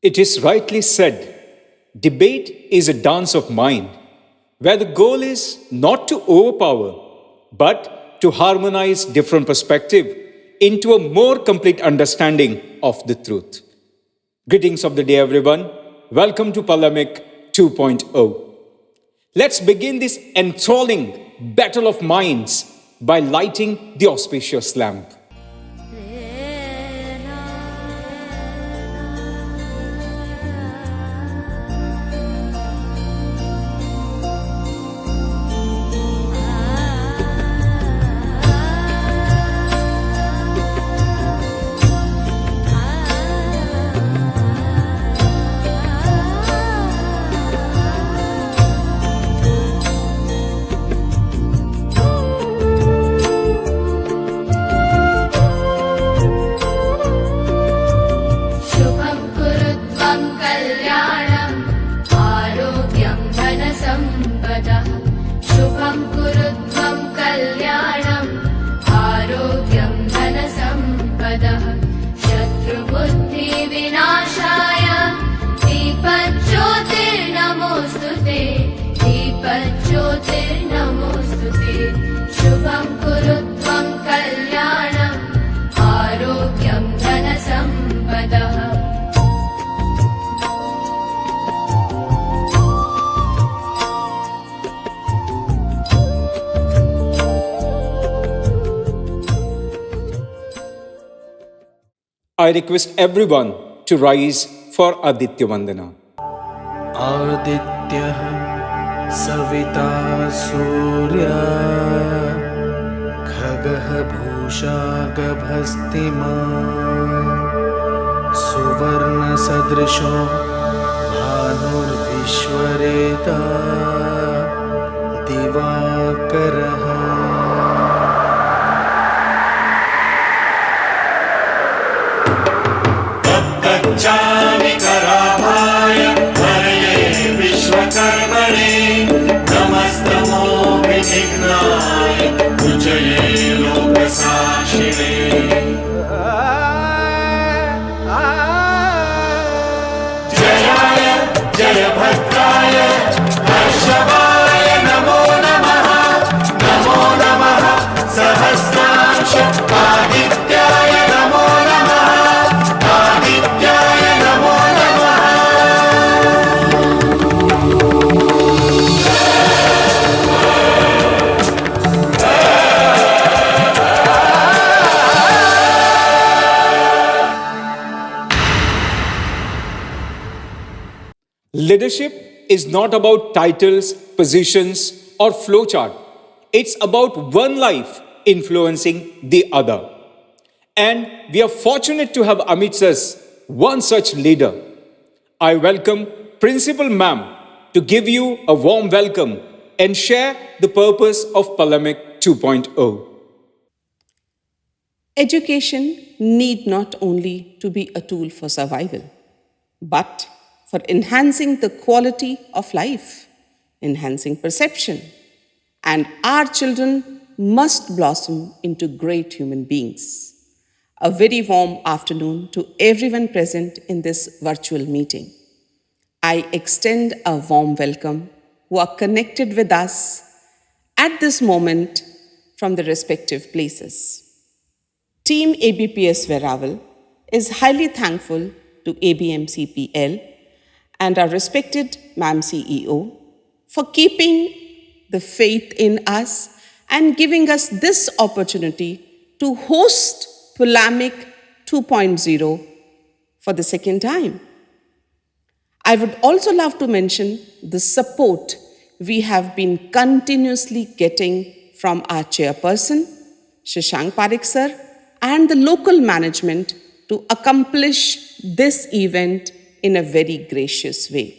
It is rightly said, debate is a dance of mind, where the goal is not to overpower, but to harmonize different perspectives into a more complete understanding of the truth. Greetings of the day, everyone. Welcome to Polemic 2.0. Let's begin this enthralling battle of minds by lighting the auspicious lamp. I request everyone to rise for Aditya Vandana. Adityah Savita Surya Khagah Bhusha Gabhastiman Suvarna Sadrisho Bhanur Vishwareta Divakaraha. गच्छामि कराभाय हरये विश्वकर्मणे नमस्तमो विनिघ्नाय पूजये लोकसाक्षिणे. जयाय जयभद्राय हर्षवाय नमो नमः. नमो नमः सहस्रांश आदित्याय नमो नमः. Leadership is not about titles, positions, or flowchart. It's about one life influencing the other. And we are fortunate to have amidst us one such leader. I welcome Principal Ma'am to give you a warm welcome and share the purpose of Polemic 2.0. Education need not only to be a tool for survival, but for enhancing the quality of life, enhancing perception, and our children must blossom into great human beings. A very warm afternoon to everyone present in this virtual meeting. I extend a warm welcome who are connected with us at this moment from the respective places. Team ABPS VERAVAL is highly thankful to ABMCPL and our respected Ma'am CEO for keeping the faith in us and giving us this opportunity to host Polemic 2.0 for the second time. I would also love to mention the support we have been continuously getting from our chairperson, Shashank Parekh sir, and the local management to accomplish this event in a very gracious way.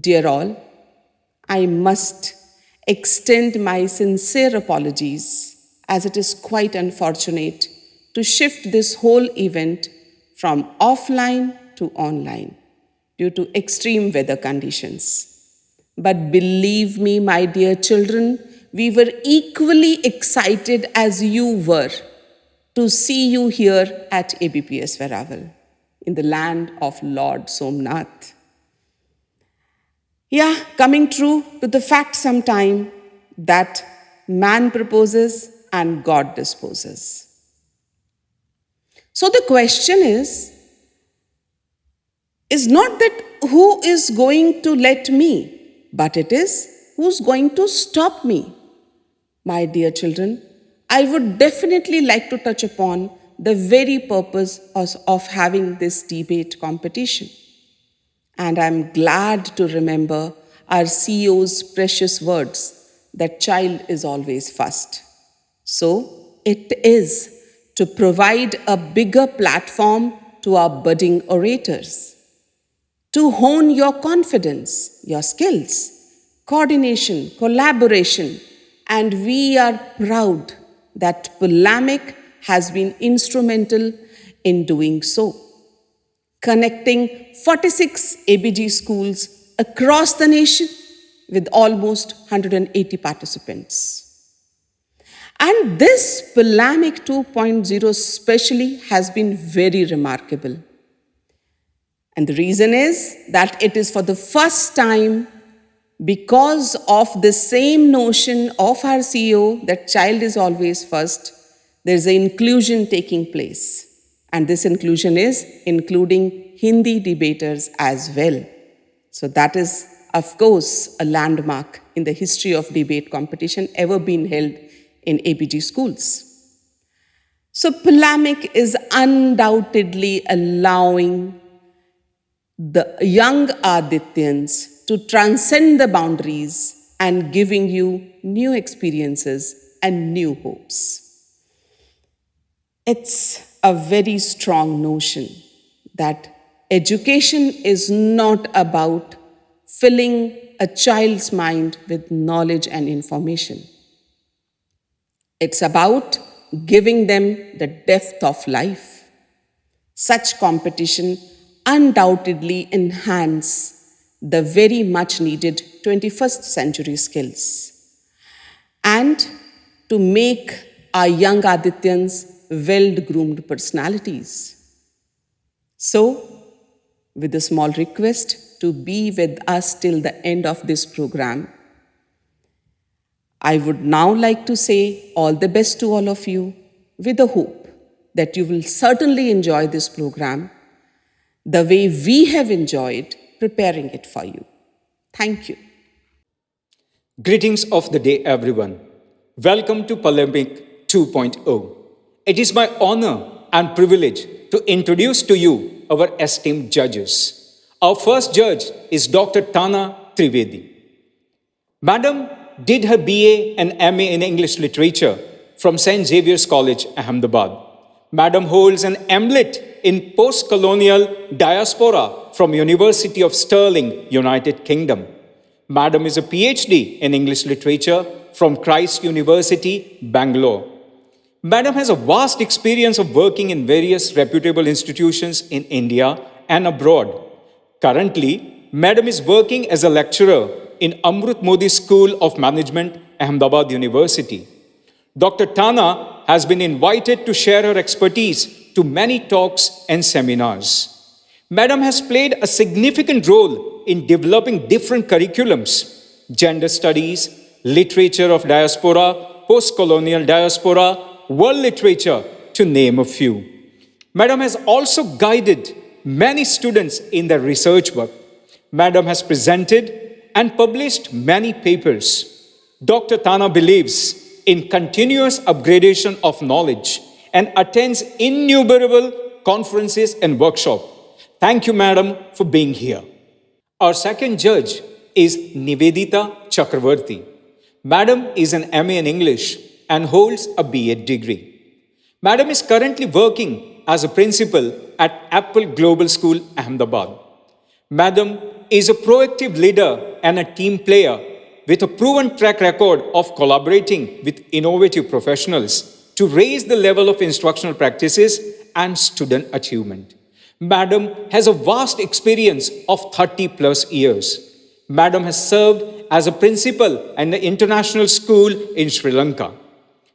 Dear all, I must extend my sincere apologies as it is quite unfortunate to shift this whole event from offline to online due to extreme weather conditions. But believe me, my dear children, we were equally excited as you were to see you here at ABPS VERAVAL. in the land of Lord Somnath. Yeah, coming true to the fact sometime that man proposes and God disposes. So the question is not that who is going to let me, but it is who's going to stop me. My dear children, I would definitely like to touch upon the very purpose of having this debate competition. And I'm glad to remember our CEO's precious words that child is always first. So it is to provide a bigger platform to our budding orators, to hone your confidence, your skills, coordination, collaboration, and we are proud that Polemic has been instrumental in doing so, connecting 46 ABG schools across the nation with almost 180 participants. And this Polemic 2.0 especially has been very remarkable. And the reason is that it is for the first time, because of the same notion of our CEO that child is always first, there is an inclusion taking place. And this inclusion is including Hindi debaters as well. So that is, of course, a landmark in the history of debate competition ever been held in ABG schools. So Polemic is undoubtedly allowing the young Adityans to transcend the boundaries and giving you new experiences and new hopes. It's a very strong notion that education is not about filling a child's mind with knowledge and information. It's about giving them the depth of life. Such competition undoubtedly enhance the very much needed 21st century skills and to make our young Adityans well-groomed personalities. So, with a small request to be with us till the end of this program, I would now like to say all the best to all of you with the hope that you will certainly enjoy this program the way we have enjoyed preparing it for you. Thank you. Greetings of the day, everyone. Welcome to Polemic 2.0. It is my honor and privilege to introduce to you our esteemed judges. Our first judge is Dr. Tana Trivedi. Madam did her BA and MA in English Literature from St. Xavier's College, Ahmedabad. Madam holds an MLit in Post-Colonial Diaspora from University of Stirling, United Kingdom. Madam is a PhD in English Literature from Christ University, Bangalore. Madam has a vast experience of working in various reputable institutions in India and abroad. Currently, Madam is working as a lecturer in Amrut Modi School of Management, Ahmedabad University. Dr. Tana has been invited to share her expertise to many talks and seminars. Madam has played a significant role in developing different curriculums: gender studies, literature of diaspora, post-colonial diaspora, world literature, to name a few. Madam has also guided many students in their research work. Madam has presented and published many papers. Dr. Tana believes in continuous upgradation of knowledge and attends innumerable conferences and workshops. Thank you, Madam, for being here. Our second judge is Nivedita Chakravarti. Madam is an MA in English and holds a BA degree. Madam is currently working as a principal at Apple Global School, Ahmedabad. Madam is a proactive leader and a team player with a proven track record of collaborating with innovative professionals to raise the level of instructional practices and student achievement. Madam has a vast experience of 30 plus years. Madam has served as a principal in the international school in Sri Lanka.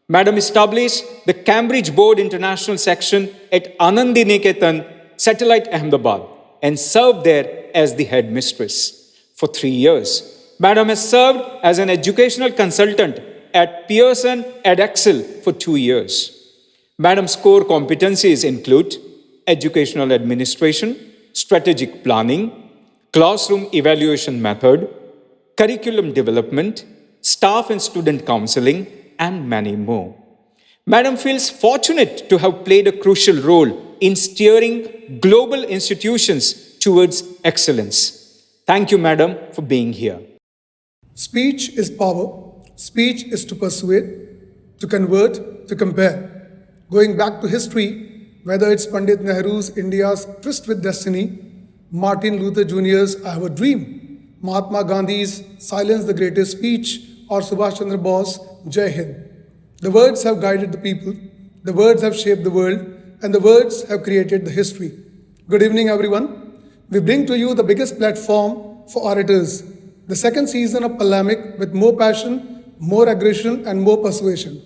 Madam established the Cambridge Board International section at Anandiniketan Satellite Ahmedabad and served there as the headmistress for 3 years. Madam has served as an educational consultant at Pearson EdExcel for 2 years. Madam's core competencies include educational administration, strategic planning, classroom evaluation method, curriculum development, staff and student counseling, and many more. Madam feels fortunate to have played a crucial role in steering global institutions towards excellence. Thank you, Madam, for being here. Speech is power. Speech is to persuade, to convert, to compare. Going back to history, whether it's Pandit Nehru's India's Tryst with Destiny, Martin Luther Jr.'s I Have a Dream, Mahatma Gandhi's Silence the Greatest Speech, or Subhash Chandra Bose' Jai Hind. The words have guided the people, the words have shaped the world, and the words have created the history. Good evening, everyone. We bring to you the biggest platform for orators, the second season of Polemic with more passion, more aggression, and more persuasion.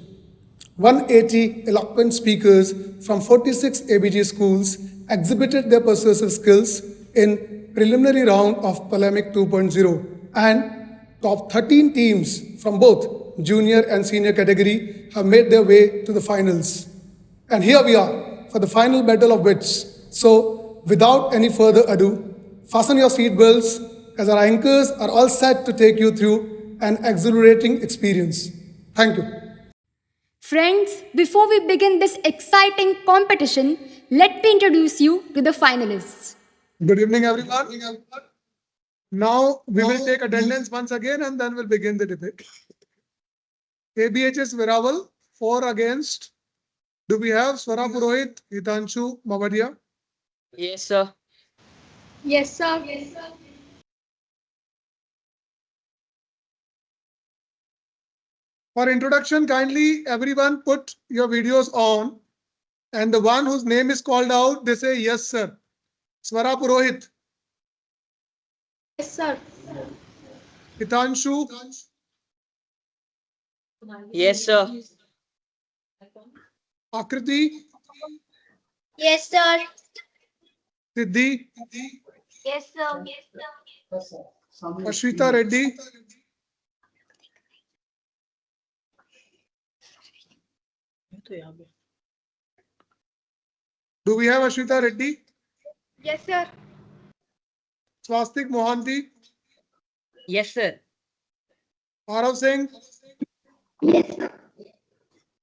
180 eloquent speakers from 46 ABG schools exhibited their persuasive skills in preliminary round of Polemic 2.0, and top 13 teams from both junior and senior category have made their way to the finals. And here we are for the final Battle of Wits. So, without any further ado, fasten your seatbelts as our anchors are all set to take you through an exhilarating experience. Thank you. Friends, before we begin this exciting competition, let me introduce you to the finalists. Good evening, everyone. Now we will take attendance once again and then we'll begin the debate. ABHS VERAVAL, 4 against. Do we have Swara Purohit, Hitanshu Mavadia? Yes, sir. Yes, sir. Yes, sir. For introduction, kindly everyone put your videos on, and the one whose name is called out, they say yes, sir. Swara Purohit. Yes, sir. Hitanshu. Yes, sir. Akriti. Yes, sir. Siddhi. Yes, sir. Ashwita Reddy. Do we have Ashwita Reddy? Yes, sir. Swastik Mohanty. Yes, sir. Arav Singh.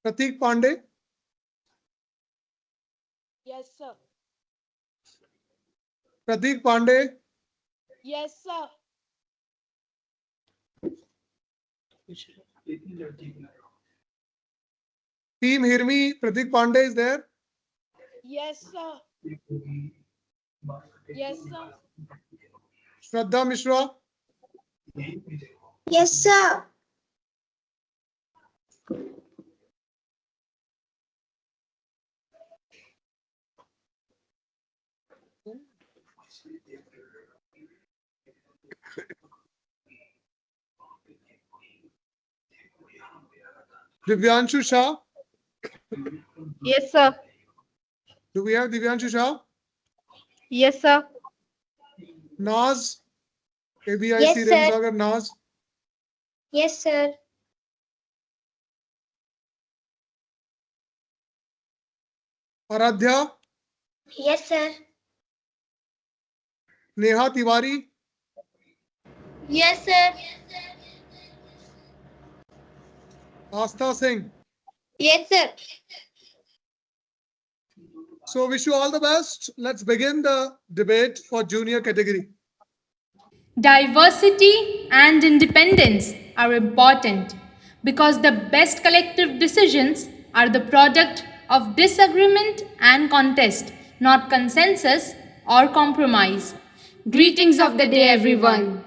Pratik Pandey. Yes, sir. Pratik Pandey. Yes, sir. Team Hirmi. Pratik Pandey is there. Yes, sir. Yes, sir. Shraddha Mishra. Yes, sir. Divyanshu Shah. Yes, sir. Do we have Divyanshu Shah? Yes, sir. Naz. ABIC Yes, sir. Remsagar Naz. Yes, sir. Aradhya. Yes, sir. Neha Tiwari. Yes, sir. Astha Singh. Yes, sir. So wish you all the best. Let's begin the debate for junior category. Diversity and independence are important because the best collective decisions are the product of disagreement and contest, not consensus or compromise. Greetings of the day, everyone.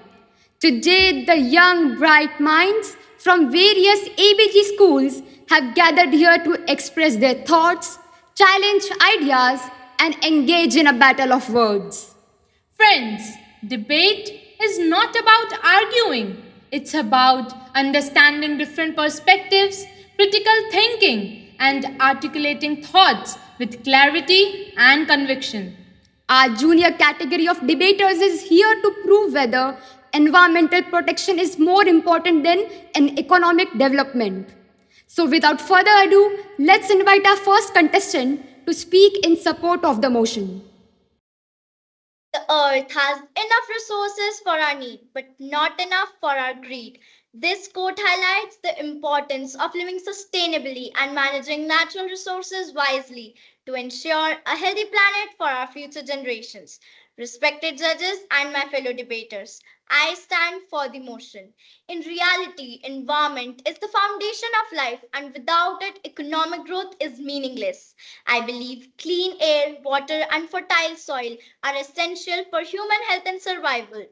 Today, the young, bright minds from various ABG schools have gathered here to express their thoughts, challenge ideas, and engage in a battle of words. Friends, debate is not about arguing. It's about understanding different perspectives, critical thinking, and articulating thoughts with clarity and conviction. Our junior category of debaters is here to prove whether environmental protection is more important than an economic development. So, without further ado, let's invite our first contestant to speak in support of the motion. The earth has enough resources for our need, but not enough for our greed. This quote highlights the importance of living sustainably and managing natural resources wisely to ensure a healthy planet for our future generations. Respected judges and my fellow debaters, I stand for the motion. In reality, environment is the foundation of life, and without it, economic growth is meaningless. I believe clean air, water, and fertile soil are essential for human health and survival.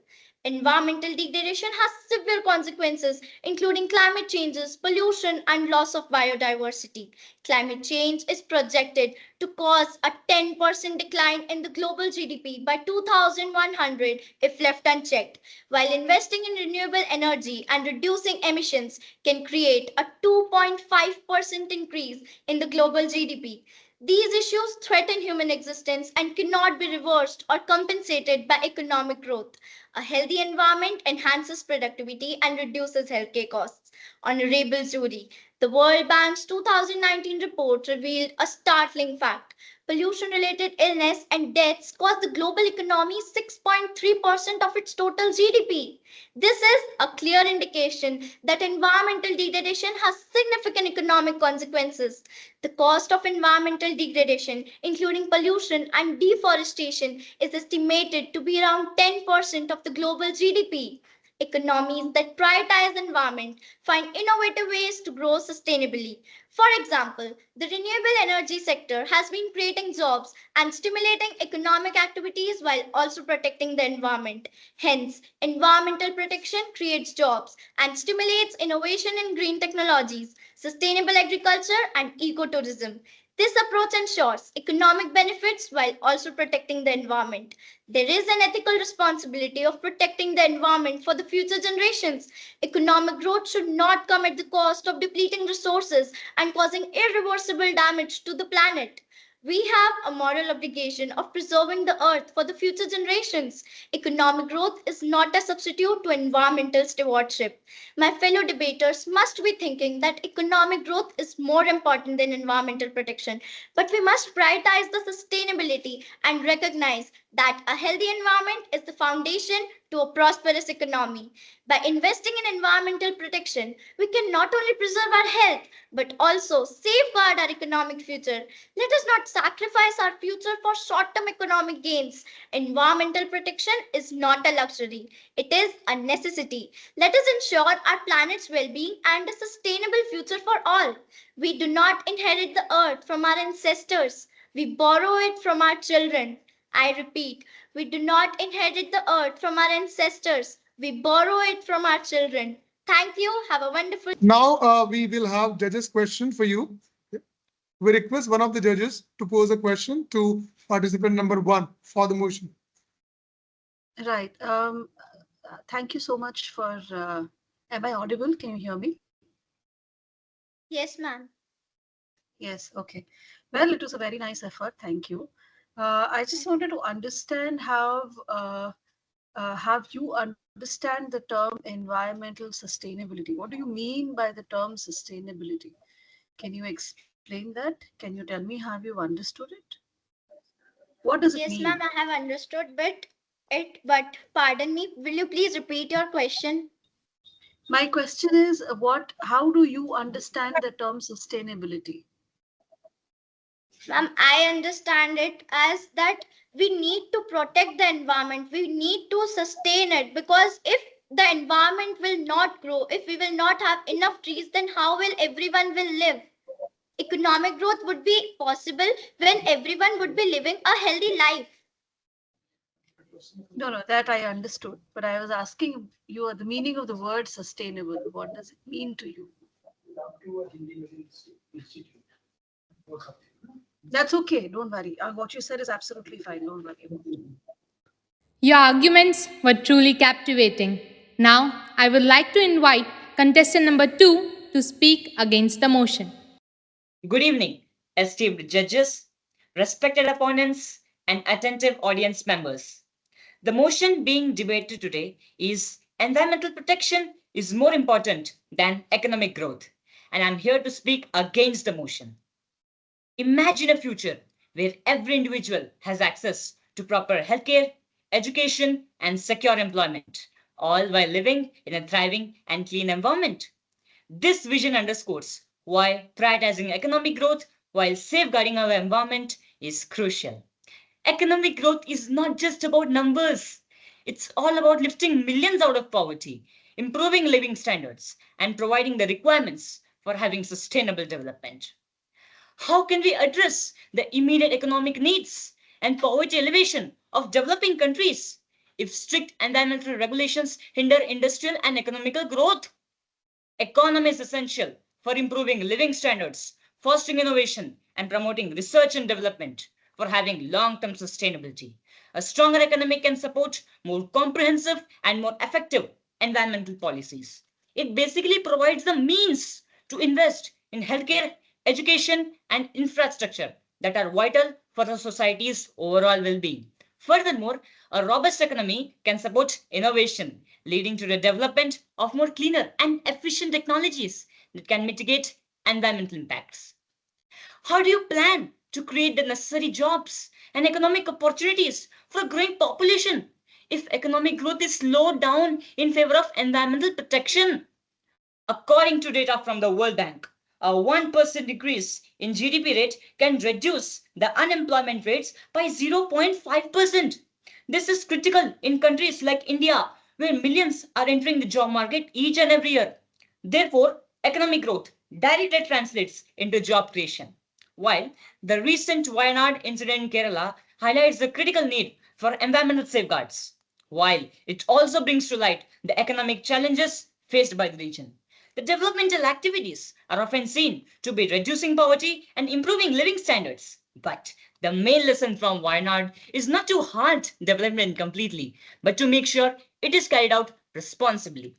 Environmental degradation has severe consequences, including climate changes, pollution, and loss of biodiversity. Climate change is projected to cause a 10% decline in the global GDP by 2100 if left unchecked, while investing in renewable energy and reducing emissions can create a 2.5% increase in the global GDP. These issues threaten human existence and cannot be reversed or compensated by economic growth. A healthy environment enhances productivity and reduces healthcare costs. Honorable jury, the World Bank's 2019 report revealed a startling fact. Pollution related illness and deaths cost the global economy 6.3% of its total GDP. This is a clear indication that environmental degradation has significant economic consequences. The cost of environmental degradation, including pollution and deforestation, is estimated to be around 10% of the global GDP. Economies that prioritize environment find innovative ways to grow sustainably. For example, the renewable energy sector has been creating jobs and stimulating economic activities while also protecting the environment. Hence, environmental protection creates jobs and stimulates innovation in green technologies, sustainable agriculture, and ecotourism. This approach ensures economic benefits while also protecting the environment. There is an ethical responsibility of protecting the environment for the future generations. Economic growth should not come at the cost of depleting resources and causing irreversible damage to the planet. We have a moral obligation of preserving the earth for the future generations. Economic growth is not a substitute to environmental stewardship. My fellow debaters must be thinking that economic growth is more important than environmental protection, but we must prioritize the sustainability and recognize that a healthy environment is the foundation to a prosperous economy. By investing in environmental protection, we can not only preserve our health but also safeguard our economic future. Let us not sacrifice our future for short term economic gains. Environmental protection is not a luxury, it is a necessity. Let us ensure our planet's well being and a sustainable future for all. We do not inherit the earth from our ancestors, we borrow it from our children. I repeat, we do not inherit the earth from our ancestors, we borrow it from our children. Thank you. Have a wonderful. Now we will have judges' question for you. We request one of the judges to pose a question to participant number 1 for the motion. Right. Thank you so much for. Am I audible? Can you hear me? Yes, ma'am. Yes. Okay. Well, it was a very nice effort. Thank you. I just wanted to understand how have you understand the term environmental sustainability? What do you mean by the term sustainability? Can you explain that? Can you tell me how you've understood it? What does it Yes, mean? ma'am, I have understood but pardon me, will you please repeat your question? My question is, how do you understand the term sustainability? Ma'am, I understand it as that we need to protect the environment, we need to sustain it, because if the environment will not grow, if we will not have enough trees, then how will everyone will live? Economic growth would be possible when everyone would be living a healthy life. No, that I understood. But I was asking you the meaning of the word sustainable. What does it mean to you? That's okay. Don't worry. What you said is absolutely fine. Don't worry about it. Your arguments were truly captivating. Now, I would like to invite contestant number 2 to speak against the motion. Good evening, esteemed judges, respected opponents, and attentive audience members. The motion being debated today is environmental protection is more important than economic growth. And I'm here to speak against the motion. Imagine a future where every individual has access to proper healthcare, education, and secure employment, all while living in a thriving and clean environment. This vision underscores why prioritizing economic growth while safeguarding our environment is crucial. Economic growth is not just about numbers. It's all about lifting millions out of poverty, improving living standards, and providing the requirements for having sustainable development. How can we address the immediate economic needs and poverty elevation of developing countries if strict environmental regulations hinder industrial and economical growth? Economy is essential for improving living standards, fostering innovation, and promoting research and development for having long term sustainability. A stronger economy can support more comprehensive and more effective environmental policies. It basically provides the means to invest in healthcare, education, and infrastructure that are vital for the society's overall well being. Furthermore, a robust economy can support innovation, leading to the development of more cleaner and efficient technologies that can mitigate environmental impacts. How do you plan to create the necessary jobs and economic opportunities for a growing population if economic growth is slowed down in favor of environmental protection? According to data from the World Bank, a 1% decrease in GDP rate can reduce the unemployment rates by 0.5%. This is critical in countries like India, where millions are entering the job market each and every year. Therefore, economic growth directly translates into job creation. While the recent Wayanad incident in Kerala highlights the critical need for environmental safeguards, while it also brings to light the economic challenges faced by the region. The developmental activities are often seen to be reducing poverty and improving living standards. But the main lesson from Wayanad is not to halt development completely, but to make sure it is carried out responsibly.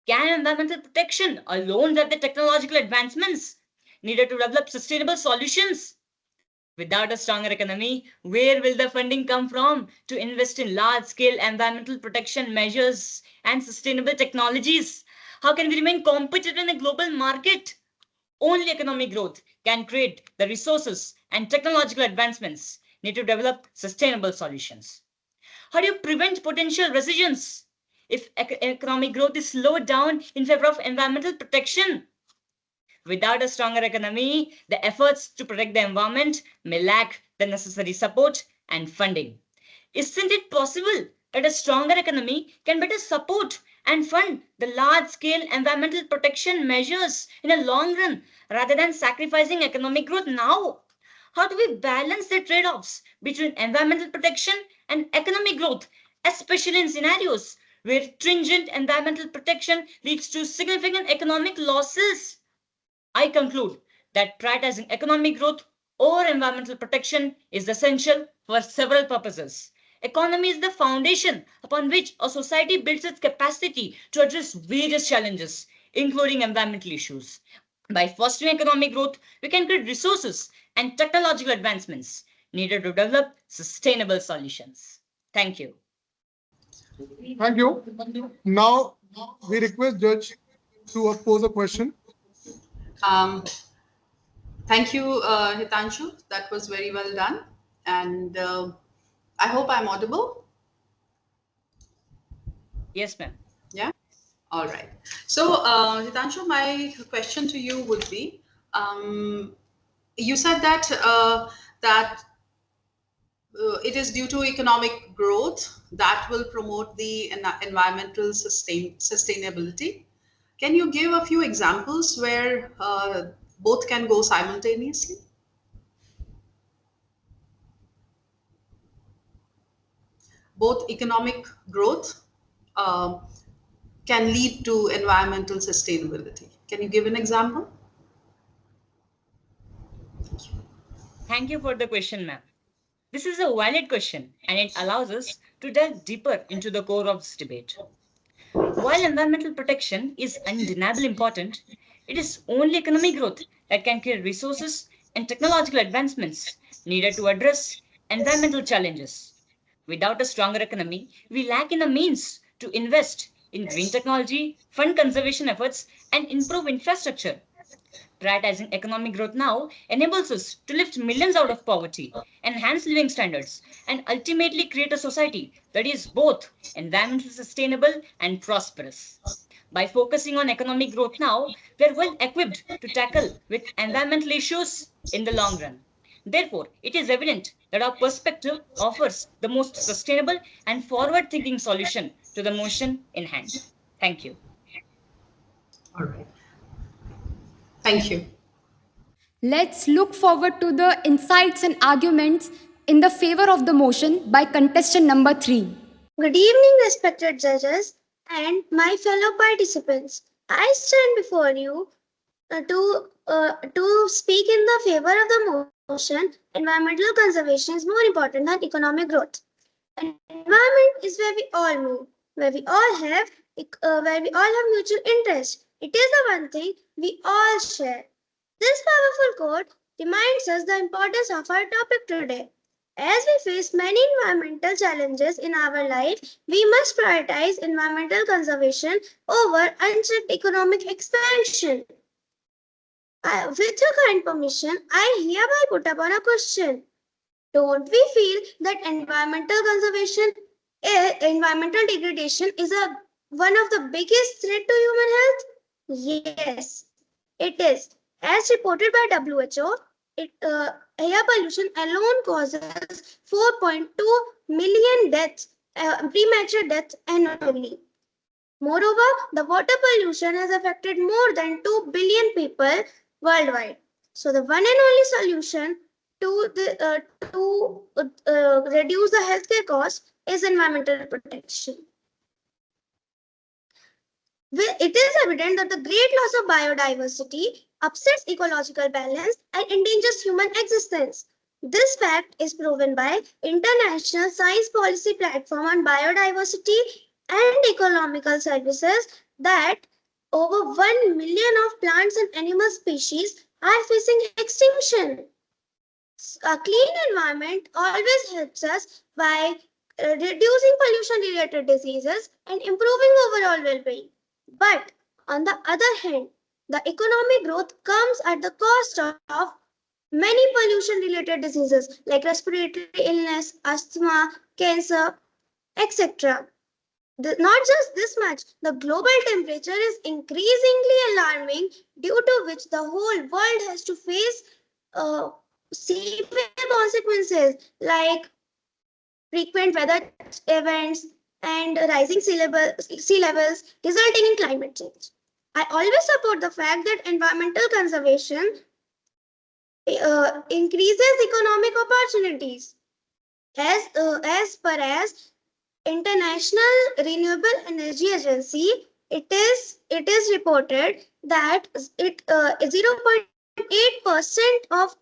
Can environmental protection alone drive the technological advancements needed to develop sustainable solutions? Without a stronger economy, where will the funding come from to invest in large scale environmental protection measures and sustainable technologies? How can we remain competitive in a global market? Only economic growth can create the resources and technological advancements needed to develop sustainable solutions. How do you prevent potential recessions if economic growth is slowed down in favor of environmental protection? Without a stronger economy, the efforts to protect the environment may lack the necessary support and funding. Isn't it possible that a stronger economy can better support and fund the large scale environmental protection measures in a long run rather than sacrificing economic growth now? How do we balance the trade offs between environmental protection and economic growth, especially in scenarios where stringent environmental protection leads to significant economic losses? I conclude that prioritizing economic growth over environmental protection is essential for several purposes. Economy is the foundation upon which a society builds its capacity to address various challenges, including environmental issues. By fostering economic growth, we can create resources and technological advancements needed to develop sustainable solutions. Thank you. Thank you. Now we request Judge to pose a question. Um, Thank you, Hitanshu. That was very well done. And I hope I'm audible. Yes, ma'am. Yeah. All right. So, Hitanshu, my question to you would be, you said that it is due to economic growth that will promote the environmental sustainability. Can you give a few examples where both can go simultaneously? Both economic growth um, can lead to environmental sustainability. Can you give an example? Thank you for the question, ma'am. This is a valid question and it allows us to delve deeper into the core of this debate. While environmental protection is undeniably important, it is only economic growth that can create resources and technological advancements needed to address environmental challenges. Without a stronger economy, we lack in the means to invest in green technology, fund conservation efforts, and improve infrastructure. Prioritizing economic growth now enables us to lift millions out of poverty, enhance living standards, and ultimately create a society that is both environmentally sustainable and prosperous. By focusing on economic growth now, we are well equipped to tackle with environmental issues in the long run. Therefore, it is evident that our perspective offers the most sustainable and forward thinking solution to the motion in hand. Thank you. All right. Thank you. Let's look forward to the insights and arguments in the favor of the motion by contestant number 3. Good evening, respected judges and my fellow participants. I stand before you to speak in the favor of the motion. Environmental conservation is more important than economic growth. Environment is where we all move, where we all have mutual interest. It is the one thing we all share. This powerful quote reminds us the importance of our topic today. As we face many environmental challenges in our life, we must prioritize environmental conservation over unchecked economic expansion. With your kind permission, I hereby put upon a question. Don't we feel that environmental degradation is one of the biggest threat to human health? Yes, it is. As reported by WHO, air pollution alone causes 4.2 million deaths, premature deaths annually. Moreover, the water pollution has affected more than 2 billion people worldwide. So the one and only solution to reduce the healthcare cost is environmental protection. It is evident that the great loss of biodiversity upsets ecological balance and endangers human existence. This fact is proven by International Science Policy Platform on Biodiversity and Economical Services that over 1 million of plants and animal species are facing extinction. A clean environment always helps us by reducing pollution-related diseases and improving overall well-being. But on the other hand, the economic growth comes at the cost of many pollution-related diseases like respiratory illness, asthma, cancer, etc. Not just this much, the global temperature is increasingly alarming, due to which the whole world has to face severe consequences like frequent weather events and rising sea levels resulting in climate change. I always support the fact that environmental conservation increases economic opportunities. As per as International Renewable Energy Agency, it is reported that 0.8% of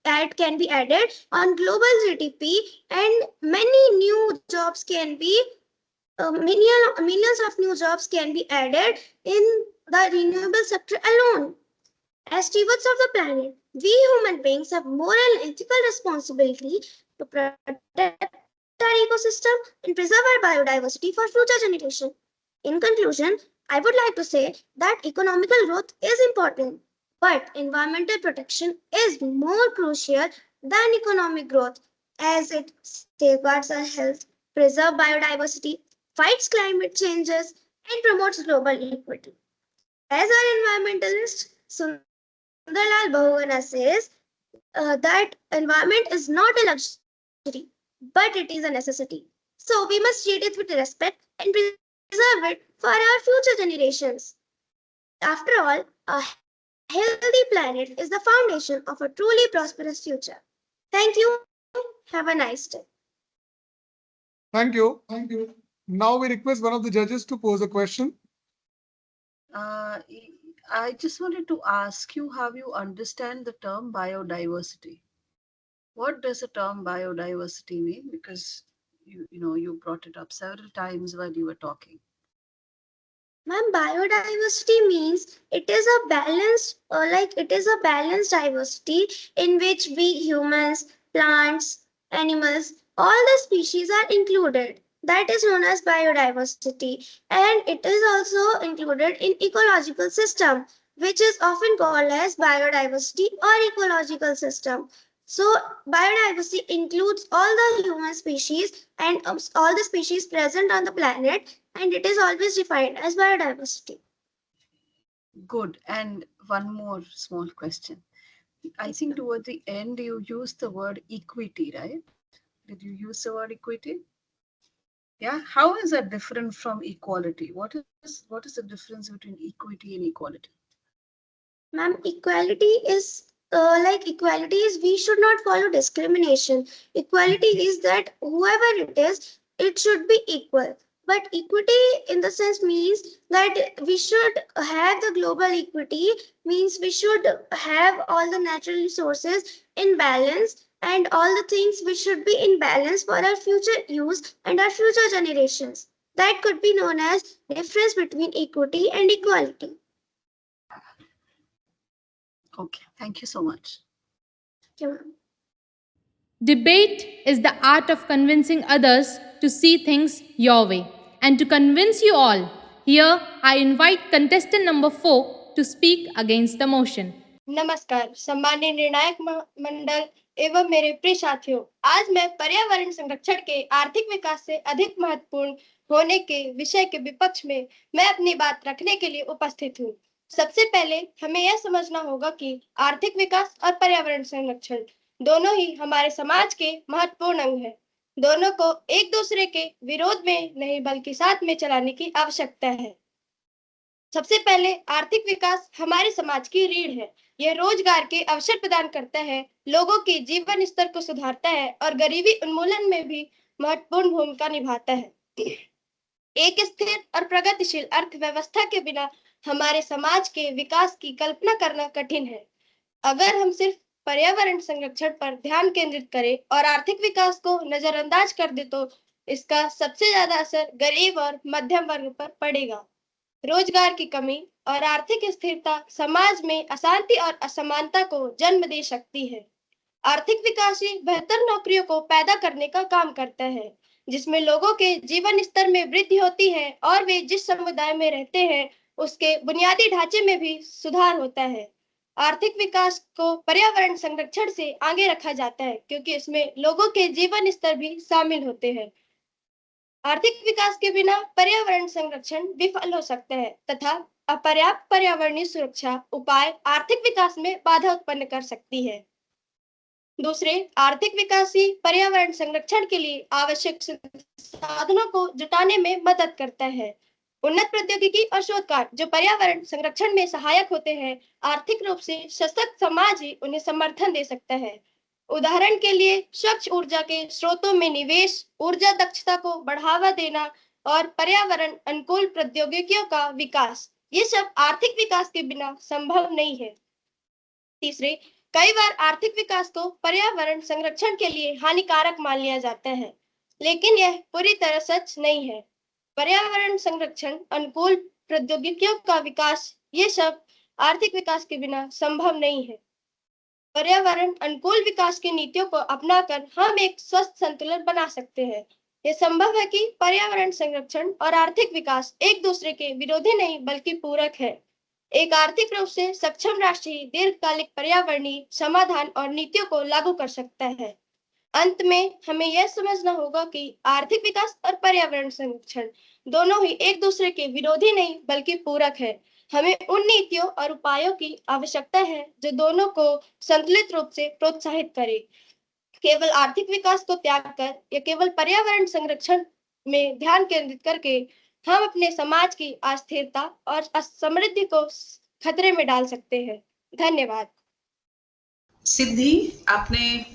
add can be added on global GDP, and many new jobs can be millions of new jobs can be added in the renewable sector alone. As stewards of the planet, we human beings have moral and ethical responsibility to protect our ecosystem and preserve our biodiversity for future generations. In conclusion, I would like to say that economical growth is important, but environmental protection is more crucial than economic growth, as it safeguards our health, preserves biodiversity, fights climate changes, and promotes global equity. As our environmentalist Sundarlal Bahuguna says, that environment is not a luxury, but it is a necessity. So we must treat it with respect and preserve it for our future generations. After all, a healthy planet is the foundation of a truly prosperous future. Thank you. Have a nice day. Thank you. Now we request one of the judges to pose a question. Uh, I just wanted to ask you, have you understand the term biodiversity? What does the term biodiversity mean? Because you brought it up several times while you were talking. Ma'am, biodiversity means it is a balanced diversity in which we humans, plants, animals, all the species are included. That is known as biodiversity, and it is also included in ecological system, which is often called as biodiversity or ecological system. So biodiversity includes all the human species and all the species present on the planet, and it is always defined as biodiversity. Good. And one more small question. I think toward the end you used the word equity, right? Did you use the word equity? Yeah. How is that different from equality? What is the difference between equity and equality? Ma'am, equality is we should not follow discrimination. Equality is that whoever it is, it should be equal. But equity in the sense means that we should have the global equity, means we should have all the natural resources in balance, and all the things which should be in balance for our future use and our future generations. That could be known as difference between equity and equality. Okay. Thank you so much. Thank you, ma'am. Debate is the art of convincing others to see things your way. And to convince you all, here I invite contestant number 4 to speak against the motion. नमस्कार सम्मानीय निर्णायक मंडल एवं मेरे प्रिय साथियों, आज मैं पर्यावरण संरक्षण के आर्थिक विकास से अधिक महत्वपूर्ण होने के विषय के विपक्ष में मैं अपनी बात रखने के लिए उपस्थित हूँ। सबसे पहले हमें यह समझना होगा कि आर्थिक विकास और पर्यावरण संरक्षण दोनों ही हमारे समाज के महत्वपूर्ण अंग हैं। दोनों को एक दूसरे के विरोध में नहीं बल्कि साथ में चलाने की आवश्यकता है। सबसे पहले आर्थिक विकास हमारे समाज की रीढ़ है। यह रोजगार के अवसर प्रदान करता है, लोगों के जीवन स्तर को सुधारता है और गरीबी उन्मूलन में भी महत्वपूर्ण भूमिका निभाता है। एक स्थिर और प्रगतिशील अर्थव्यवस्था के बिना हमारे समाज के विकास की कल्पना करना कठिन है। अगर हम सिर्फ पर्यावरण संरक्षण पर ध्यान केंद्रित करें और आर्थिक विकास को नजरअंदाज कर दे तो इसका सबसे ज्यादा असर गरीब और मध्यम वर्ग पर पड़ेगा। रोजगार की कमी और आर्थिक स्थिरता समाज में अशांति और असमानता को जन्म दे सकती है। आर्थिक विकास ही बेहतर नौकरियों को पैदा करने का काम करता है, जिसमें लोगों के जीवन स्तर में वृद्धि होती है और वे जिस समुदाय में रहते हैं उसके बुनियादी ढांचे में भी सुधार होता है। आर्थिक विकास को पर्यावरण संरक्षण से आगे रखा जाता है क्योंकि इसमें लोगों के जीवन स्तर भी शामिल होते हैं। आर्थिक विकास के बिना पर्यावरण संरक्षण विफल हो सकता है तथा अपर्याप्त पर्यावरणीय सुरक्षा उपाय आर्थिक विकास में बाधा उत्पन्न कर सकती है। दूसरे, आर्थिक विकास ही पर्यावरण संरक्षण के लिए आवश्यक साधनों को जुटाने में मदद करता है। उन्नत प्रौद्योगिकी और शोध कार्य जो पर्यावरण संरक्षण में सहायक होते हैं, आर्थिक रूप से सशक्त समाज ही उन्हें समर्थन दे सकता है। उदाहरण के लिए स्वच्छ ऊर्जा के स्रोतों में निवेश, ऊर्जा दक्षता को बढ़ावा देना और पर्यावरण अनुकूल प्रौद्योगिकियों का विकास, ये सब आर्थिक विकास के बिना संभव नहीं है। तीसरे, कई बार आर्थिक विकास को पर्यावरण संरक्षण के लिए हानिकारक मान लिया जाता है, लेकिन यह पूरी तरह सच नहीं है। पर्यावरण संरक्षण, अनुकूल प्रौद्योगिकियों का विकास, ये सब आर्थिक विकास के बिना संभव नहीं है। पर्यावरण अनुकूल विकास की नीतियों को अपनाकर हम एक स्वस्थ संतुलन बना सकते हैं। यह संभव है कि पर्यावरण संरक्षण और आर्थिक विकास एक दूसरे के विरोधी नहीं बल्कि पूरक है। एक आर्थिक रूप से सक्षम राष्ट्र ही दीर्घकालिक पर्यावरणीय समाधान और नीतियों को लागू कर सकता है। अंत में हमें यह समझना होगा कि आर्थिक विकास और पर्यावरण संरक्षण दोनों ही एक दूसरे के विरोधी नहीं बल्कि पूरक है। हमें उन नीतियों और उपायों की आवश्यकता है जो दोनों को संतुलित रूप से प्रोत्साहित करे। केवल आर्थिक विकास को त्याग कर या केवल पर्यावरण संरक्षण में ध्यान केंद्रित करके हम अपने समाज की अस्थिरता और समृद्धि को खतरे में डाल सकते हैं। धन्यवाद। सिद्धि, आपने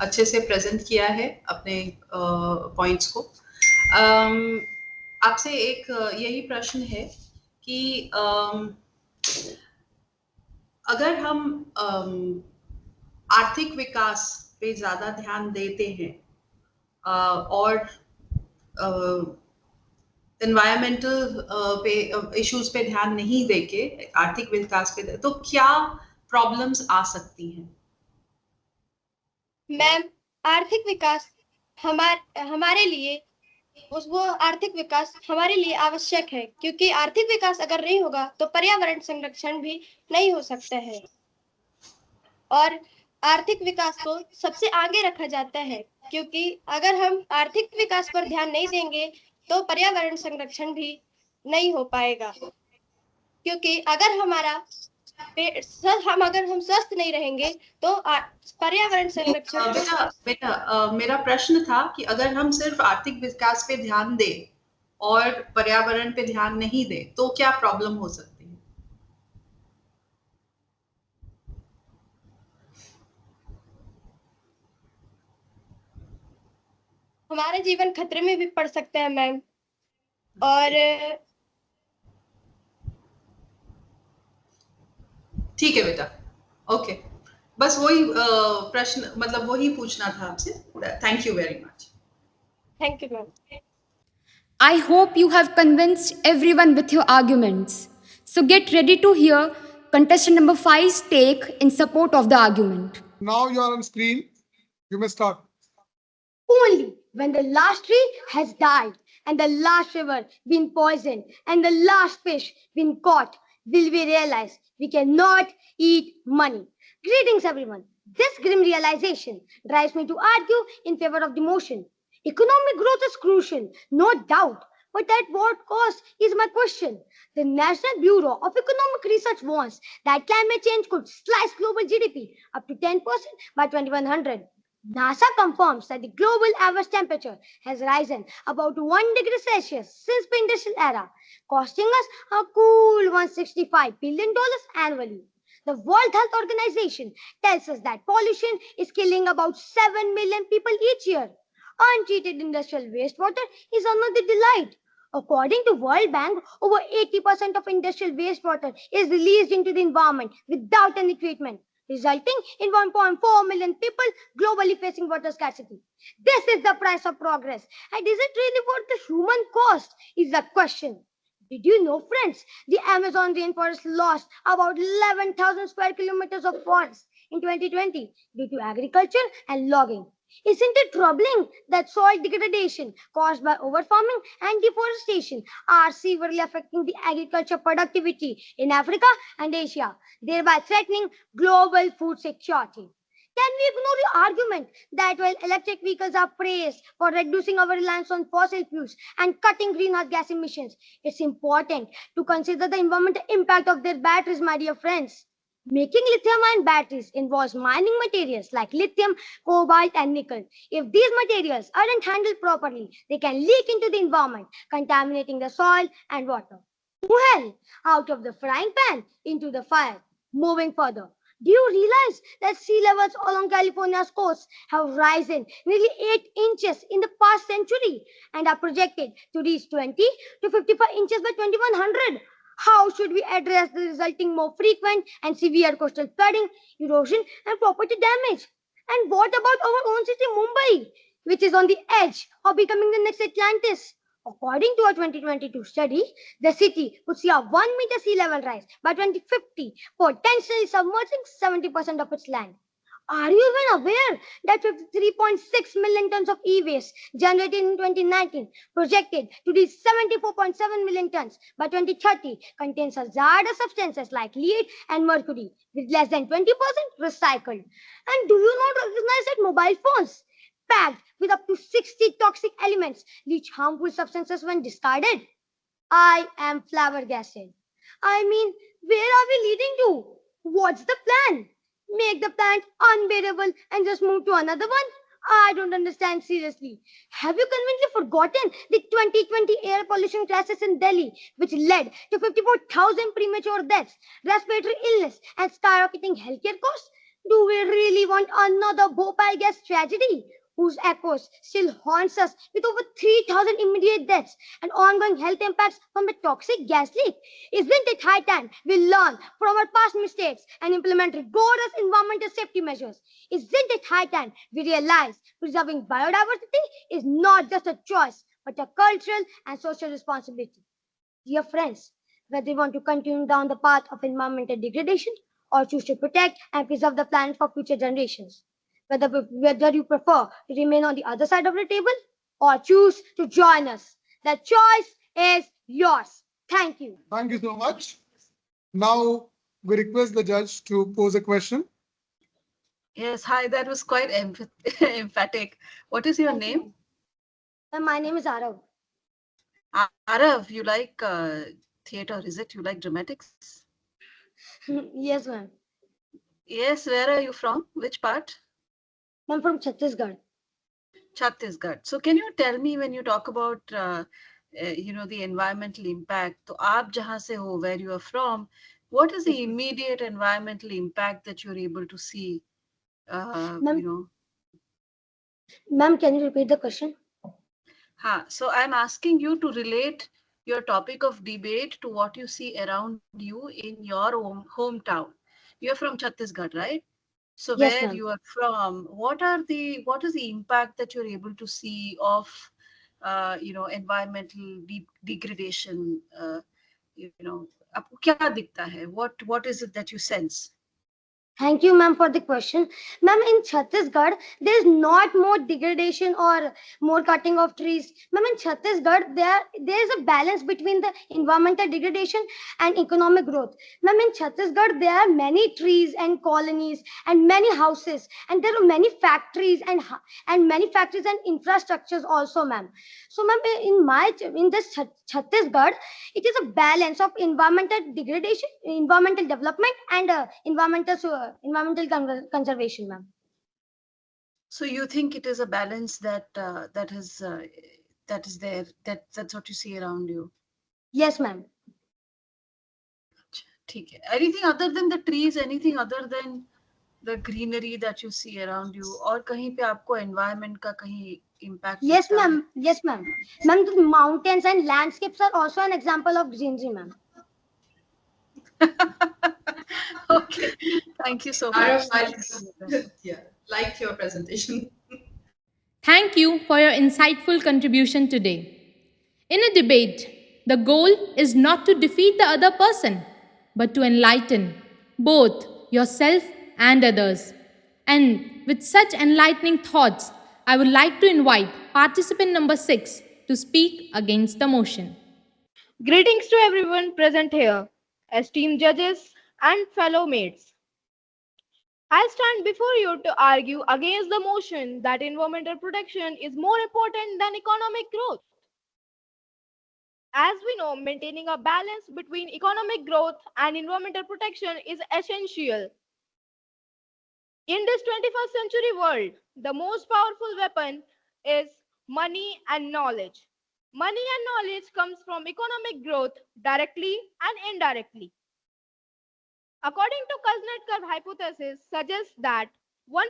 अच्छे से प्रेजेंट किया है अपने पॉइंट्स को। आपसे एक यही प्रश्न है कि अगर हम आर्थिक विकास पे ज़्यादा ध्यान देते हैं और एनवायरमेंटल पे इश्यूज पे ध्यान नहीं देके आर्थिक विकास पे, तो क्या प्रॉब्लम्स आ सकती हैं? मैम, आर्थिक विकास हमारे लिए वो आर्थिक विकास हमारे लिए आवश्यक है, क्योंकि आर्थिक विकास अगर नहीं होगा तो पर्यावरण संरक्षण भी नहीं हो सकता है। और आर्थिक विकास को सबसे आगे रखा जाता है, क्योंकि अगर हम आर्थिक विकास पर ध्यान नहीं देंगे तो पर्यावरण संरक्षण भी नहीं हो पाएगा, क्योंकि अगर अगर हम स्वस्थ नहीं रहेंगे तो पर्यावरण संरक्षण जो बेटा मेरा प्रश्न था कि अगर हम सिर्फ आर्थिक विकास पे ध्यान दें और पर्यावरण पे ध्यान नहीं दें तो क्या प्रॉब्लम हो सकती है? हमारा जीवन खतरे में भी पड़ सकता है मैम। और ठीक है बेटा, ओके, बस वही प्रश्न, मतलब वही पूछना था आपसे। Thank you very much. Thank you ma'am. I hope you have convinced everyone with your arguments. So get ready to hear contestant number 5's take in support of the argument. Now you are on screen. You may start. Only when the last tree has died and the last river been poisoned and the last fish been caught will we realize we cannot eat money. Greetings everyone. This grim realization drives me to argue in favor of the motion. Economic growth is crucial, no doubt. But at what cost is my question. The National Bureau of Economic Research warns that climate change could slice global GDP up to 10% by 2100. NASA confirms that the global average temperature has risen about 1 degree Celsius since the industrial era, costing us a cool $165 billion annually. The World Health Organization tells us that pollution is killing about 7 million people each year. Untreated industrial wastewater is another delight. According to World Bank, over 80% of industrial wastewater is released into the environment without any treatment, resulting in 1.4 million people globally facing water scarcity. This is the price of progress. And is it really worth the human cost? Is the question. Did you know, friends, the Amazon rainforest lost about 11,000 square kilometers of forest in 2020 due to agriculture and logging? Isn't it troubling that soil degradation caused by overfarming and deforestation are severely affecting the agriculture productivity in Africa and Asia, thereby threatening global food security? Can we ignore the argument that while electric vehicles are praised for reducing our reliance on fossil fuels and cutting greenhouse gas emissions, it's important to consider the environmental impact of their batteries, my dear friends. Making lithium-ion batteries involves mining materials like lithium, cobalt, and nickel. If these materials aren't handled properly, they can leak into the environment, contaminating the soil and water. Well, out of the frying pan into the fire. Moving further, do you realize that sea levels along California's coast have risen nearly 8 inches in the past century and are projected to reach 20 to 55 inches by 2100? How should we address the resulting more frequent and severe coastal flooding, erosion, and property damage? And what about our own city, Mumbai, which is on the edge of becoming the next Atlantis? According to a 2022 study, the city would see a 1 meter sea level rise by 2050, potentially submerging 70% of its land. Are you even aware that 53.6 million tons of e-waste generated in 2019, projected to reach 74.7 million tons by 2030, contains hazardous substances like lead and mercury, with less than 20% recycled? And do you not recognize that mobile phones, packed with up to 60 toxic elements, leach harmful substances when discarded? I am flabbergasted. I mean, where are we leading to? What's the plan? Make the plant unbearable and just move to another one? I don't understand seriously. Have you conveniently forgotten the 2020 air pollution crisis in Delhi, which led to 54,000 premature deaths, respiratory illness, and skyrocketing healthcare costs? Do we really want another Bhopal gas tragedy, whose echoes still haunts us with over 3,000 immediate deaths and ongoing health impacts from the toxic gas leak? Isn't it high time we learn from our past mistakes and implement rigorous environmental safety measures? Isn't it high time we realize preserving biodiversity is not just a choice, but a cultural and social responsibility? Dear friends, whether you want to continue down the path of environmental degradation or choose to protect and preserve the planet for future generations, whether you prefer to remain on the other side of the table or choose to join us. The choice is yours. Thank you. Thank you so much. Now we request the judge to pose a question. Yes, hi, that was quite emphatic. What is your name? My name is Arav. Arav, you like theater, is it? You like dramatics? Yes, ma'am. Yes, where are you from? Which part? I'm from Chhattisgarh. Chhattisgarh. So can you tell me when you talk about the environmental impact, तो आप जहाँ से हो, where you are from, what is the immediate environmental impact that you're able to see? Ma'am, can you repeat the question? So I'm asking you to relate your topic of debate to what you see around you in your hometown. You're from Chhattisgarh, right? So Yes, where ma'am. you are from, what is the impact that you're able to see of environmental degradation? आपको क्या दिखता है? What is it that you sense? Thank you, ma'am, for the question. Ma'am, in Chhattisgarh, there is not more degradation or more cutting of trees. Ma'am, in Chhattisgarh, there is a balance between the environmental degradation and economic growth. Ma'am, in Chhattisgarh, there are many trees and colonies and many houses, and there are many factories and many factories and infrastructures also, ma'am. So, ma'am, in this Chhattisgarh, it is a balance of environmental degradation, environmental development, and environmental conservation, ma'am. So you think it is a balance that is there, that's what you see around you? Yes, ma'am. ठीक है. Anything other than the trees, anything other than the greenery that you see around you, और कहीं पे आपको environment का कहीं impact Yes, दिखता है? ma'am. Yes, ma'am. Ma'am, the mountains and landscapes are also an example of greenery, ma'am. Okay, thank you so much. Yeah, liked your presentation. Thank you for your insightful contribution today. In a debate, the goal is not to defeat the other person, but to enlighten both yourself and others. And with such enlightening thoughts, I would like to invite participant number 6 to speak against the motion. Greetings to everyone present here, esteemed judges and fellow mates. I stand before you to argue against the motion that environmental protection is more important than economic growth. As we know, maintaining a balance between economic growth and environmental protection is essential. In this 21st century world, the most powerful weapon is money and knowledge. Money and knowledge comes from economic growth directly and indirectly. According to Kuznets curve hypothesis suggests that 1%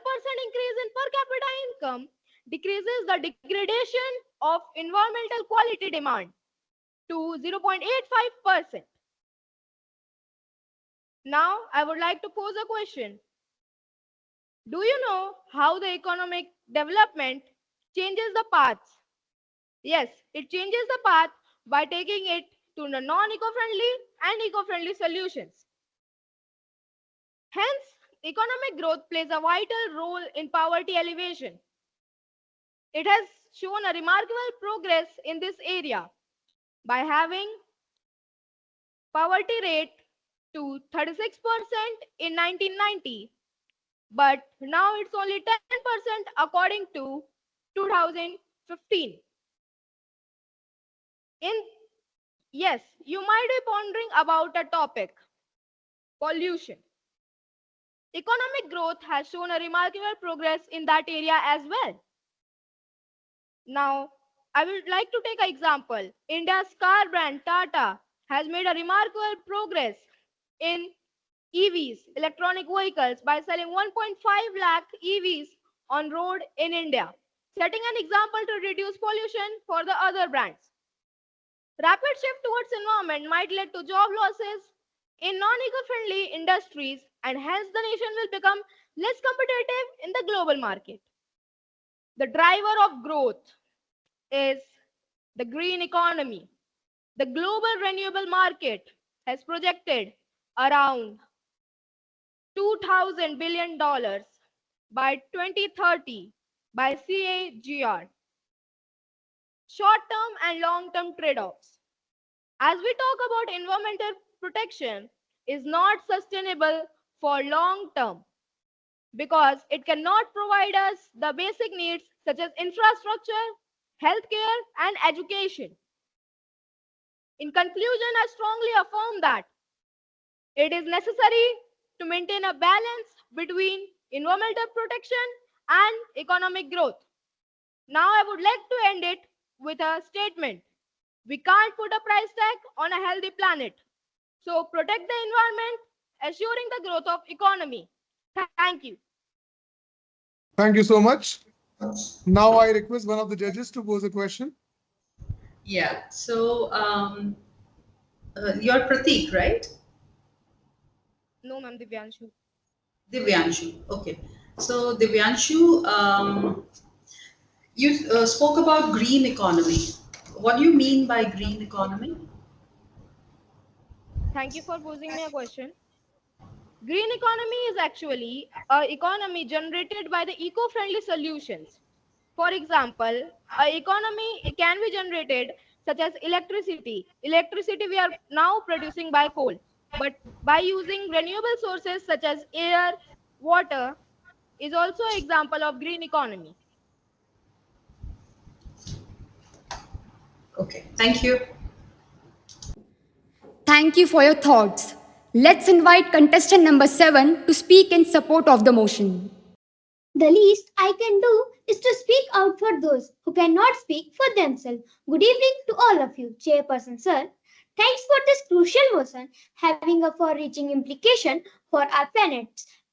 increase in per capita income decreases the degradation of environmental quality demand to 0.85%. Now, I would like to pose a question. Do you know how the economic development changes the paths? Yes, it changes the path by taking it to the non-eco-friendly and eco-friendly solutions. Hence, economic growth plays a vital role in poverty alleviation. It has shown a remarkable progress in this area by having poverty rate to 36% in 1990, but now it's only 10% according to 2015. Yes, you might be pondering about a topic, pollution. Economic growth has shown a remarkable progress in that area as well. Now, I would like to take an example. India's car brand Tata has made a remarkable progress in EVs, electronic vehicles, by selling 1.5 lakh EVs on road in India, setting an example to reduce pollution for the other brands. Rapid shift towards environment might lead to job losses in non-eco-friendly industries, and hence the nation will become less competitive in the global market. The driver of growth is the green economy. The global renewable market has projected around $2,000 billion by 2030 by CAGR. Short-term and long-term trade-offs. As we talk about environmental protection is not sustainable for long term because it cannot provide us the basic needs such as infrastructure, healthcare, and education. In conclusion, I strongly affirm that it is necessary to maintain a balance between environmental protection and economic growth. Now, I would like to end it with a statement. We can't put a price tag on a healthy planet. So protect the environment, assuring the growth of economy. Thank you. Thank you so much. Now I request one of the judges to pose a question. Yeah. So you're Pratik, right? No, ma'am, Divyanshu. Divyanshu. Okay. So Divyanshu, you spoke about green economy. What do you mean by green economy? Thank you for posing me a question. Green economy is actually a economy generated by the eco-friendly solutions. For example, a economy it can be generated such as electricity. Electricity we are now producing by coal, but by using renewable sources such as air, water is also an example of green economy. Okay. Thank you. Thank you for your thoughts. Let's invite contestant number 7 to speak in support of the motion. The least I can do is to speak out for those who cannot speak for themselves. Good evening to all of you, Chairperson Sir. Thanks for this crucial motion having a far-reaching implication for our planet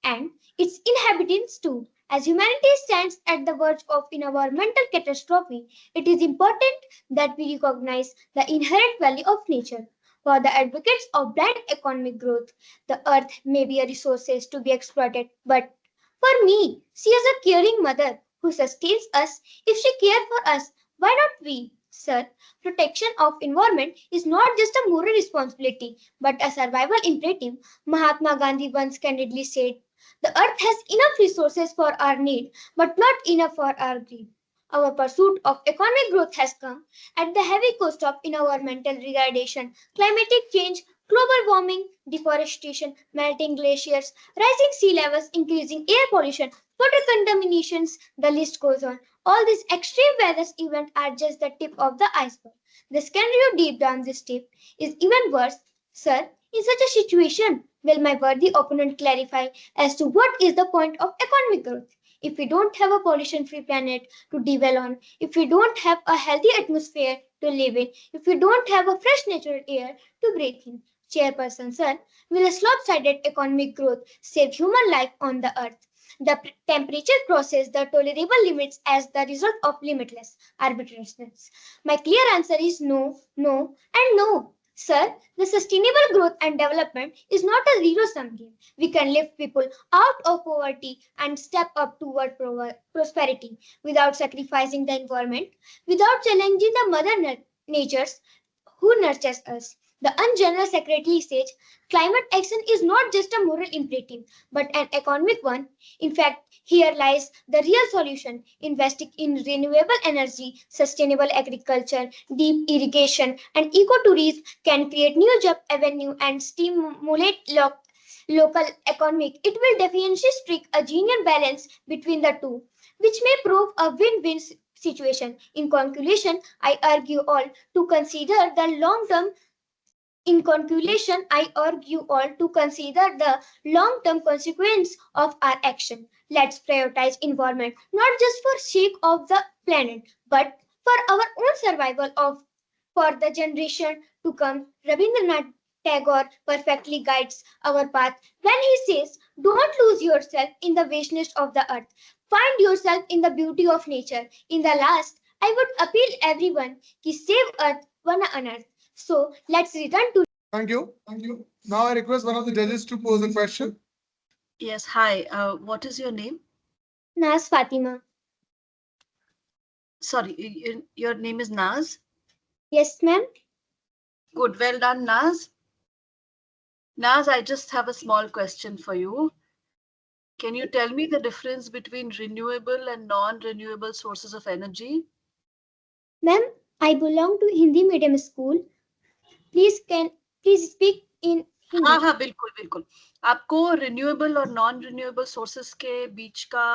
and its inhabitants too. As humanity stands at the verge of environmental catastrophe, it is important that we recognize the inherent value of nature. For the advocates of blind economic growth, the earth may be a resource to be exploited, but for me, she is a caring mother who sustains us. If she cared for us, why not we? Sir, protection of environment is not just a moral responsibility, but a survival imperative. Mahatma Gandhi once candidly said, "The earth has enough resources for our need, but not enough for our greed." Our pursuit of economic growth has come at the heavy cost of environmental degradation, climatic change, global warming, deforestation, melting glaciers, rising sea levels, increasing air pollution, water contaminations, the list goes on. All these extreme weather events are just the tip of the iceberg. The scenario deep down this tip is even worse. Sir, in such a situation, will my worthy opponent clarify as to what is the point of economic growth? If we don't have a pollution free planet to dwell on, if we don't have a healthy atmosphere to live in, if we don't have a fresh natural air to breathe in, Chairperson Sir, will a lopsided economic growth save human life on the earth? The temperature crosses the tolerable limits as the result of limitless arbitrariness. My clear answer is no, no, and no. Sir, the sustainable growth and development is not a zero-sum game. We can lift people out of poverty and step up toward prosperity without sacrificing the environment, without challenging the mother natures who nurtures us. The ungenerous secretary says climate action is not just a moral imperative, but an economic one. In fact, here lies the real solution. Investing in renewable energy, sustainable agriculture, deep irrigation, and ecotourism can create new job avenue and stimulate local economic. It will definitely strike a genuine balance between the two, which may prove a win-win situation. In conclusion, I urge you all to consider the long-term in conclusion, I urge you all to consider the long-term consequence of our action. Let's prioritize environment not just for sake of the planet, but for our own survival of for the generation to come. Rabindranath Tagore perfectly guides our path when he says, "Don't lose yourself in the vastness of the earth. Find yourself in the beauty of nature." In the last, I would appeal everyone to save earth, one another. So let's return to. Thank you. Thank you. Now I request one of the judges to pose a question. Yes, hi. What is your name? Nas Fatima. Sorry, your name is Naz? Yes, ma'am. Good, well done, Naz. Naz, I just have a small question for you. Can you tell me the difference between renewable and non-renewable sources of energy? Ma'am, I belong to Hindi medium school. Please speak in हाँ Hindi. हाँ बिल्कुल बिल्कुल आपको renewable और non renewable sources के बीच का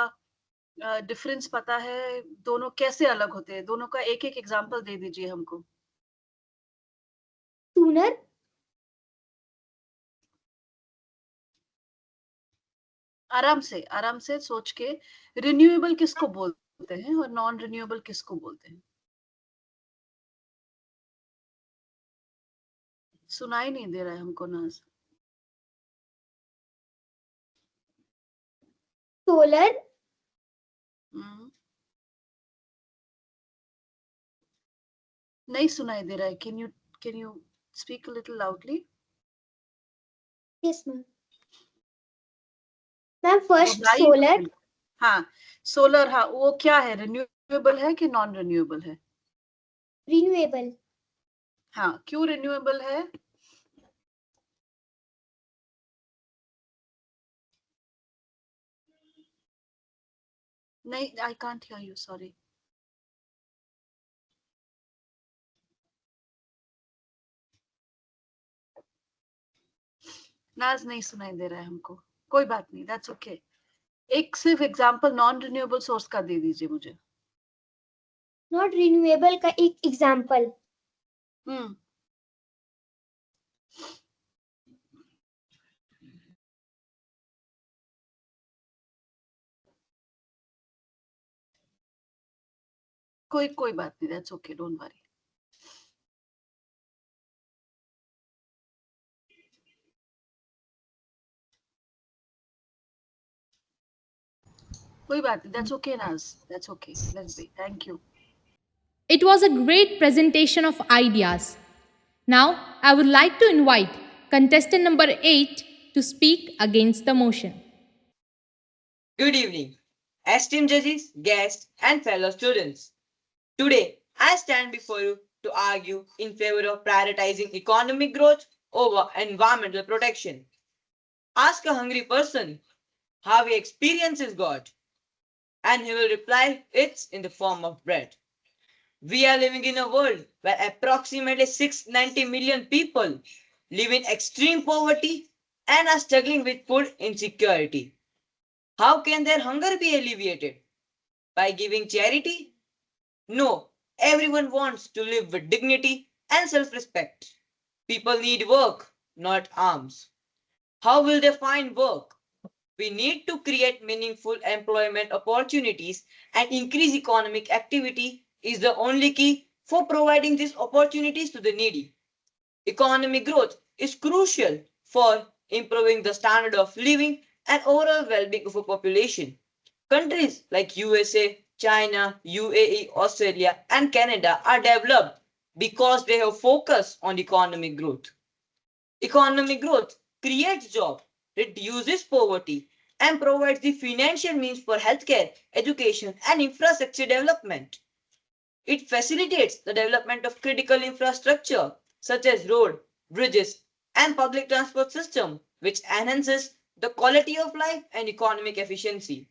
difference पता है दोनों कैसे अलग होते हैं दोनों का एक एक एग्जांपल दे दीजिए हमको Sooner, आराम से सोच के रिन्यूएबल किसको बोलते हैं और नॉन रिन्यूएबल किसको बोलते हैं सुनाई नहीं दे रहा है हमको नाज solar, नहीं सुनाई दे रहा है can you speak a little loudly yes ma'am. Ma'am, first solar, हाँ सोलर हाँ वो क्या है रिन्यूएबल है कि नॉन रिन्यूएबल है renewable. हाँ क्यों रिन्यूएबल है नहीं I can't hear you sorry नाज नहीं सुनाई दे रहा है हमको कोई बात नहीं दैट्स ओके एक सिर्फ एग्जांपल नॉन रिन्यूएबल सोर्स का दे दीजिए मुझे Not renewable का एक example. कोई बात नहीं दैट्स ओके डोंट वरी कोई बात नहीं दैट्स ओके नाज that's okay let's be thank you It was a great presentation of ideas. Now, I would like to invite contestant number 8 to speak against the motion. Good evening, esteemed judges, guests, and fellow students. Today, I stand before you to argue in favor of prioritizing economic growth over environmental protection. Ask a hungry person how he experiences God, and he will reply it's in the form of bread. We are living in a world where approximately 690 million people live in extreme poverty and are struggling with food insecurity. How can their hunger be alleviated? By giving charity? No, everyone wants to live with dignity and self respect. People need work, not arms. How will they find work? We need to create meaningful employment opportunities and increase economic activity is the only key for providing these opportunities to the needy. Economic growth is crucial for improving the standard of living and overall well-being of a population. Countries like USA, China, UAE, Australia, and Canada are developed because they have focused on economic growth. Economic growth creates jobs, reduces poverty, and provides the financial means for healthcare, education, and infrastructure development. It facilitates the development of critical infrastructure such as road, bridges, and public transport system, which enhances the quality of life and economic efficiency.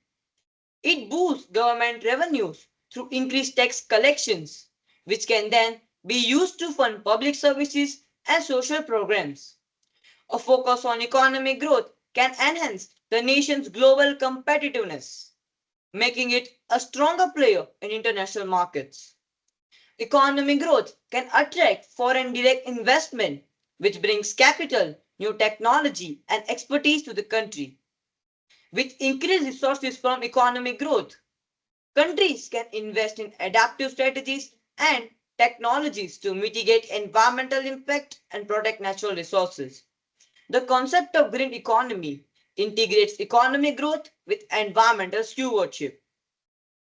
It boosts government revenues through increased tax collections, which can then be used to fund public services and social programs. A focus on economic growth can enhance the nation's global competitiveness, making it a stronger player in international markets. Economic growth can attract foreign direct investment, which brings capital, new technology, and expertise to the country. With increased resources from economic growth, countries can invest in adaptive strategies and technologies to mitigate environmental impact and protect natural resources. The concept of green economy integrates economic growth with environmental stewardship.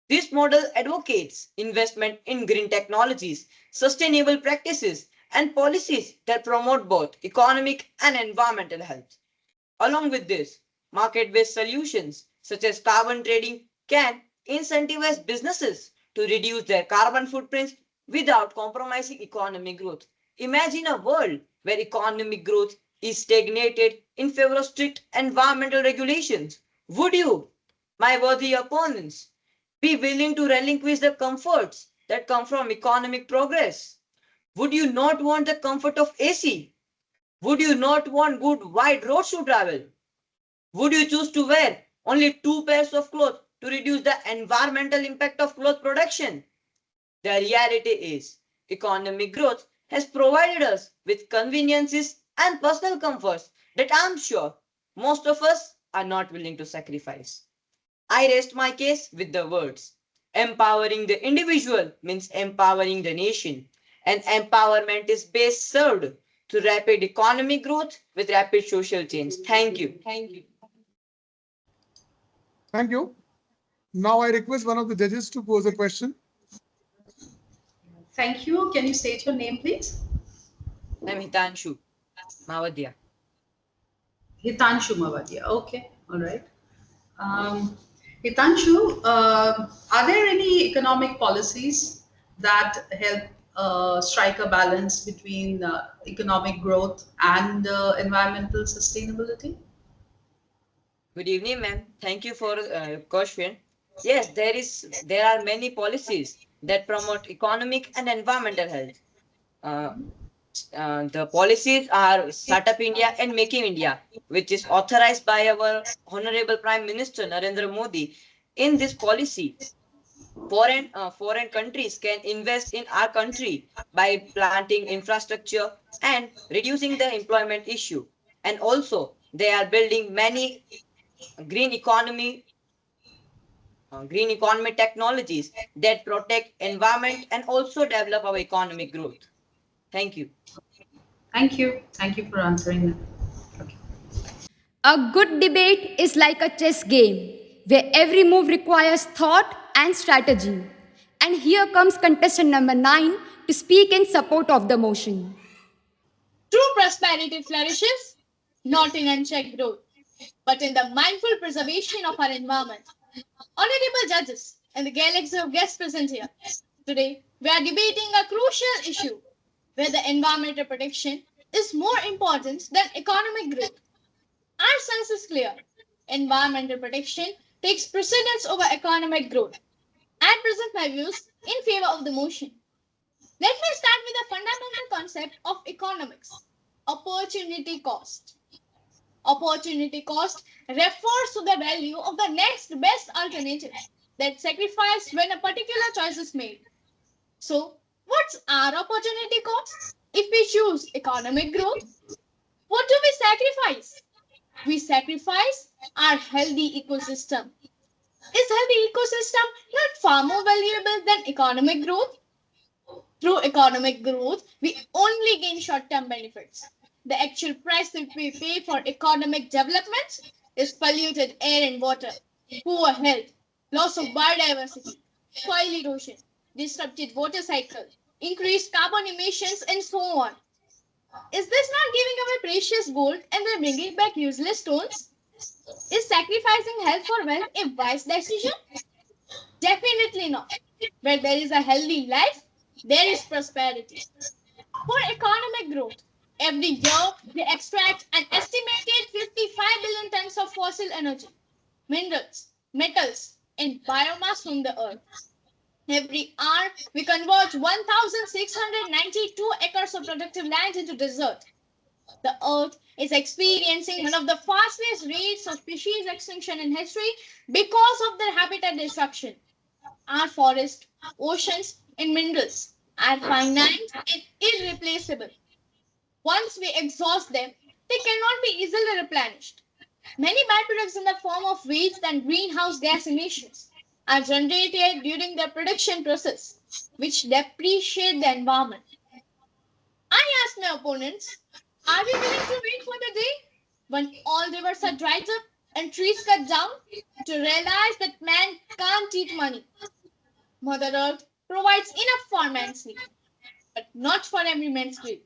This model advocates investment in green technologies, sustainable practices, and policies that promote both economic and environmental health. Along with this, market based solutions such as carbon trading can incentivize businesses to reduce their carbon footprints without compromising economic growth. Imagine a world where economic growth is stagnated in favor of strict environmental regulations. Would you, my worthy opponents, be willing to relinquish the comforts that come from economic progress? Would you not want the comfort of AC? Would you not want good wide roads to travel? Would you choose to wear only two pairs of clothes to reduce the environmental impact of cloth production? The reality is, economic growth has provided us with conveniences and personal comforts that I'm sure most of us are not willing to sacrifice. I rest my case with the words empowering the individual means empowering the nation, and empowerment is best served through rapid economic growth with rapid social change. Thank you. Thank you. Now I request one of the judges to pose a question. Thank you. Can you state your name, please? I'm Hitanshu Mavadia. Hitanshu Mavadia. Okay, all right. Um, Hitanshu, are there any economic policies that help strike a balance between economic growth and environmental sustainability? Good evening, ma'am. Thank you for question. Yes, there are many policies that promote economic and environmental health. Uh, the policies are Startup India and Making India, which is authorized by our Honorable Prime Minister Narendra Modi. In this policy, foreign countries can invest in our country by planting infrastructure and reducing the employment issue. And also, they are building many green economy green economy technologies that protect environment and also develop our economic growth. Thank you. Thank you. Thank you for answering that. A good debate is like a chess game where every move requires thought and strategy. And here comes contestant number 9 to speak in support of the motion. True prosperity flourishes not in unchecked growth, but in the mindful preservation of our environment. Honorable judges and the galaxy of guests present here, today we are debating a crucial issue where the environmental protection is more important than economic growth. Our sense is clear. Environmental protection takes precedence over economic growth. I present my views in favor of the motion. Let me start with the fundamental concept of economics opportunity cost. Opportunity cost refers to the value of the next best alternative that sacrificed when a particular choice is made. So, what's our opportunity cost? If we choose economic growth, what do we sacrifice? We sacrifice our healthy ecosystem. Is healthy ecosystem not far more valuable than economic growth? Through economic growth, we only gain short-term benefits. The actual price that we pay for economic development is polluted air and water, poor health, loss of biodiversity, soil erosion, disrupted water cycle, increased carbon emissions, and so on. Is this not giving away precious gold and then bringing back useless stones? Is sacrificing health for wealth a wise decision? Definitely not. Where there is a healthy life, there is prosperity. For economic growth, every year they extract an estimated 55 billion tons of fossil energy, minerals, metals, and biomass from the earth. Every hour, we convert 1,692 acres of productive land into desert. The earth is experiencing one of the fastest rates of species extinction in history because of their habitat destruction. Our forests, oceans, and minerals are finite and irreplaceable. Once we exhaust them, they cannot be easily replenished. Many byproducts in the form of waste and greenhouse gas emissions are generated during the production process, which depreciate the environment. I ask my opponents, are we willing to wait for the day when all rivers are dried up and trees cut down to realize that man can't eat money? Mother Earth provides enough for man's need, but not for every man's greed.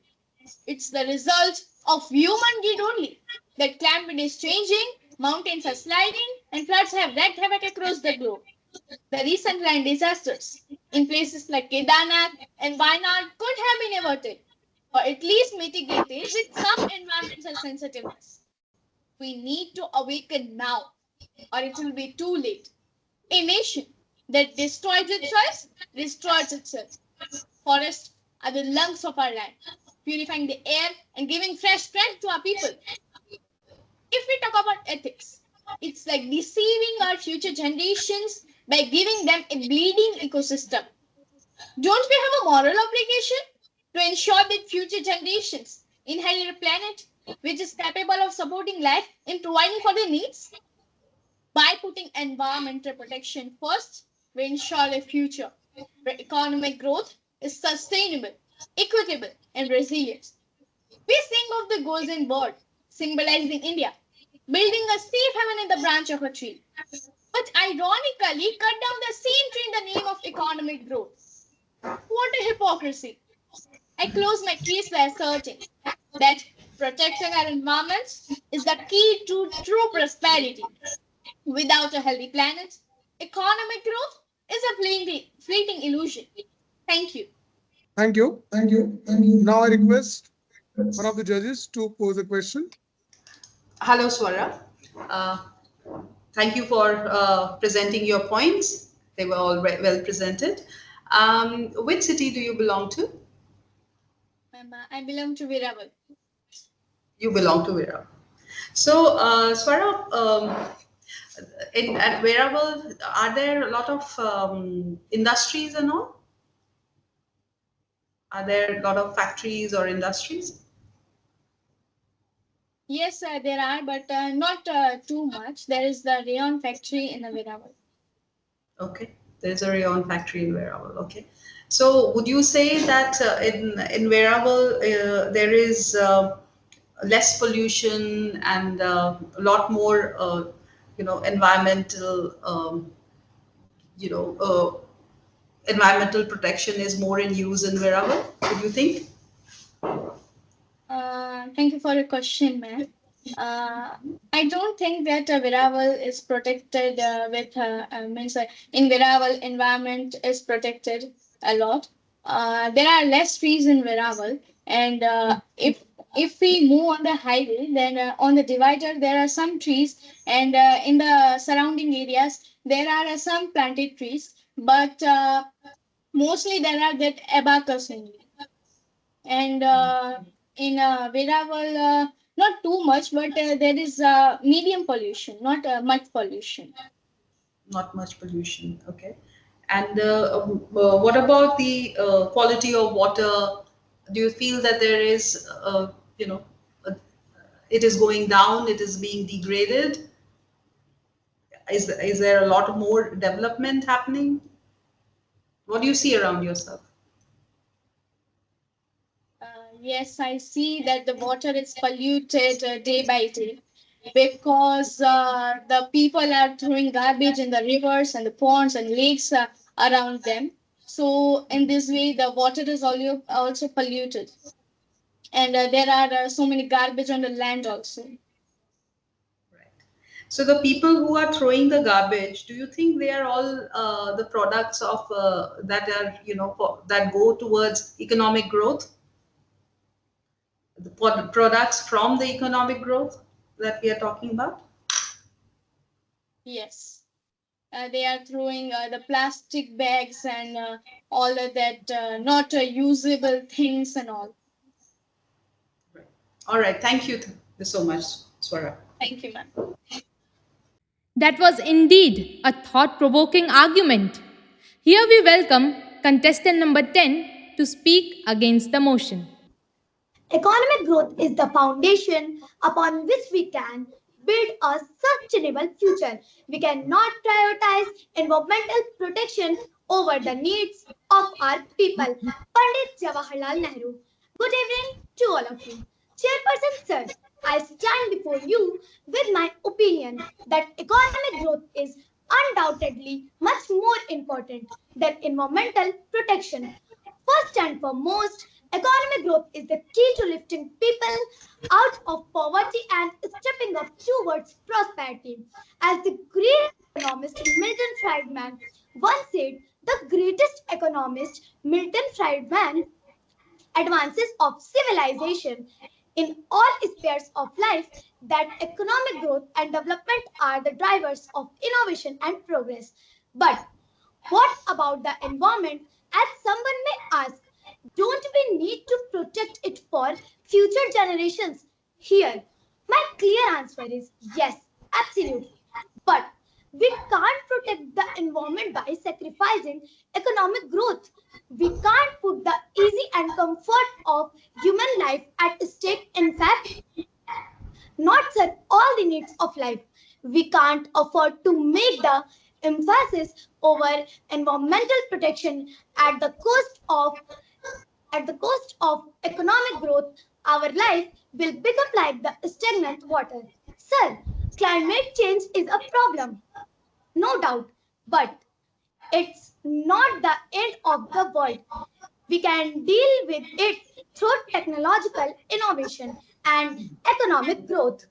It's the result of human greed only. That climate is changing, mountains are sliding, and floods have wreaked havoc across the globe. The recent land disasters in places like Kedarnath and Wayanad could have been averted, or at least mitigated with some environmental sensitiveness. We need to awaken now. or it will be too late. A nation that destroys itself destroys itself. Forests are the lungs of our land, purifying the air and giving fresh strength to our people. If we talk about ethics, it's like deceiving our future generations by giving them a bleeding ecosystem. Don't we have a moral obligation to ensure that future generations inherit a planet which is capable of supporting life and providing for their needs? By putting environmental protection first, we ensure a future where economic growth is sustainable, equitable, and resilient. We sing of the golden bird, symbolizing India, building a safe haven in the branch of a tree, but ironically cut down the same tree in the name of economic growth. What a hypocrisy! I close my case by asserting that protecting our environment is the key to true prosperity. Without a healthy planet, economic growth is a fleeting illusion. Thank you. Thank you. Thank you. Thank you. Now I request one of the judges to pose a question. Hello, Swara. Uh, Thank you for presenting your points. They were all well presented. Which city do you belong to? I belong to VERAVAL. You belong to Vera. So, Swara, at Wearable, are there a lot of industries and all? Are there a lot of factories or industries? Yes, there are, but not too much. There is the rayon factory in the VERAVAL. Okay, there's a rayon factory in Wearable. Okay, so would you say that in Wearable there is less pollution and a lot more, environmental, you know, environmental protection is more in use in Wearable? Would you think? Thank you for your question, ma'am. I don't think that VERAVAL is protected means in VERAVAL environment is protected a lot. There are less trees in VERAVAL, and if we move on the highway, then on the divider there are some trees, and in the surrounding areas there are some planted trees, but mostly there are that abacus only. And in Veraval, not too much, but there is medium pollution, not much pollution. Not much pollution. Okay. And what about the quality of water? Do you feel that there is, uh, it is going down, it is being degraded? Is there a lot more development happening? What do you see around yourself? Yes, I see that the water is polluted day by day because the people are throwing garbage in the rivers and the ponds and lakes around them. So in this way, the water is also polluted, and there are so many garbage on the land also. So the people who are throwing the garbage, do you think they are all the products of that are that go towards economic growth? The products from the economic growth that we are talking about? Yes, they are throwing the plastic bags and all of that not usable things and all. All right. Thank you. Thank you so much, Swara. Thank you, ma'am. That was indeed a thought provoking argument. Here we welcome contestant number 10 to speak against the motion. Economic growth is the foundation upon which we can build a sustainable future. We cannot prioritize environmental protection over the needs of our people. Pandit Jawaharlal Nehru. Good evening to all of you. Chairperson sir, I stand before you with my opinion that economic growth is undoubtedly much more important than environmental protection. First and foremost, economic growth is the key to lifting people out of poverty and stepping up towards prosperity. As the great economist Milton Friedman once said, the greatest economist Milton Friedman advances of civilization in all spheres of life that economic growth and development are the drivers of innovation and progress. But what about the environment? As someone may ask, don't we need to protect it for future generations? Here, my clear answer is yes, absolutely. But we can't protect the environment by sacrificing economic growth. We can't put the easy and comfort of human life at stake. In fact, not serve all the needs of life. We can't afford to make the emphasis over environmental protection at the cost of economic growth. Our life will become like the stagnant water. Sir, climate change is a problem, no doubt, but it's not the end of the world. We can deal with it through technological innovation and economic growth.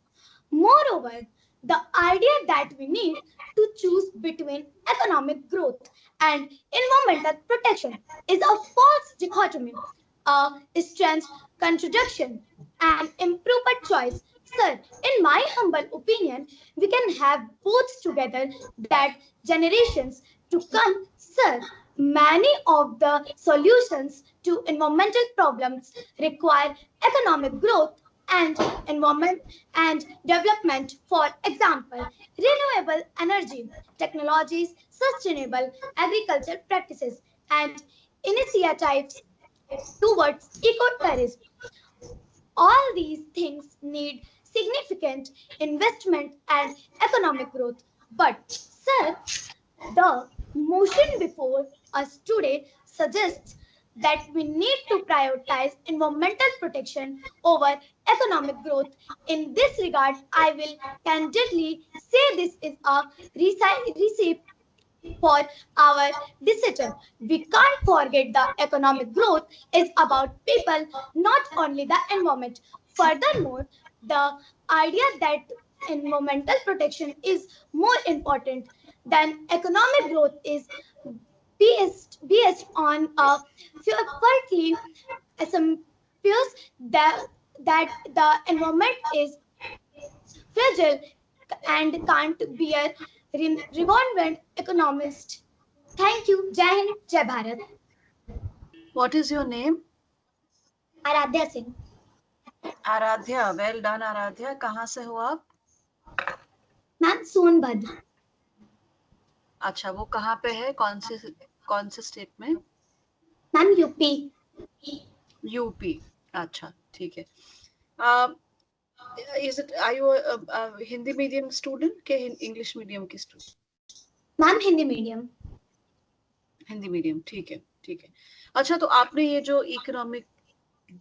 Moreover, the idea that we need to choose between economic growth and environmental protection is a false dichotomy, a strange contradiction, an improper choice. Sir, in my humble opinion, we can have both together that generations to come, sir. Many of the solutions to environmental problems require economic growth and environment and development. For example, renewable energy technologies, sustainable agriculture practices, and initiatives towards ecotourism. All these things need significant investment and economic growth. But, sir, the motion before us today suggests that we need to prioritize environmental protection over economic growth. In this regard, I will candidly say this is a recipe for our decision. We can't forget the economic growth is about people, not only the environment. Furthermore, the idea that environmental protection is more important than economic growth is based on a faulty assumptions that the environment is fragile and can't bear revolvent economist. Thank you. Jai Hind, Jai Bharat. What is your name? Aradhya Singh. Aradhya, well done Aradhya. कहाँ से हो आप? Ma'am Sonbhadra. अच्छा, वो कहाँ पे है? कौन से स्टेट में? Ma'am UP. यूपी. अच्छा, ठीक है. Are you a Hindi medium student के English medium की student? Ma'am Hindi medium. Hindi medium, ठीक है, ठीक है. अच्छा, तो आपने ये जो इकोनॉमिक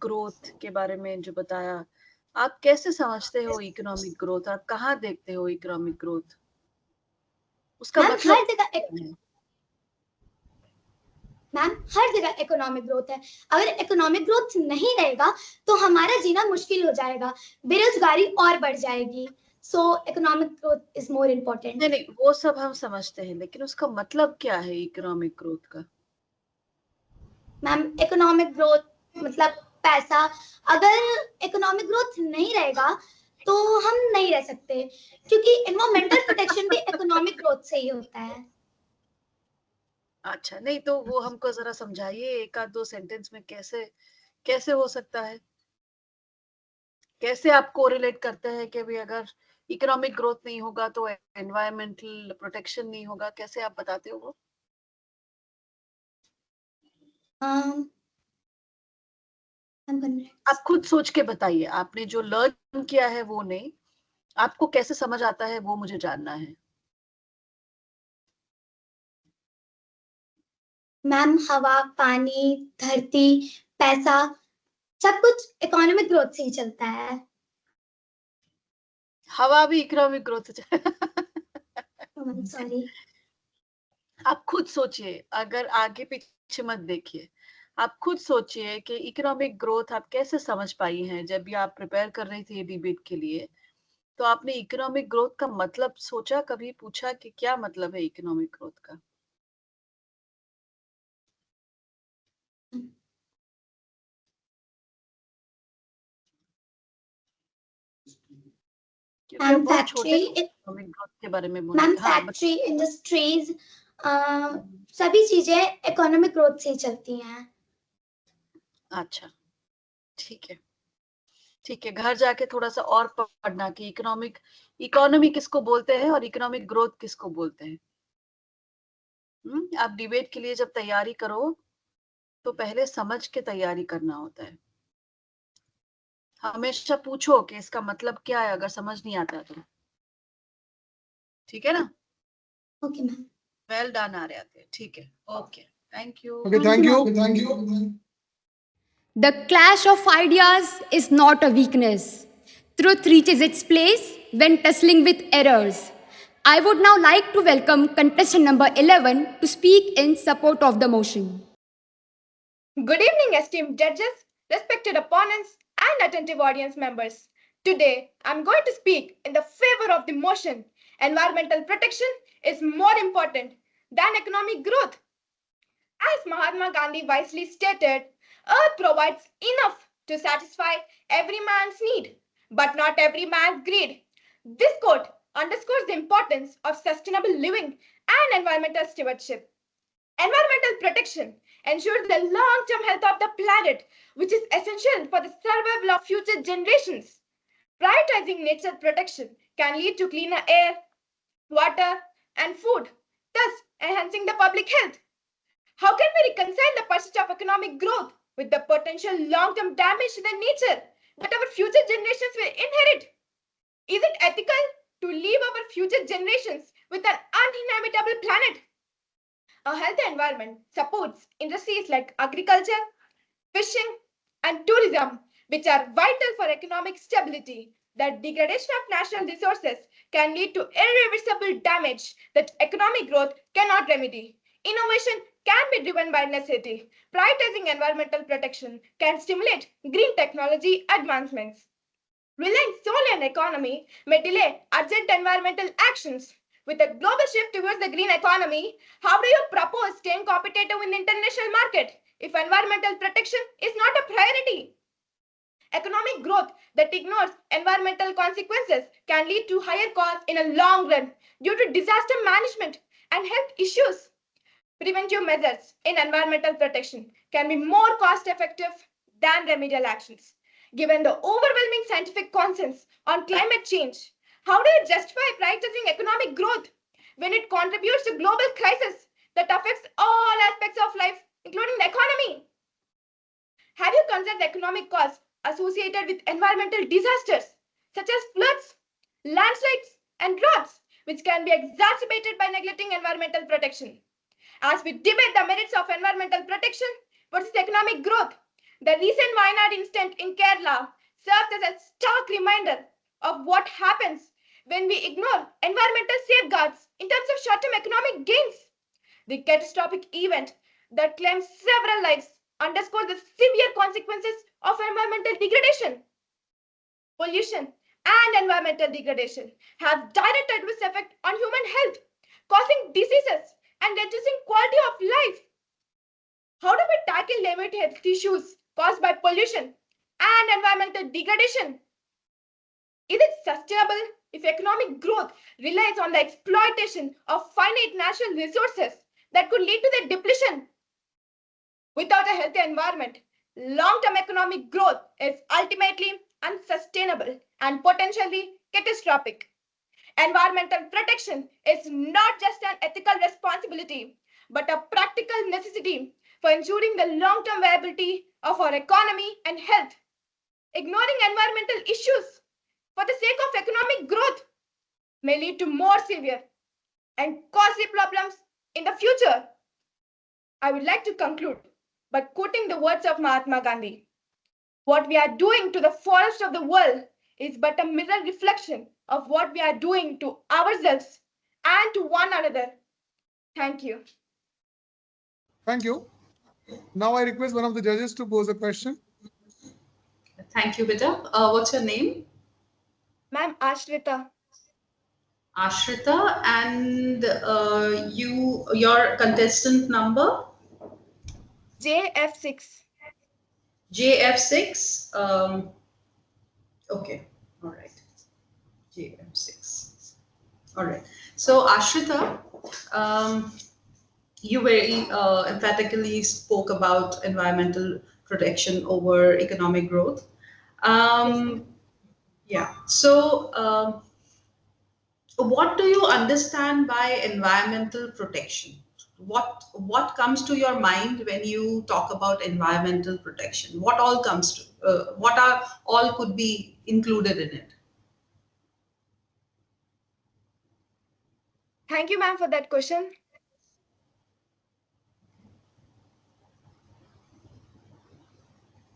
ग्रोथ के बारे में जो बताया, आप कैसे समझते हो इकोनॉमिक ग्रोथ? आप कहाँ देखते हो इकोनॉमिक ग्रोथ? उसका मतलब हर जगह मैम हर जगह इकोनॉमिक ग्रोथ है. अगर इकोनॉमिक ग्रोथ नहीं रहेगा तो हमारा जीना मुश्किल हो जाएगा, बेरोजगारी और बढ़ जाएगी. सो economic growth is more important. नहीं, वो सब हम समझते हैं, लेकिन उसका मतलब क्या है इकोनॉमिक ग्रोथ का? मैम इकोनॉमिक ग्रोथ मतलब पैसा. अगर इकोनॉमिक ग्रोथ नहीं रहेगा तो हम नहीं रह सकते, क्योंकि एनवायरमेंटल प्रोटेक्शन भी इकोनॉमिक ग्रोथ से ही होता है. अच्छा, नहीं तो वो हमको जरा समझाइए एक आध दो सेंटेंस में कैसे हो सकता है? कैसे आप कोरिलेट करते हैं कि भी अगर इकोनॉमिक ग्रोथ नहीं होगा तो एनवायरमेंटल प्रोटेक्शन नहीं होगा? कैसे आप बताते हो वो? आप खुद सोच के बताइए. आपने जो लर्न किया है वो नहीं, आपको कैसे समझ आता है वो मुझे जानना है. मैम हवा, पानी, धरती, पैसा सब कुछ इकोनॉमिक ग्रोथ से ही चलता है. हवा भी इकोनॉमिक ग्रोथ से सॉरी. आप खुद सोचिए, अगर आगे पीछे मत देखिए. आप खुद सोचिए कि इकोनॉमिक ग्रोथ आप कैसे समझ पाई हैं. जब भी आप प्रिपेयर कर रही थी डिबेट के लिए, तो आपने इकोनॉमिक ग्रोथ का मतलब सोचा, कभी पूछा कि क्या मतलब है इकोनॉमिक ग्रोथ का? क्योंकि आप बहुत छोटे इकोनॉमिक ग्रोथ के बारे में बोले मैम थे। हाँ, फैक्ट्री इंडस्ट्रीज सभी चीजें इकोनॉमिक ग्रोथ से ही चलती हैं। अच्छा, ठीक है, ठीक है। घर जाके थोड़ा सा और पढ़ना कि इकोनॉमी किसको बोलते हैं और इकोनॉमिक ग्रोथ किसको बोलते हैं। आप डिबेट के लिए जब तैयारी करो तो पहले समझ के तैयारी करना होता है। हमेशा पूछो कि इसका मतलब क्या है, अगर समझ नहीं आता तो। ठीक है ना? Okay ma'am. Well done Arya, ठीक है, okay, thank you. Okay, thank you. Thank you. The clash of ideas is not a weakness. Truth reaches its place when tussling with errors. I would now like to welcome contestant number 11 to speak in support of the motion. Good evening, esteemed judges, respected opponents, and attentive audience members. Today, I'm going to speak in the favor of the motion. Environmental protection is more important than economic growth. As Mahatma Gandhi wisely stated, Earth provides enough to satisfy every man's need, but not every man's greed. This quote underscores the importance of sustainable living and environmental stewardship. Environmental protection ensures the long-term health of the planet, which is essential for the survival of future generations. Prioritizing nature protection can lead to cleaner air, water, and food, thus enhancing the public health. How can we reconcile the pursuit of economic growth with the potential long-term damage to the nature that our future generations will inherit? Is it ethical to leave our future generations with an uninhabitable planet? A healthy environment supports industries like agriculture, fishing, and tourism, which are vital for economic stability. The degradation of natural resources can lead to irreversible damage that economic growth cannot remedy. Innovation can be driven by necessity. Prioritizing environmental protection can stimulate green technology advancements. Relying solely on economy may delay urgent environmental actions. With a global shift towards the green economy, how do you propose staying competitive in the international market if environmental protection is not a priority? Economic growth that ignores environmental consequences can lead to higher costs in a long run due to disaster management and health issues. Preventive measures in environmental protection can be more cost effective than remedial actions. Given the overwhelming scientific consensus on climate change, how do you justify prioritizing economic growth when it contributes to global crisis that affects all aspects of life, including the economy? Have you considered the economic costs associated with environmental disasters such as floods, landslides, and droughts, which can be exacerbated by neglecting environmental protection? As we debate the merits of environmental protection versus economic growth, the recent Wayanad incident in Kerala serves as a stark reminder of what happens when we ignore environmental safeguards in terms of short-term economic gains. The catastrophic event that claims several lives underscores the severe consequences of environmental degradation. Pollution and environmental degradation have direct adverse effect on human health, causing diseases and reducing quality of life. How do we tackle limited health issues caused by pollution and environmental degradation? Is it sustainable if economic growth relies on the exploitation of finite natural resources that could lead to their depletion? Without a healthy environment, long-term economic growth is ultimately unsustainable and potentially catastrophic. Environmental protection is not just an ethical responsibility, but a practical necessity for ensuring the long-term viability of our economy and health. Ignoring environmental issues for the sake of economic growth may lead to more severe and costly problems in the future. I would like to conclude by quoting the words of Mahatma Gandhi. What we are doing to the forest of the world is but a mirror reflection of what we are doing to ourselves and to one another. Thank you. Thank you. Now I request one of the judges to pose a question. Thank you, Beta. What's your name? Ma'am Ashrita. Ashrita, and your contestant number? JF6. JF6. Okay, all right. KM6. All right. So, Ashrita, um, you very emphatically spoke about environmental protection over economic growth. Yes, Um, yeah. So, what do you understand by environmental protection? What comes to your mind when you talk about environmental protection? What all comes to? What are all could be included in it? Thank you, ma'am, for that question.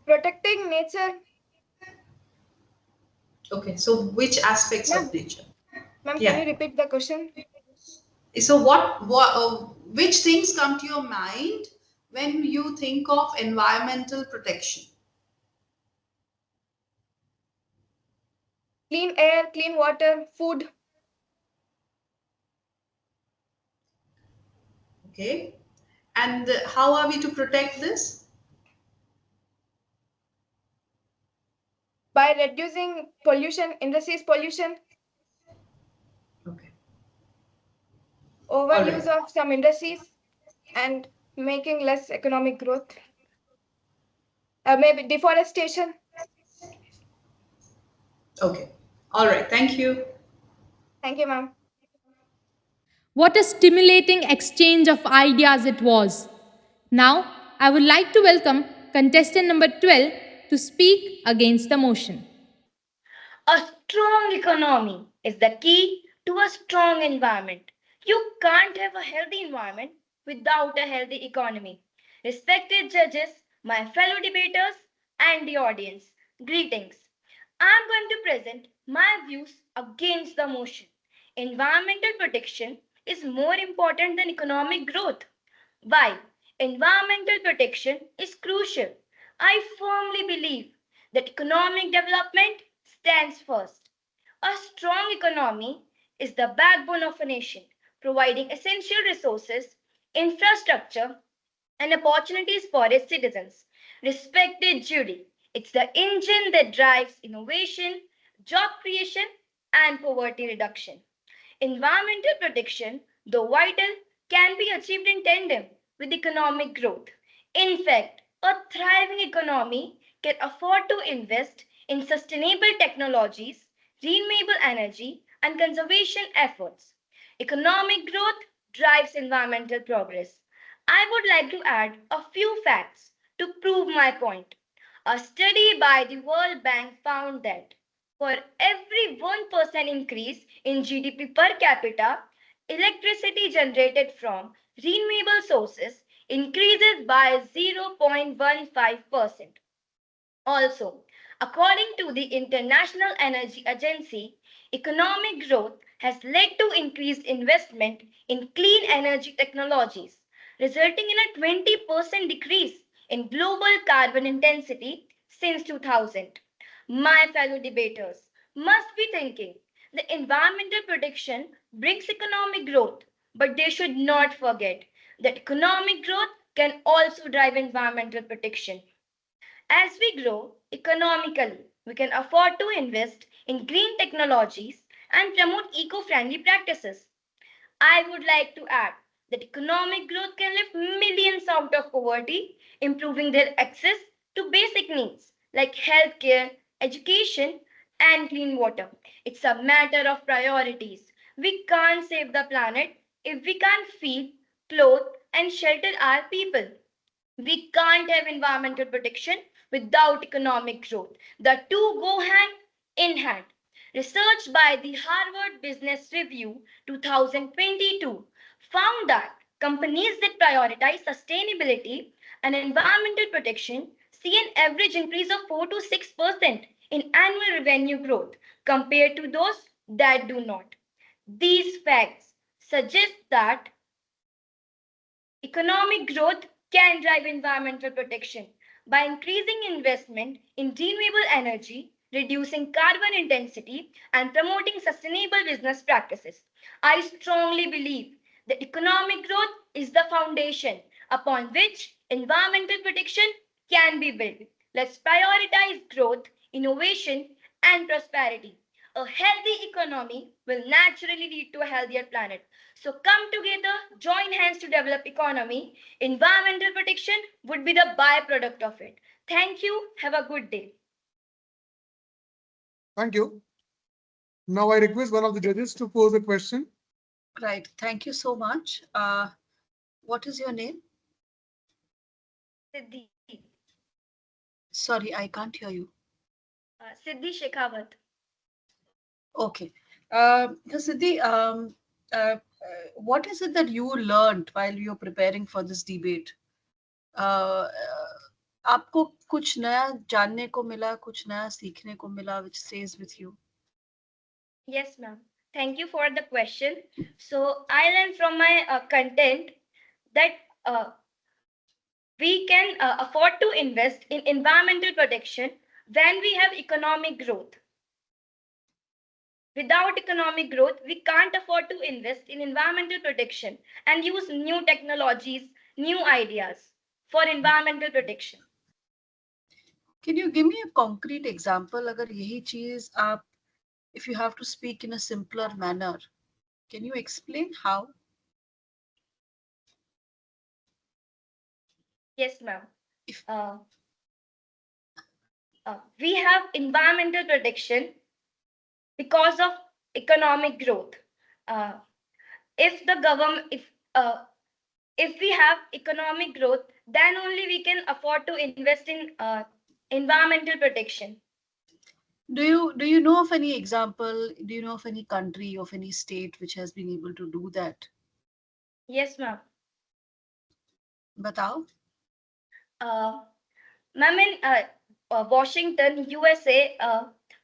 Protecting nature. Okay. So, which aspects Ma'am, of nature? ma'am, can Yeah. you repeat the question? So, which things come to your mind when you think of environmental protection? Clean air, clean water, food. Okay. And how are we to protect this? By reducing pollution, industries pollution, Okay. All right. overuse of some industries, and making less economic growth. Maybe deforestation. Okay. All right. Thank you. Thank you, ma'am. What a stimulating exchange of ideas it was. Now, I would like to welcome contestant number 12 to speak against the motion. A strong economy is the key to a strong environment. You can't have a healthy environment without a healthy economy. Respected judges, my fellow debaters, and the audience, greetings. I'm going to present my views against the motion. Environmental protection is more important than economic growth. Why? Environmental protection is crucial. I firmly believe that economic development stands first. A strong economy is the backbone of a nation, providing essential resources, infrastructure, and opportunities for its citizens. Respected jury, it's the engine that drives innovation, job creation, and poverty reduction. Environmental protection, though vital, can be achieved in tandem with economic growth. In fact, a thriving economy can afford to invest in sustainable technologies, renewable energy, and conservation efforts. Economic growth drives environmental progress. I would like to add a few facts to prove my point. A study by the World Bank found that for every 1% increase in GDP per capita, electricity generated from renewable sources increases by 0.15%. Also, according to the International Energy Agency, economic growth has led to increased investment in clean energy technologies, resulting in a 20% decrease in global carbon intensity since 2000. My fellow debaters must be thinking the environmental protection brings economic growth, but they should not forget that economic growth can also drive environmental protection. As we grow economically, we can afford to invest in green technologies and promote eco friendly practices. I would like to add that economic growth can lift millions out of poverty, improving their access to basic needs like healthcare, education, and clean water. It's a matter of priorities. We can't save the planet if we can't feed, clothe, and shelter our people. We can't have environmental protection without economic growth. The two go hand in hand. Research by the Harvard Business Review 2022 found that companies that prioritize sustainability and environmental protection see an average increase of 4 to 6% in annual revenue growth compared to those that do not. These facts suggest that economic growth can drive environmental protection by increasing investment in renewable energy, reducing carbon intensity, and promoting sustainable business practices. I strongly believe that economic growth is the foundation upon which environmental protection can be built. Let's prioritize growth, innovation, and prosperity. a healthy economy will naturally lead to a healthier planet. So come together, join hands to develop economy. Environmental protection would be the byproduct of it. Thank you. Have a good day. Thank you. Now I request one of the judges to pose a question. Right. Thank you so much. What is your name? Siddhi. Sorry, I can't hear you. Siddhi Shekhawat. Okay. Siddhi, what is it that you learned while you're preparing for this debate? आपको कुछ नया जानने को मिला, कुछ नया सीखने को मिला, which stays with you? Yes, ma'am. Thank you for the question. So I learned from my content that we can afford to invest in environmental protection when we have economic growth. Without economic growth, we can't afford to invest in environmental protection and use new technologies, new ideas for environmental protection. Can you give me a concrete example? अगर यही चीज आप, if you have to speak in a simpler manner, can you explain how? Yes, ma'am. We have environmental protection because of economic growth. If the government, if we have economic growth, then only we can afford to invest in environmental protection. Do you know of any example? Do you know of any country, of any state which has been able to do that? Yes, ma'am. बताओ. Ma'am, in Washington, USA,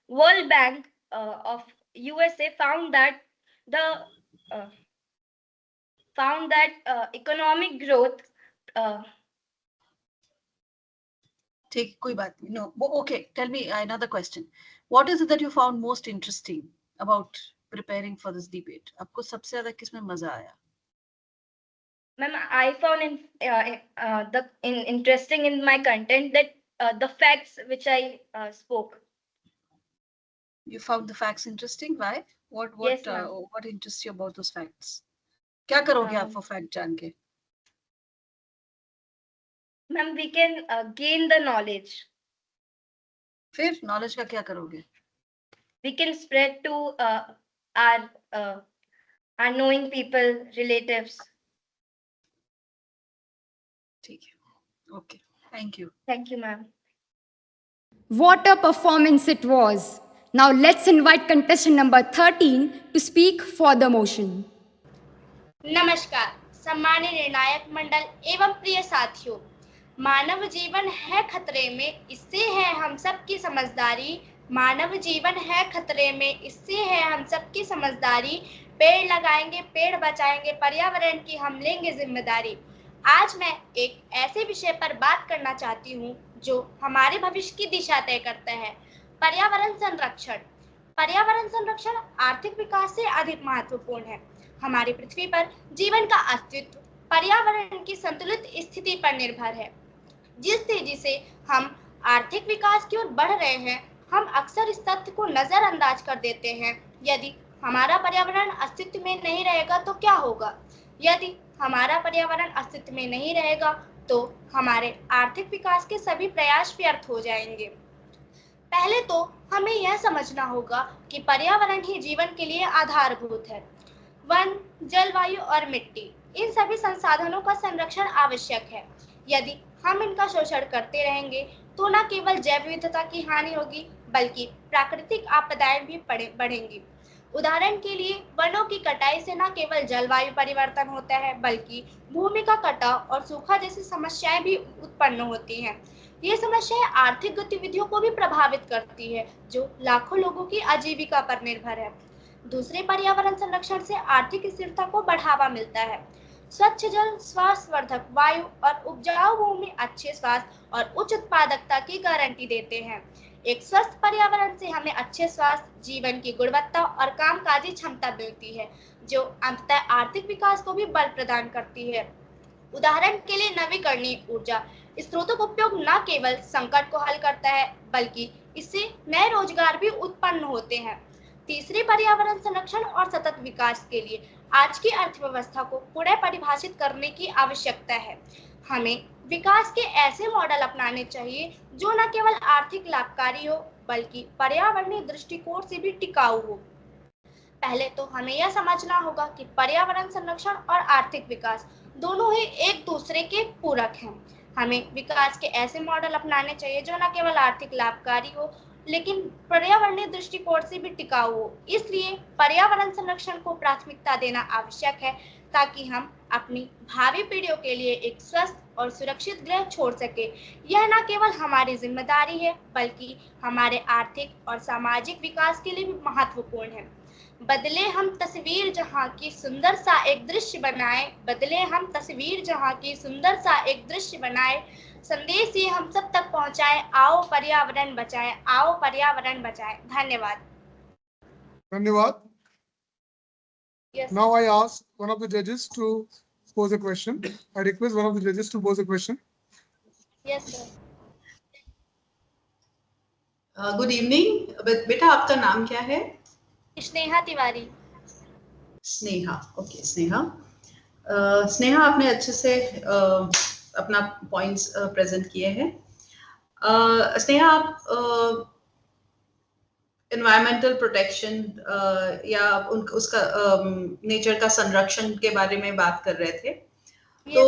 World Bank of USA found that economic growth. ठीक, कोई बात नहीं. No. Okay, tell me another question. What is it that you found most interesting about preparing for this debate? आपको सबसे ज़्यादा किसमें मजा आया? Ma'am, I found interesting in my content that the facts which I spoke. You found the facts interesting. Why? Yes, ma'am. What interests you about those facts? क्या करोगे आप वो fact जान के? Ma'am, we can gain the knowledge. फिर knowledge का क्या करोगे? We can spread to our knowing people, relatives. ठीक है. Okay. Thank you. Thank you, ma'am. What a performance it was. Now let's invite contestant number 13 to speak for the motion. नमस्कार सम्मानित निर्णायक मंडल एवं प्रिय साथियों, मानव जीवन है खतरे में, इससे है हम सब की समझदारी. मानव जीवन है खतरे में, इससे है हम सब की समझदारी. पेड़ लगाएंगे, पेड़ बचाएंगे, पर्यावरण की हम लेंगे जिम्मेदारी. आज मैं एक ऐसे विषय पर बात करना चाहती हूँ जो हमारे भविष्य की दिशा तय करता है, पर्यावरण संरक्षण. पर्यावरण संरक्षण आर्थिक विकास से अधिक महत्वपूर्ण है. हमारी पृथ्वी पर जीवन का अस्तित्व पर्यावरण की संतुलित स्थिति पर निर्भर है. जिस तेजी से हम आर्थिक विकास की ओर बढ़ रहे हैं, हम अक्सर इस तथ्य को नजरअंदाज कर देते हैं. यदि हमारा पर्यावरण अस्तित्व में नहीं रहेगा तो क्या होगा? यदि हमारा पर्यावरण अस्तित्व में नहीं रहेगा तो हमारे आर्थिक विकास के सभी प्रयास व्यर्थ हो जाएंगे. पहले तो हमें यह समझना होगा कि पर्यावरण ही जीवन के लिए आधारभूत है. वन, जलवायु और मिट्टी, इन सभी संसाधनों का संरक्षण आवश्यक है. यदि हम इनका शोषण करते रहेंगे तो न केवल जैव विविधता की हानि होगी बल्कि प्राकृतिक आपदाएं भी बढ़ेंगी. उदाहरण के लिए वनों की कटाई से न केवल जलवायु परिवर्तन होता है बल्कि भूमि का कटाव और सूखा जैसी समस्याएं भी उत्पन्न होती हैं. ये समस्याएं आर्थिक गतिविधियों को भी प्रभावित करती है जो लाखों लोगों की आजीविका पर निर्भर है. दूसरे, पर्यावरण संरक्षण से आर्थिक स्थिरता को बढ़ावा मिलता है. स्वच्छ जल, श्वासवर्धक वायु और उपजाऊ भूमि अच्छे स्वास्थ्य और उच्च उत्पादकता की गारंटी देते हैं. एक स्वस्थ पर्यावरण से हमें अच्छे स्वास्थ्य, जीवन की गुणवत्ता और कामकाजी क्षमता मिलती है जो अंततः आर्थिक विकास को भी बल प्रदान करती है. उदाहरण के लिए नवीकरणीय ऊर्जा स्रोतों का उपयोग न केवल संकट को हल करता है बल्कि इससे नए रोजगार भी उत्पन्न होते हैं. तीसरी, पर्यावरण संरक्षण और सतत विकास के लिए आज की अर्थव्यवस्था को पुनः परिभाषित करने की आवश्यकता है। हमें विकास के ऐसे मॉडल अपनाने चाहिए जो न केवल आर्थिक लाभकारी हो बल्कि पर्यावरणीय दृष्टिकोण से भी टिकाऊ हो। पहले तो हमें यह समझना होगा कि पर्यावरण संरक्षण और आर्थिक विकास दोनों ही एक दूसरे के पूरक हैं। हमें विकास के ऐसे मॉडल अपनाने चाहिए जो न केवल आर्थिक लाभकारी हो लेकिन पर्यावरणीय दृष्टिकोण से भी टिकाऊ हो। इसलिए पर्यावरण संरक्षण को प्राथमिकता देना आवश्यक है ताकि हम अपनी भावी पीढ़ियों के लिए एक स्वस्थ और सुरक्षित ग्रह छोड़ सके। यह न केवल हमारी जिम्मेदारी है बल्कि हमारे आर्थिक और सामाजिक विकास के लिए भी महत्वपूर्ण है। बदले हम तस्वीर जहाँ की सुंदर सा एक दृश्य बनाए, बदले हम तस्वीर जहाँ की सुंदर सा एक दृश्य बनाए, संदेश ये हम सब तक पहुँचाए, आओ पर्यावरण बचाएं, आओ पर्यावरण बचाएं। धन्यवाद। धन्यवाद. Yes. Now I ask one of the judges to pose a question. I request one of the judges to pose a question. Yes, sir. Good evening बेटा, आपका नाम क्या है? स्नेहा तिवारी। स्नेहा, ओके स्नेहा. स्नेहा, आपने अच्छे से अपना पॉइंट्स प्रेजेंट किए हैं. स्नेहा, आप एनवायरमेंटल प्रोटेक्शन या उसका नेचर का संरक्षण के बारे में बात कर रहे थे. तो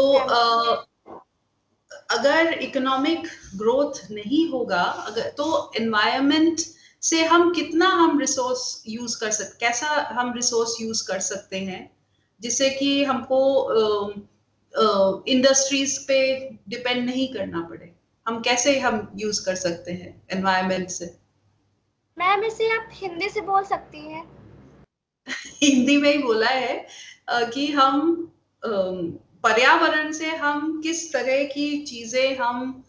अगर इकोनॉमिक ग्रोथ नहीं होगा, अगर तो एनवायरनमेंट से हम कितना रिसोर्स यूज कर सकते, कैसा हम रिसोर्स यूज कर सकते हैं जिससे कि हमको इंडस्ट्रीज पे डिपेंड नहीं करना पड़े. हम कैसे यूज कर सकते हैं एनवायरनमेंट से? मैम, इसे आप हिंदी से बोल सकती हैं. हिंदी में ही बोला है कि हम पर्यावरण से हम किस तरह की चीजें हम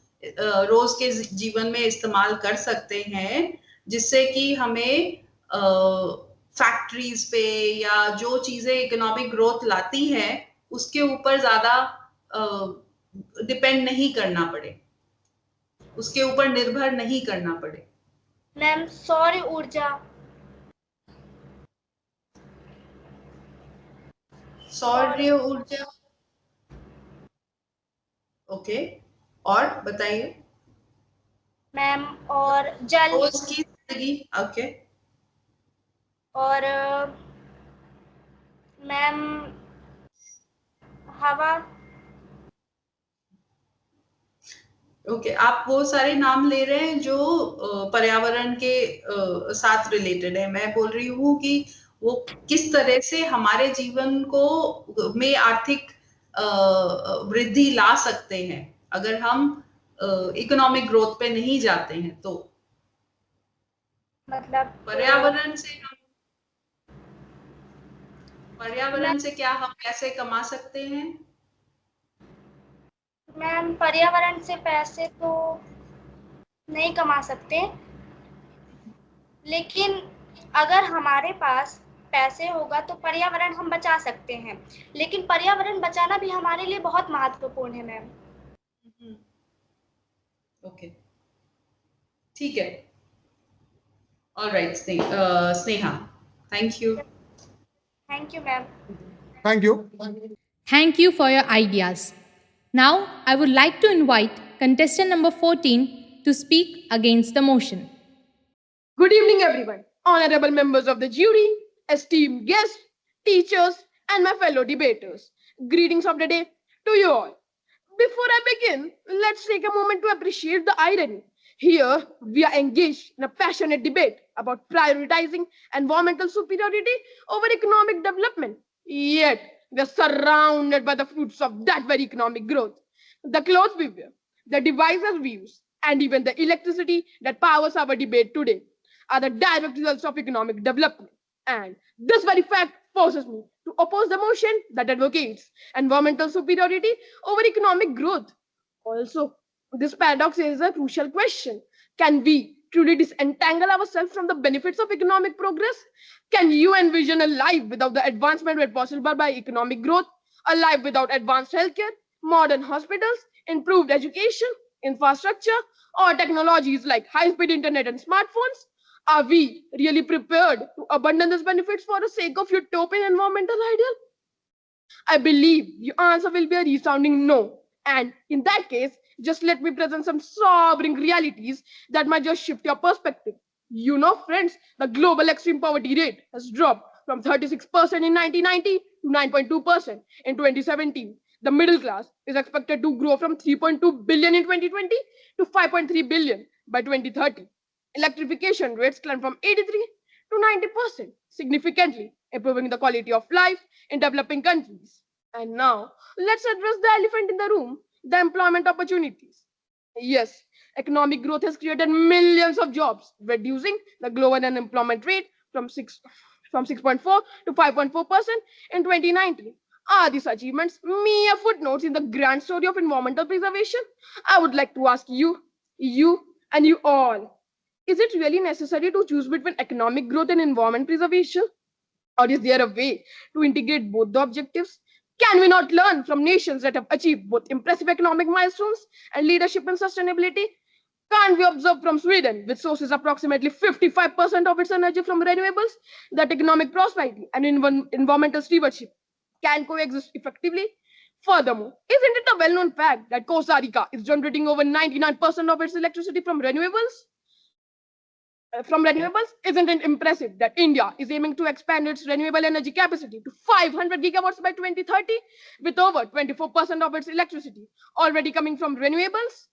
रोज के जीवन में इस्तेमाल कर सकते हैं जिससे कि हमें फैक्ट्रीज पे या जो चीजें इकोनॉमिक ग्रोथ लाती हैं उसके ऊपर ज्यादा डिपेंड नहीं करना पड़े, उसके ऊपर निर्भर नहीं करना पड़े. मैम, सौर ऊर्जा. सौर ऊर्जा, ओके. और बताइए. मैम, और जल. रोज की जिंदगी, ओके. और मैम, हवा. ओके, आप वो सारे नाम ले रहे हैं जो पर्यावरण के साथ रिलेटेड है. मैं बोल रही हूँ कि वो किस तरह से हमारे जीवन को में आर्थिक वृद्धि ला सकते हैं अगर हम इकोनॉमिक ग्रोथ पे नहीं जाते हैं. तो मतलब पर्यावरण से क्या हम पैसे कमा सकते हैं? मैम, पर्यावरण से पैसे तो नहीं कमा सकते, लेकिन अगर हमारे पास पैसे होगा तो पर्यावरण हम बचा सकते हैं, लेकिन पर्यावरण बचाना भी हमारे लिए बहुत महत्वपूर्ण है मैम. ओके, ठीक है. Alright Sneha, thank you. Thank you ma'am. Thank you. Thank you for your ideas. Now, I would like to invite contestant number 14 to speak against the motion. Good evening, everyone. Honorable members of the jury, esteemed guests, teachers, and my fellow debaters. Greetings of the day to you all. Before I begin, let's take a moment to appreciate the irony. Here, we are engaged in a passionate debate about prioritizing environmental superiority over economic development. Yet, we are surrounded by the fruits of that very economic growth. The clothes we wear, the devices we use, and even the electricity that powers our debate today are the direct results of economic development. And this very fact forces me to oppose the motion that advocates environmental superiority over economic growth. Also, this paradox is a crucial question. Can we truly disentangle ourselves from the benefits of economic progress? Can you envision a life without the advancement made possible by economic growth? A life without advanced healthcare, modern hospitals, improved education, infrastructure, or technologies like high-speed internet and smartphones? Are we really prepared to abandon these benefits for the sake of utopian environmental ideal? I believe the answer will be a resounding no. And in that case, just let me present some sobering realities that might just shift your perspective. You know, friends, the global extreme poverty rate has dropped from 36% in 1990 to 9.2% in 2017. The middle class is expected to grow from 3.2 billion in 2020 to 5.3 billion by 2030. Electrification rates climb from 83 to 90%, significantly improving the quality of life in developing countries. And now, let's address the elephant in the room, the employment opportunities. Yes, economic growth has created millions of jobs, reducing the global unemployment rate from 6.4 to 5.4% in 2019. Are these achievements mere footnotes in the grand story of environmental preservation? I would like to ask you, and you all, is it really necessary to choose between economic growth and environment preservation? Or is there a way to integrate both the objectives? Can we not learn from nations that have achieved both impressive economic milestones and leadership in sustainability? Can't we observe from Sweden, which sources approximately 55% of its energy from renewables, that economic prosperity and environmental stewardship can coexist effectively? Furthermore, isn't it a well known fact that Costa Rica is generating over 99% of its electricity from renewables? Isn't it impressive that India is aiming to expand its renewable energy capacity to 500 gigawatts by 2030, with over 24% of its electricity already coming from renewables?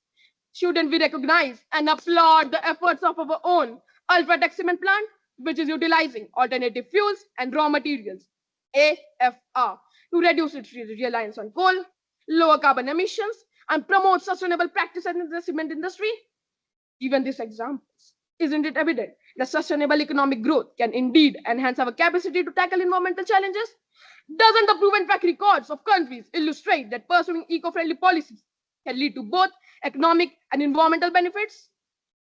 Shouldn't we recognize and applaud the efforts of our own Ultratech cement plant, which is utilizing alternative fuels and raw materials, AFR, to reduce its reliance on coal, lower carbon emissions, and promote sustainable practices in the cement industry? Given these examples, isn't it evident that sustainable economic growth can indeed enhance our capacity to tackle environmental challenges? Doesn't the proven track records of countries illustrate that pursuing eco-friendly policies can lead to both economic and environmental benefits?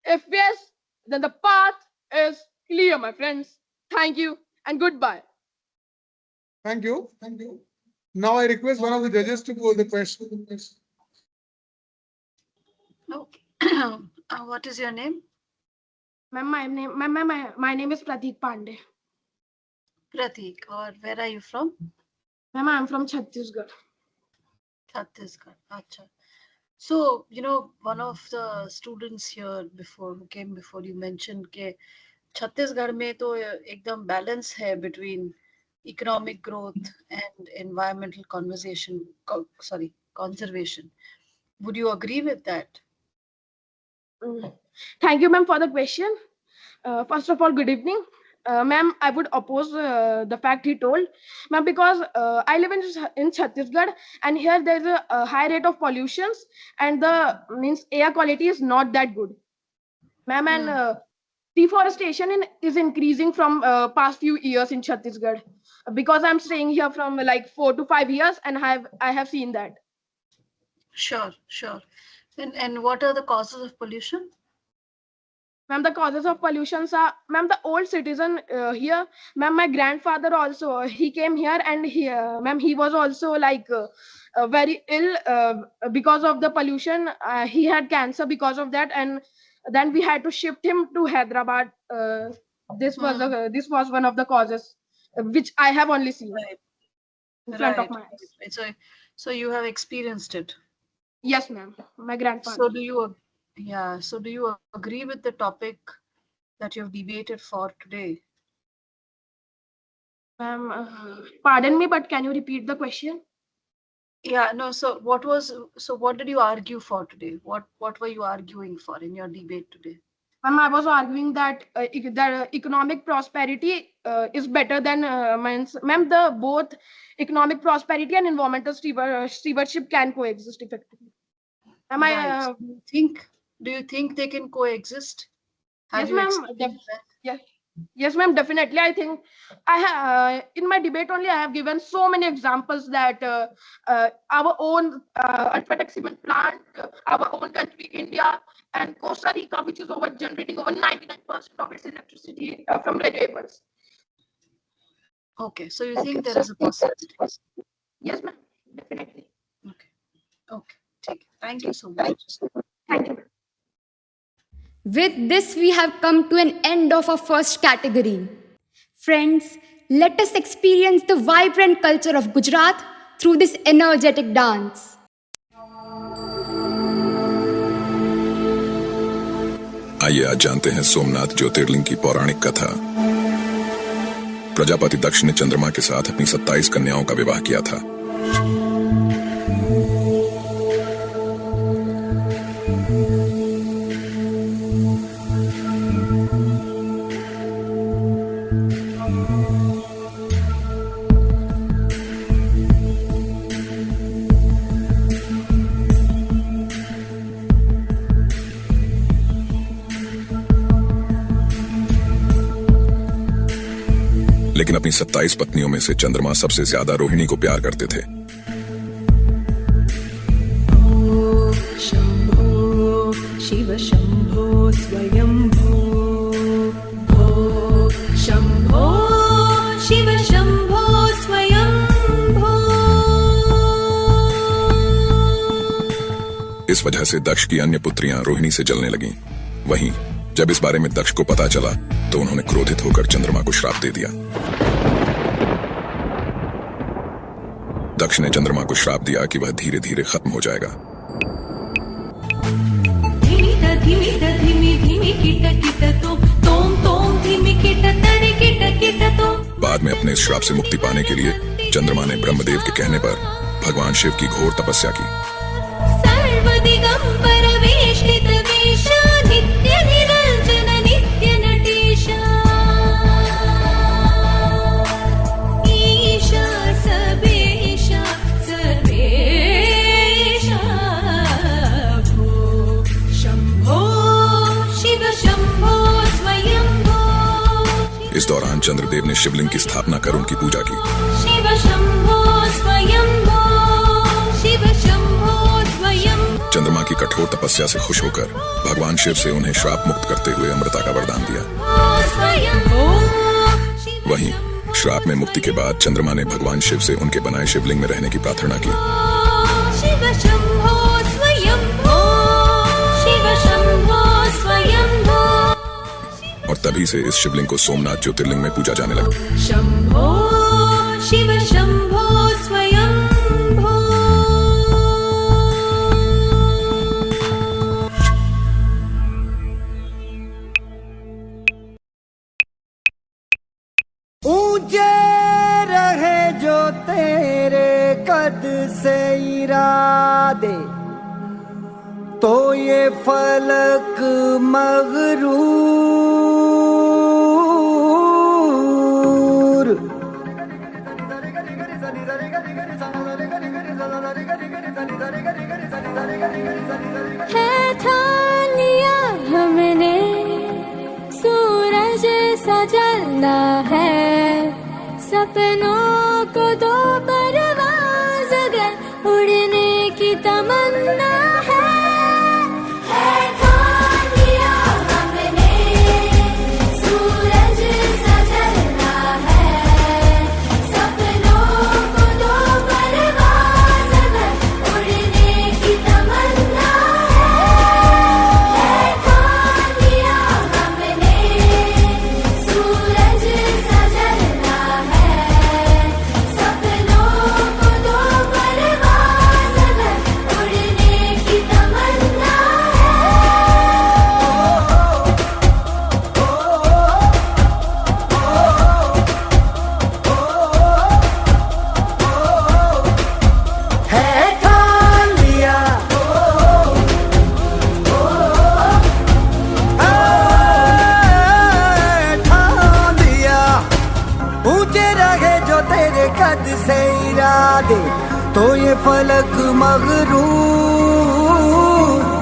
If yes, then the path is clear, my friends. Thank you and goodbye. Thank you. Now I request one of the judges to pose the question. Okay. What is your name? Ma'am, my name is Pratik Pandey. Pratik, or where are you from? Ma'am, I'm from Chhattisgarh. Chhattisgarh. Acha. So, one of the students here who came before you mentioned that Chhattisgarh mein to ekdam balance hai between economic growth and environmental conservation. Would you agree with that? Thank you, ma'am, for the question. First of all, good evening. Ma'am, I would oppose the fact he told. Ma'am, because I live in Chhattisgarh, and here there's a high rate of pollutions, and the means air quality is not that good. Ma'am, and deforestation is increasing from past few years in Chhattisgarh, because I'm staying here from like 4 to 5 years, and I have seen that. Sure. And what are the causes of pollution? Ma'am, the causes of pollutions are, ma'am, the old citizen here. Ma'am, my grandfather also, he came here, and ma'am, he was also like very ill because of the pollution. He had cancer because of that, and then we had to shift him to Hyderabad. This was one of the causes, which I have only seen in front of my eyes. Right. So you have experienced it. Yes, ma'am, my grandfather. So do you agree with the topic that you've debated for today? Ma'am, pardon me, but can you repeat the question? Yeah, no. So what did you argue for today? What were you arguing for in your debate today? Ma'am, I was arguing that economic prosperity is better than ma'am, the both economic prosperity and environmental stewardship can coexist effectively. Am Right. I? Do you think they can coexist? Have Yes, you ma'am. experienced that? Yes, ma'am. Definitely. I think in my debate only I have given so many examples that our own Alphatec cement plant, our own country India, and Costa Rica, which is generating over 99% of its electricity from renewables. Okay, so you think there is a possibility? Yes, ma'am. Definitely. Okay. Thank you so much. Thank you. With this, we have come to an end of our first category. Friends, let us experience the vibrant culture of Gujarat through this energetic dance. आइए आज जानते हैं सोमनाथ ज्योतिर्लिंग की पौराणिक कथा। प्रजापति दक्ष ने चंद्रमा के साथ अपनी 27 कन्याओं का विवाह किया था। लेकिन अपनी 27 पत्नियों में से चंद्रमा सबसे ज्यादा रोहिणी को प्यार करते थे। शंभो शिव शंभो स्वयंभो भो शंभो शिव शंभो स्वयंभो। इस वजह से दक्ष की अन्य पुत्रियां रोहिणी से जलने लगीं। वहीं जब इस बारे में दक्ष को पता चला तो उन्होंने क्रोधित होकर चंद्रमा को श्राप दे दिया। दक्ष ने चंद्रमा को श्राप दिया कि वह धीरे धीरे खत्म हो जाएगा। बाद में अपने इस श्राप से मुक्ति पाने के लिए चंद्रमा ने ब्रह्मदेव के कहने पर भगवान शिव की घोर तपस्या की। इस दौरान चंद्रदेव ने शिवलिंग की स्थापना कर उनकी पूजा की। शिव शंभो स्वयंभो शिव शंभो स्वयंभो। चंद्रमा की कठोर तपस्या से खुश होकर भगवान शिव से उन्हें श्राप मुक्त करते हुए अमृता का वरदान दिया। वहीं श्राप में मुक्ति के बाद चंद्रमा ने भगवान शिव से उनके बनाए शिवलिंग में रहने की प्रार्थना की। शिव शंभो स्वयंभो शिव शंभो स्वयंभो। और तभी से इस शिवलिंग को सोमनाथ ज्योतिर्लिंग में पूजा जाने लगा। शंभो शिव शंभो स्वयंभो। ऊंचे रहे जो तेरे कद से इरादे, तो ये फलक मगरूर। है ठान लिया हमने सूरज सा जलना है, सपनों को दो परवाज़ अगर उड़ने की तमन्ना है। से इरादे, तो ये फलक मगरूर।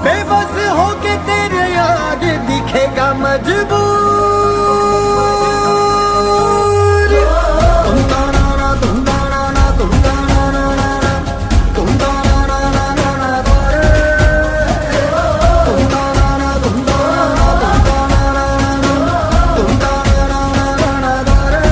बेबस होके तेरे आगे दिखेगा मजबूर। तुम दाना ना तुम दाना ना तुम दाना ना ना तुम दाना ना ना ना करे। तुम दाना ना तुम दाना ना तुम दाना ना तुम दाना ना ना करे।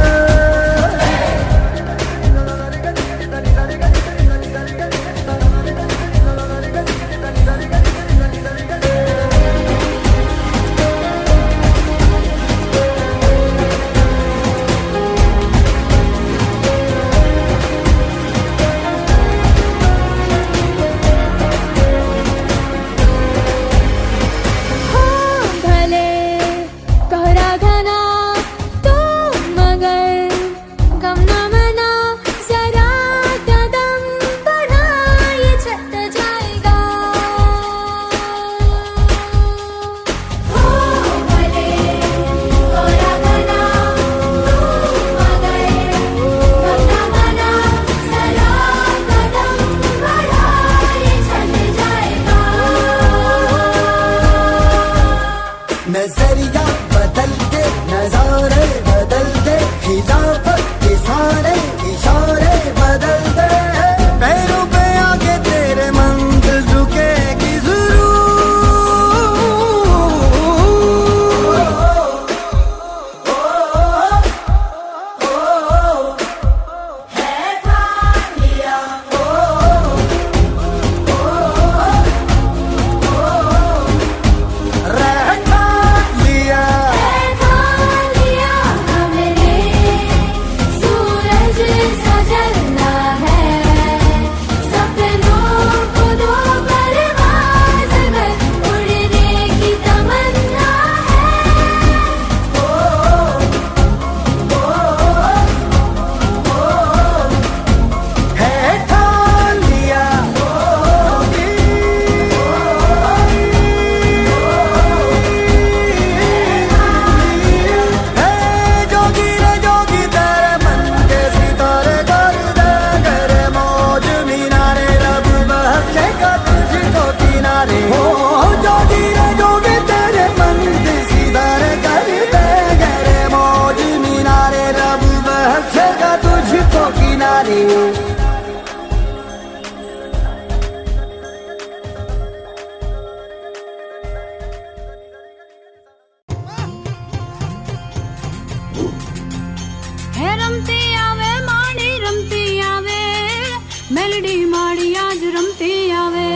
હે રમતી આવે માડી રમતી આવે મેલડી માડી આજ રમતી આવે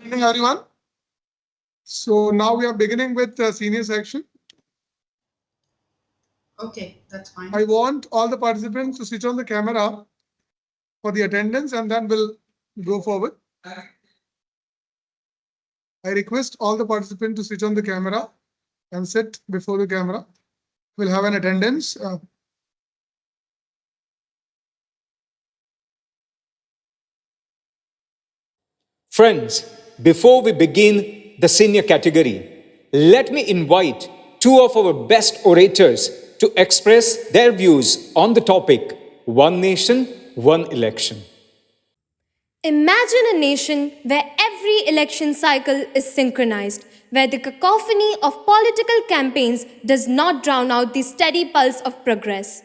Good evening, everyone. So now we are beginning with the senior section. Okay, that's fine. I want all the participants to switch on the camera for the attendance and then we'll go forward. I request all the participants to switch on the camera and sit before the camera. We'll have an attendance. Friends, before we begin the senior category, let me invite two of our best orators to express their views on the topic, One Nation, One Election. Imagine a nation where every election cycle is synchronized, where the cacophony of political campaigns does not drown out the steady pulse of progress.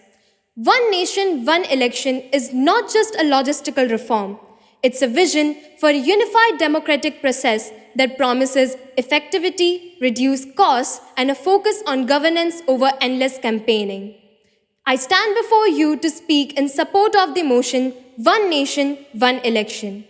One nation, one election is not just a logistical reform. It's a vision for a unified democratic process that promises effectivity, reduced costs, and a focus on governance over endless campaigning. I stand before you to speak in support of the motion, One Nation, One Election.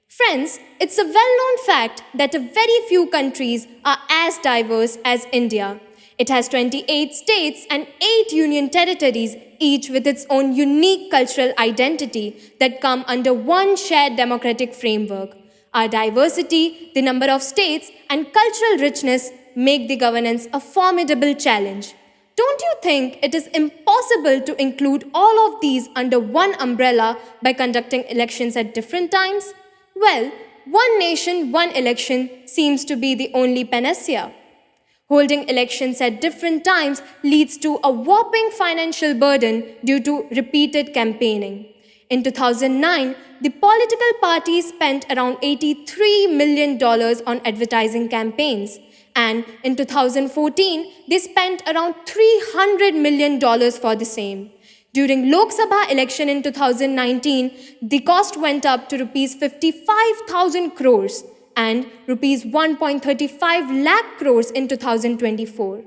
Friends, it's a well-known fact that a very few countries are as diverse as India. It has 28 states and 8 union territories, each with its own unique cultural identity that come under one shared democratic framework. Our diversity, the number of states, and cultural richness make the governance a formidable challenge. Don't you think it is impossible to include all of these under one umbrella by conducting elections at different times? Well, one nation, one election seems to be the only panacea. Holding elections at different times leads to a whopping financial burden due to repeated campaigning. In 2009, the political parties spent around $83 million on advertising campaigns. And in 2014, they spent around $300 million for the same. During Lok Sabha election in 2019, the cost went up to rupees 55,000 crores and rupees 1.35 lakh crores in 2024.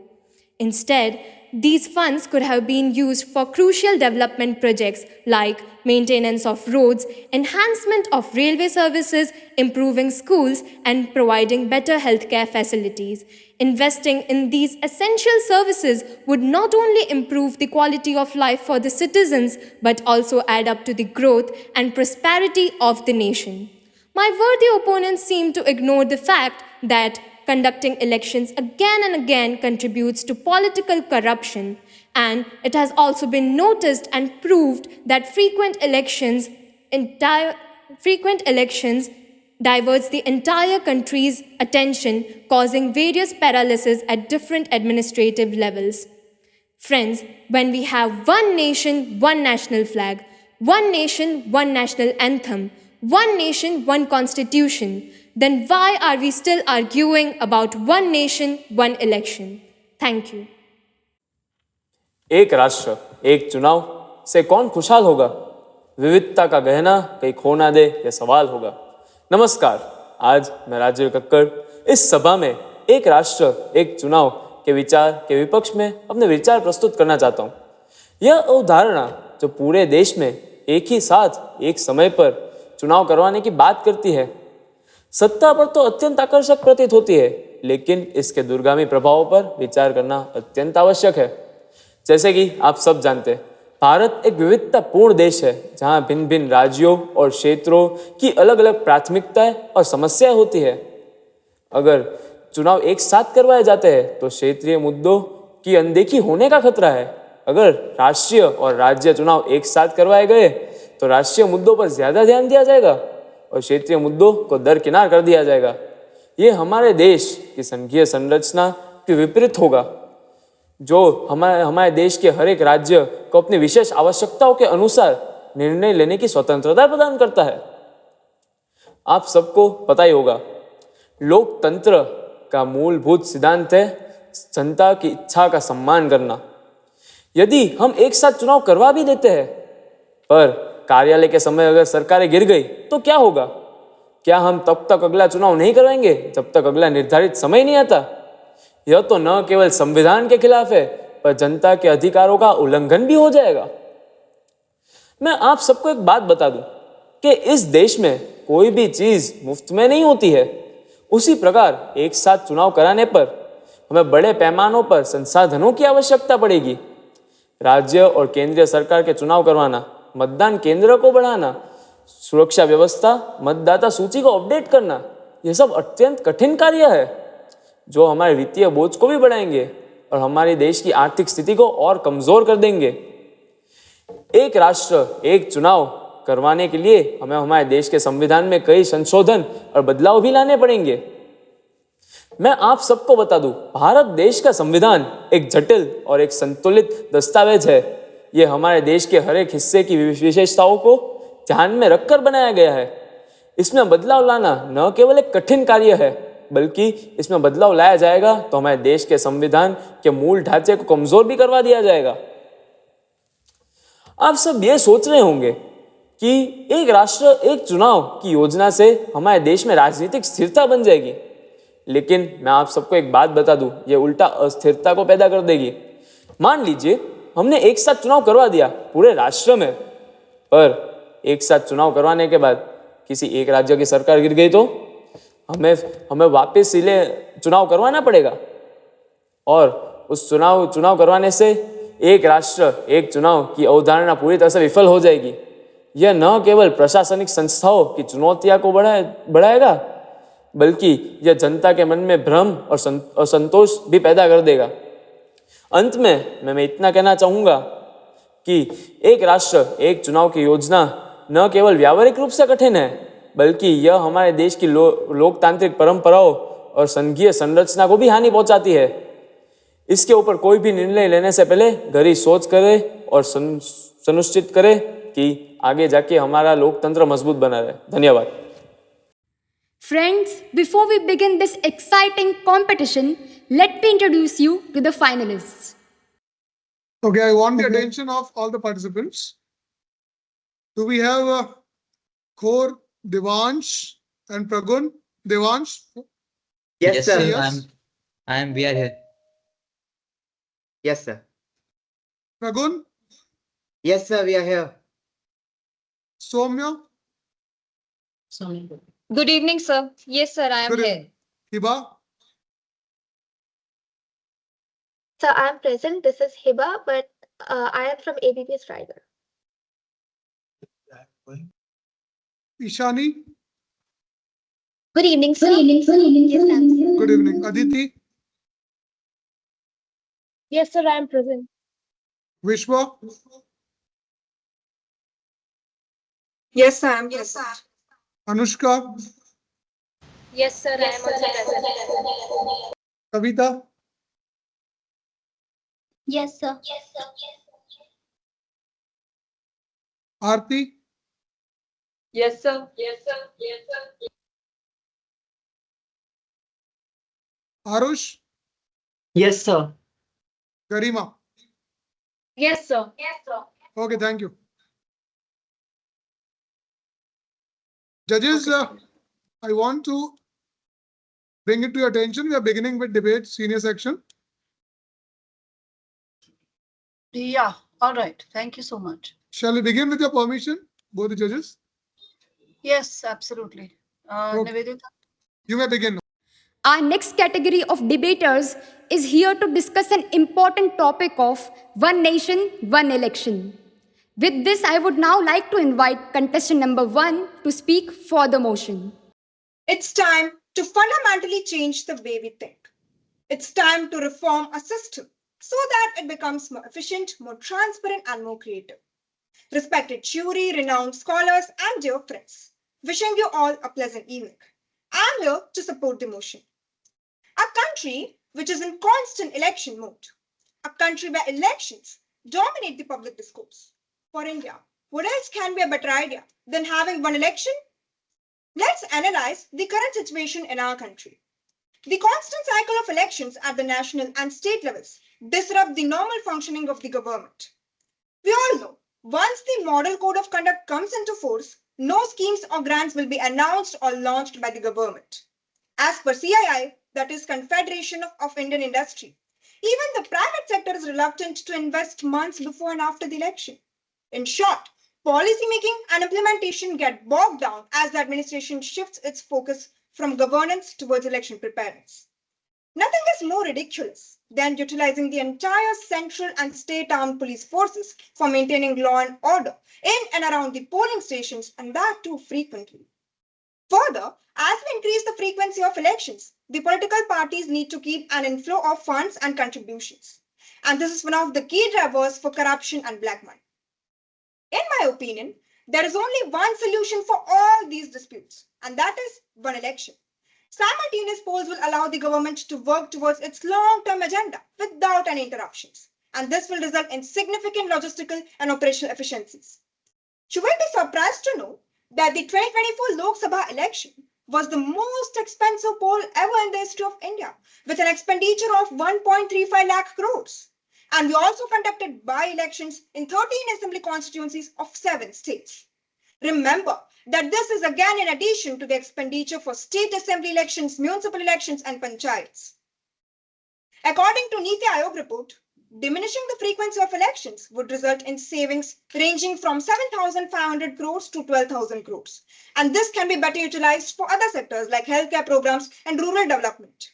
Instead, these funds could have been used for crucial development projects like maintenance of roads, enhancement of railway services, improving schools, and providing better healthcare facilities. Investing in these essential services would not only improve the quality of life for the citizens, but also add up to the growth and prosperity of the nation. My worthy opponents seem to ignore the fact that conducting elections again and again contributes to political corruption, and it has also been noticed and proved that frequent elections diverts the entire country's attention, causing various paralysis at different administrative levels. Friends, when we have one nation, one national flag, one nation, one national anthem, one nation, one constitution, then why are we still arguing about one nation, one election? Thank you. एक राष्ट्र एक चुनाव से कौन खुशहाल होगा? विविधता का गहना कहीं खो ना दे, यह सवाल होगा। नमस्कार, आज मैं राजीव कक्कड़ इस सभा में एक राष्ट्र एक चुनाव के विचार के विपक्ष में अपने विचार प्रस्तुत करना चाहता हूँ। यह अवधारणा जो पूरे देश में एक ही साथ एक समय पर चुनाव करवाने की बात करती है, सत्ता पर तो अत्यंत आकर्षक प्रतीत होती है, लेकिन इसके दूरगामी प्रभावों पर विचार करना अत्यंत आवश्यक है। जैसे कि आप सब जानते हैं, भारत एक विविधतापूर्ण देश है जहां भिन्न भिन्न राज्यों और क्षेत्रों की अलग अलग प्राथमिकताएं और समस्याएं होती है। अगर चुनाव एक साथ करवाए जाते हैं तो क्षेत्रीय मुद्दों की अनदेखी होने का खतरा है। अगर राष्ट्रीय और राज्य चुनाव एक साथ करवाए गए तो राष्ट्रीय मुद्दों पर ज्यादा ध्यान दिया जाएगा और क्षेत्रीय मुद्दों को दरकिनार कर दिया जाएगा। ये हमारे देश की संघीय संरचना के विपरीत होगा, जो हमारे देश के हर एक राज्य को अपनी विशेष आवश्यकताओं के अनुसार निर्णय लेने की स्वतंत्रता प्रदान करता है। आप सबको पता ही होगा, लोकतंत्र का मूलभूत सिद्धांत है जनता की इच्छा का सम्मान करना। यदि हम एक साथ चुनाव करवा भी देते हैं, पर कार्यालय के समय अगर सरकारें गिर गई तो क्या होगा? क्या हम तब तक अगला चुनाव नहीं करवाएंगे जब तक अगला निर्धारित समय नहीं आता? यह तो न केवल संविधान के खिलाफ है, पर जनता के अधिकारों का उल्लंघन भी हो जाएगा। मैं आप सबको एक बात बता दूं कि इस देश में कोई भी चीज मुफ्त में नहीं होती है। उसी प्रकार एक साथ चुनाव कराने पर हमें बड़े पैमानों पर संसाधनों की आवश्यकता पड़ेगी। राज्य और केंद्रीय सरकार के चुनाव करवाना, मतदान केंद्र को बढ़ाना, सुरक्षा व्यवस्था, मतदाता सूची को अपडेट करना, यह सब अत्यंत कठिन कार्य है जो हमारे वित्तीय बोझ को भी बढ़ाएंगे और हमारे देश की आर्थिक स्थिति को और कमजोर कर देंगे। एक राष्ट्र एक चुनाव करवाने के लिए हमें हमारे देश के संविधान में कई संशोधन और बदलाव भी लाने पड़ेंगे। मैं आप सबको बता दूं, भारत देश का संविधान एक जटिल और एक संतुलित दस्तावेज है। यह हमारे देश के हर एक हिस्से की विशेषताओं को ध्यान में रखकर बनाया गया है। इसमें बदलाव लाना न केवल एक कठिन कार्य है, बल्कि इसमें बदलाव लाया जाएगा तो हमारे देश के संविधान के मूल ढांचे को कमजोर भी करवा दिया जाएगा। आप सब ये सोच रहे होंगे कि एक राष्ट्र एक चुनाव की योजना से हमारे देश में राजनीतिक स्थिरता बन जाएगी, लेकिन मैं आप सबको एक बात बता दूं, ये उल्टा अस्थिरता को पैदा कर देगी। मान लीजिए हमने एक साथ चुनाव करवा दिया पूरे राष्ट्र में, पर एक साथ चुनाव करवाने के बाद किसी एक राज्य की सरकार गिर गई तो हमें वापस चुनाव करवाना पड़ेगा और उस चुनाव करवाने से एक राष्ट्र एक चुनाव की अवधारणा पूरी तरह से विफल हो जाएगी। यह न केवल प्रशासनिक संस्थाओं की चुनौतियां को बढ़ाएगा, बल्कि यह जनता के मन में भ्रम और असंतोष भी पैदा कर देगा। अंत में मैं इतना कहना चाहूंगा कि एक राष्ट्र एक चुनाव की योजना न केवल व्यावहारिक रूप से कठिन है, बल्कि यह हमारे देश की लोकतांत्रिक परंपराओं और संघीय संरचना को भी हानि पहुंचाती है। इसके ऊपर कोई भी निर्णय लेने से पहले गहरी सोच करें और सुनिश्चित करें कि आगे जाके हमारा लोकतंत्र मजबूत बना रहे। धन्यवाद। Friends, before we begin this exciting competition, let me introduce you to the finalists. Okay, I want the attention of all the participants. Do we have Khor, Devansh, and Pragun? Devansh? Yes, sir. Yes. We are here. Yes, sir. Pragun? Yes, sir. We are here. Soumya? Good evening, sir. Yes, sir, I am Good here. evening. Hiba? Sir, I'm present. This is Hiba, but I am from ABPS Rider. Ishani? Good evening, sir. Yes, I'm Good evening. Aditi? Yes, sir, I am present. Vishwa? Yes, I am present. Anushka? Yes, sir, I am also present. Kavita? Yes, sir. Aarti? Yes, sir. Arush? Yes, sir. Garima? Yes, sir. Okay, thank you. Judges, I want to bring it to your attention. We are beginning with debate, senior section. Yeah, all right. Thank you so much. Shall we begin with your permission, both the judges? Yes, absolutely. Okay. Nivedita? You may begin. Our next category of debaters is here to discuss an important topic of one nation, one election. With this, I would now like to invite contestant number 1 to speak for the motion. It's time to fundamentally change the way we think. It's time to reform a system so that it becomes more efficient, more transparent, and more creative. Respected jury, renowned scholars, and dear friends, wishing you all a pleasant evening. I'm here to support the motion. A country which is in constant election mode. A country where elections dominate the public discourse. For India, what else can be a better idea than having one election? Let's analyze the current situation in our country. The constant cycle of elections at the national and state levels disrupt the normal functioning of the government. We all know, once the Model Code of Conduct comes into force, no schemes or grants will be announced or launched by the government. As per CII, that is Confederation of Indian Industry, even the private sector is reluctant to invest months before and after the election. In short, policy making and implementation get bogged down as the administration shifts its focus from governance towards election preparedness. Nothing is more ridiculous than utilizing the entire central and state armed police forces for maintaining law and order in and around the polling stations, and that too frequently. Further, as we increase the frequency of elections, the political parties need to keep an inflow of funds and contributions. And this is one of the key drivers for corruption and black money. In my opinion, there is only one solution for all these disputes, and that is one election. Simultaneous polls will allow the government to work towards its long-term agenda without any interruptions, and this will result in significant logistical and operational efficiencies. You will be surprised to know that the 2024 Lok Sabha election was the most expensive poll ever in the history of India, with an expenditure of 1.35 lakh crores. And we also conducted by-elections in 13 assembly constituencies of 7 states. Remember that this is again in addition to the expenditure for state assembly elections, municipal elections, and panchayats. According to Niti Aayog report, diminishing the frequency of elections would result in savings ranging from 7,500 crores to 12,000 crores. And this can be better utilized for other sectors like healthcare programs and rural development.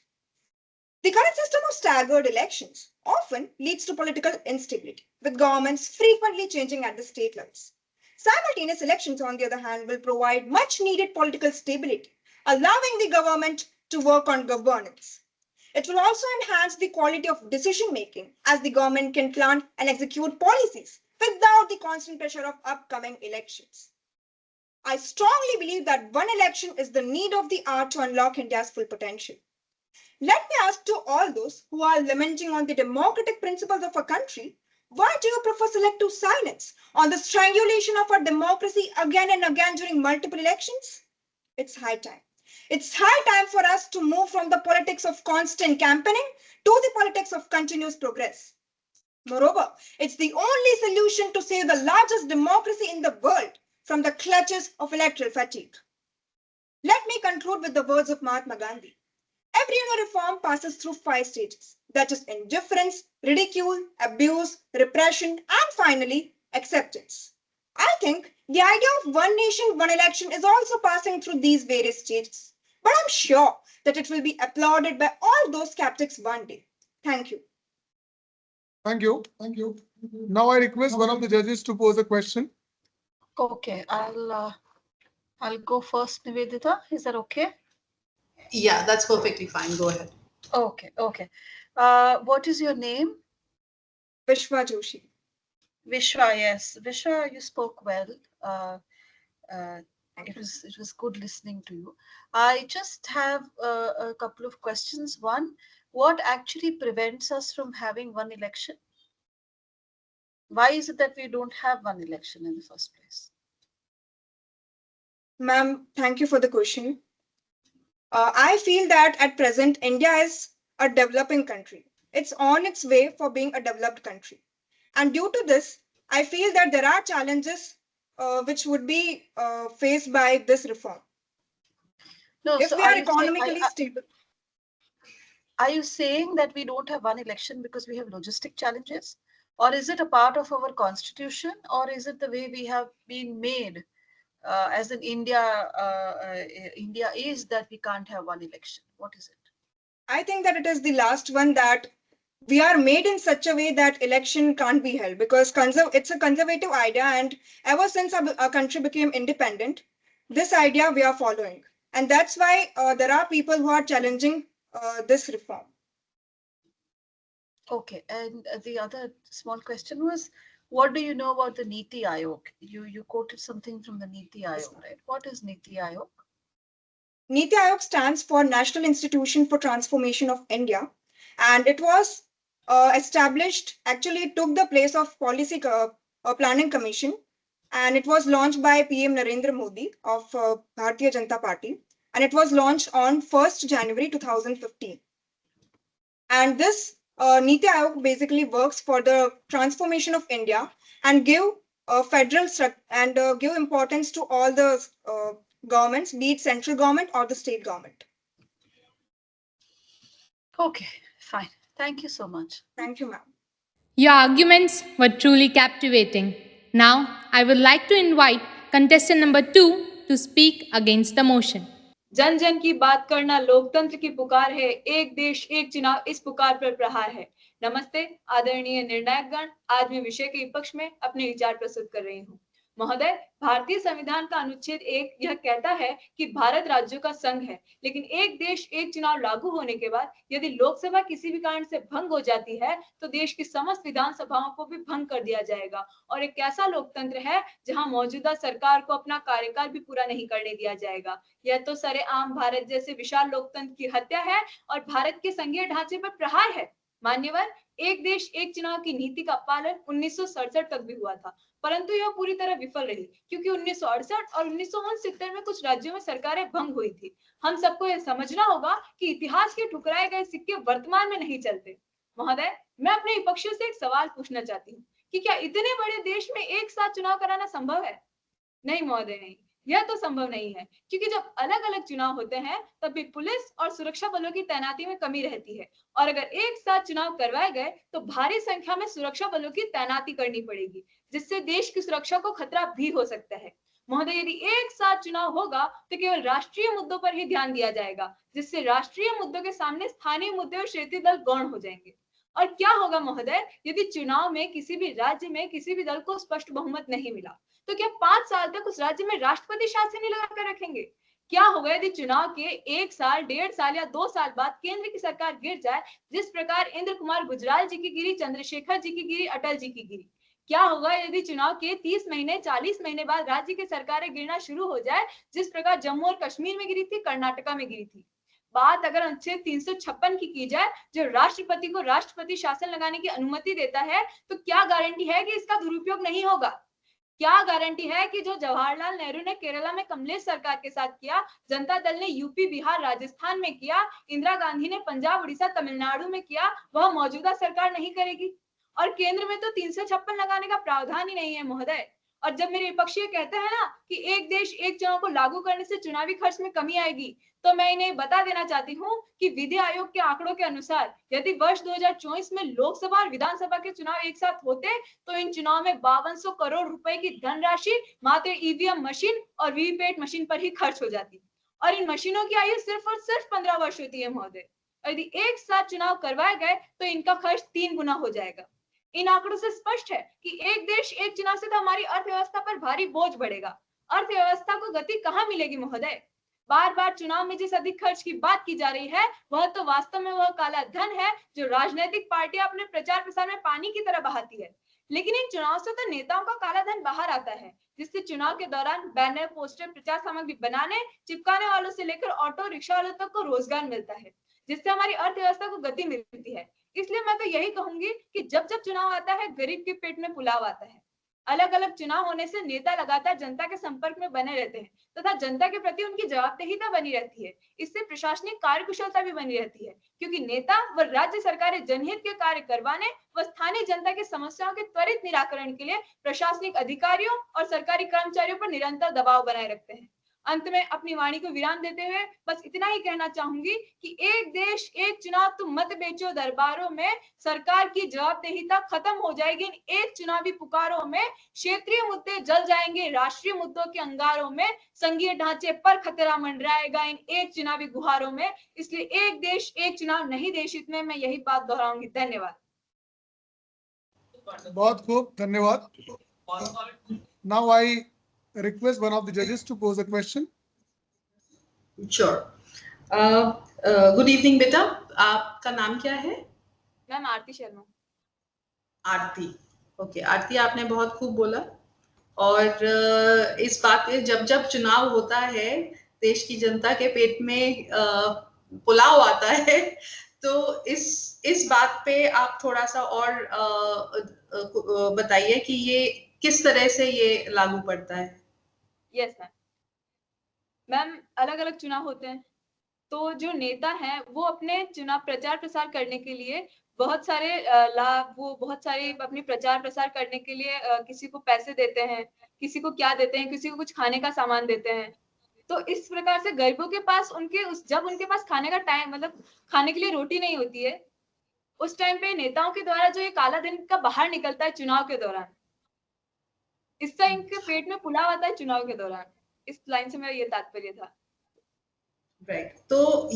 The current system of staggered elections often leads to political instability, with governments frequently changing at the state levels. Simultaneous elections, on the other hand, will provide much needed political stability, allowing the government to work on governance. It will also enhance the quality of decision making as the government can plan and execute policies without the constant pressure of upcoming elections. I strongly believe that one election is the need of the hour to unlock India's full potential. Let me ask to all those who are lamenting on the democratic principles of a country, why do you prefer selective silence on the strangulation of our democracy again and again during multiple elections? It's high time. It's high time for us to move from the politics of constant campaigning to the politics of continuous progress. Moreover, it's the only solution to save the largest democracy in the world from the clutches of electoral fatigue. Let me conclude with the words of Mahatma Gandhi. Every reform passes through 5 stages, that is indifference, ridicule, abuse, repression, and finally, acceptance. I think the idea of one nation, one election is also passing through these various stages. But I'm sure that it will be applauded by all those skeptics one day. Thank you. Thank you. Thank you. Now I request one of the judges to pose a question. Okay, I'll go first, Nivedita. Is that okay? Yeah, that's perfectly fine. Go ahead. Okay, okay. What is your name? Vishwa Joshi. Vishwa, yes. Vishwa, you spoke well. It was good listening to you. I just have a couple of questions. One, what actually prevents us from having one election? Why is it that we don't have one election in the first place? Ma'am, thank you for the question. I feel that at present, India is a developing country. It's on its way for being a developed country. And due to this, I feel that there are challenges which would be faced by this reform. No, If so we are economically stable. Are you saying that we don't have one election because we have logistic challenges? Or is it a part of our constitution? Or is it the way we have been made as in India, India is that we can't have one election? What is it? I think that it is the last one that we are made in such a way that election can't be held because it's a conservative idea, and ever since our country became independent, this idea we are following. And that's why there are people who are challenging this reform. Okay, and the other small question was, what do you know about the Niti Aayog? You quoted something from the Niti Aayog, right? What is Niti Aayog? Niti Aayog stands for National Institution for Transformation of India, and it was established, actually it took the place of Policy Planning Commission, and it was launched by PM Narendra Modi of Bharatiya Janata Party, and it was launched on 1st January 2015. And this Niti Aayog basically works for the transformation of India and give give importance to all the governments, be it central government or the state government. Okay, fine. Thank you so much. Thank you, ma'am. Your arguments were truly captivating. Now, I would like to invite contestant number 2 to speak against the motion. जन जन की बात करना लोकतंत्र की पुकार है, एक देश एक चुनाव इस पुकार पर प्रहार है। नमस्ते आदरणीय निर्णायकगण, आज मैं विषय के विपक्ष में अपने विचार प्रस्तुत कर रही हूँ। महोदय, भारतीय संविधान का अनुच्छेद 1 यह कहता है कि भारत राज्यों का संघ है, लेकिन एक देश एक चुनाव लागू होने के बाद यदि लोकसभा किसी भी कारण से भंग हो जाती है तो देश की समस्त विधानसभाओं को भी भंग कर दिया जाएगा। और एक ऐसा लोकतंत्र है जहां मौजूदा सरकार को अपना कार्यकाल भी पूरा नहीं करने दिया जाएगा। यह तो सरेआम भारत जैसे विशाल लोकतंत्र की हत्या है और भारत के संघीय ढांचे पर प्रहार है। मान्यवर, एक देश एक चुनाव की नीति का पालन 1967 तक भी हुआ था, परंतु यह पूरी तरह विफल रही क्योंकि 1968 और 1969 में कुछ राज्यों में सरकारें भंग हुई थी। हम सबको यह समझना होगा कि इतिहास के ठुकराए गए सिक्के वर्तमान में नहीं चलते। महोदय, मैं अपने विपक्षियों से एक सवाल पूछना चाहती हूँ कि क्या इतने बड़े देश में एक साथ चुनाव कराना संभव है? नहीं महोदय, नहीं, यह तो संभव नहीं है क्योंकि जब अलग अलग चुनाव होते हैं तब भी पुलिस और सुरक्षा बलों की तैनाती में कमी रहती है, और अगर एक साथ चुनाव करवाए गए तो भारी संख्या में सुरक्षा बलों की तैनाती करनी पड़ेगी, जिससे देश की सुरक्षा को खतरा भी हो सकता है। महोदय, यदि एक साथ चुनाव होगा तो केवल राष्ट्रीय मुद्दों पर ही ध्यान दिया जाएगा, जिससे राष्ट्रीय मुद्दों के सामने स्थानीय मुद्दे और क्षेत्रीय दल गौण हो जाएंगे। और क्या होगा महोदय यदि चुनाव में किसी भी राज्य में किसी भी दल को स्पष्ट बहुमत नहीं मिला, तो क्या 5 साल तक उस राज्य में राष्ट्रपति शासन ही लगा कर रखेंगे? क्या होगा यदि चुनाव के 1 साल, 1.5 साल या 2 साल बाद केंद्र की सरकार गिर जाए, जिस प्रकार इंद्र कुमार गुजराल जी की गिरी, चंद्रशेखर जी की गिरी, अटल जी की गिरी? क्या होगा यदि चुनाव के 30 महीने, 40 महीने बाद राज्य की सरकारें गिरना शुरू हो जाए, जिस प्रकार जम्मू और कश्मीर में गिरी थी, कर्नाटका में गिरी थी? बात अगर अनुच्छेद 356 की जाए, जो राष्ट्रपति को राष्ट्रपति शासन लगाने की अनुमति देता है, तो क्या गारंटी है कि इसका दुरुपयोग नहीं होगा? क्या गारंटी है कि जो जवाहरलाल नेहरू ने केरला में कमलेश सरकार के साथ किया, जनता दल ने यूपी, बिहार, राजस्थान में किया, इंदिरा गांधी ने पंजाब, उड़ीसा, तमिलनाडु में किया, वह मौजूदा सरकार नहीं करेगी? और केंद्र में तो 356 लगाने का प्रावधान ही नहीं है महोदय। और जब मेरे विपक्षी कहते हैं ना कि एक देश एक चुनाव को लागू करने से चुनावी खर्च में कमी आएगी, तो मैं इन्हें बता देना चाहती हूँ कि विधि आयोग के आंकड़ों के अनुसार यदि वर्ष 2024 में लोकसभा और विधानसभा के चुनाव एक साथ होते तो इन चुनाव में 5200 करोड़ रुपए की धनराशि मात्र ईवीएम मशीन और वीवीपैट मशीन पर ही खर्च हो जाती। और इन मशीनों की आयु सिर्फ और सिर्फ 15 वर्ष होती है महोदय। यदि एक साथ चुनाव करवाए गए तो इनका खर्च 3 गुना हो जाएगा। इन आंकड़ों से स्पष्ट है कि एक देश एक चुनाव से तो हमारी अर्थव्यवस्था पर भारी बोझ बढ़ेगा। अर्थव्यवस्था को गति कहाँ मिलेगी महोदय? बार बार चुनाव में जिस अधिक खर्च की बात की जा रही है वह तो वास्तव में वह काला धन है जो राजनीतिक पार्टियां अपने प्रचार प्रसार में पानी की तरह बहाती है। लेकिन इन चुनाव से तो नेताओं का काला धन बाहर आता है, जिससे चुनाव के दौरान बैनर, पोस्टर, प्रचार सामग्री बनाने चिपकाने वालों से लेकर ऑटो रिक्शा वालों तक को रोजगार मिलता है, जिससे हमारी अर्थव्यवस्था को गति मिलती है। इसलिए मैं तो यही कहूंगी कि जब जब चुनाव आता है गरीब के पेट में पुलाव आता है। अलग अलग चुनाव होने से नेता लगातार जनता के संपर्क में बने रहते हैं तथा जनता के प्रति उनकी जवाबदेहिता बनी रहती है। इससे प्रशासनिक कार्यकुशलता भी बनी रहती है, क्योंकि नेता व राज्य सरकारें जनहित के कार्य करवाने व स्थानीय जनता की समस्याओं के त्वरित निराकरण के लिए प्रशासनिक अधिकारियों और सरकारी कर्मचारियों पर निरंतर दबाव बनाए रखते हैं। अंत में अपनी वाणी को विराम देते हुए बस इतना ही कहना चाहूंगी कि एक देश एक चुनाव तुम मत बेचो दरबारों में, सरकार की जवाबदेहिता खत्म हो जाएगी इन एक चुनावी पुकारों में, क्षेत्रीय मुद्दे जल जाएंगे राष्ट्रीय मुद्दों के अंगारों में, संघीय ढांचे पर खतरा मंडराएगा इन एक चुनावी गुहारों में। इसलिए एक देश एक चुनाव नहीं देशित में, मैं यही बात दोहराऊंगी। धन्यवाद। बहुत खूब, धन्यवाद. Now I request one of the judges to pose a question. Sure. Good evening बेटा, आपका नाम क्या है? मैम आरती शर्मा। आरती, ओके आरती, आपने बहुत खूब बोला। और इस बात पे जब जब चुनाव होता है देश की जनता के पेट में पुलाव आता है, तो इस बात पे आप थोड़ा सा और बताइए कि ये किस तरह से ये लागू पड़ता है। यस मैम, अलग अलग चुनाव होते हैं तो जो नेता हैं वो अपने चुनाव प्रचार प्रसार करने के लिए बहुत सारे लाभ, वो बहुत सारे अपनी प्रचार प्रसार करने के लिए किसी को पैसे देते हैं, किसी को क्या देते हैं, किसी को कुछ खाने का सामान देते हैं। तो इस प्रकार से गरीबों के पास जब उनके पास खाने का टाइम, मतलब खाने के लिए रोटी नहीं होती है, उस टाइम पे नेताओं के द्वारा जो ये काला धन का बाहर निकलता है चुनाव के दौरान, इससे इनके पेट में पुलाव आता है चुनाव के दौरान। इस लाइन से मेरा ये तात्पर्य था। राइट, तो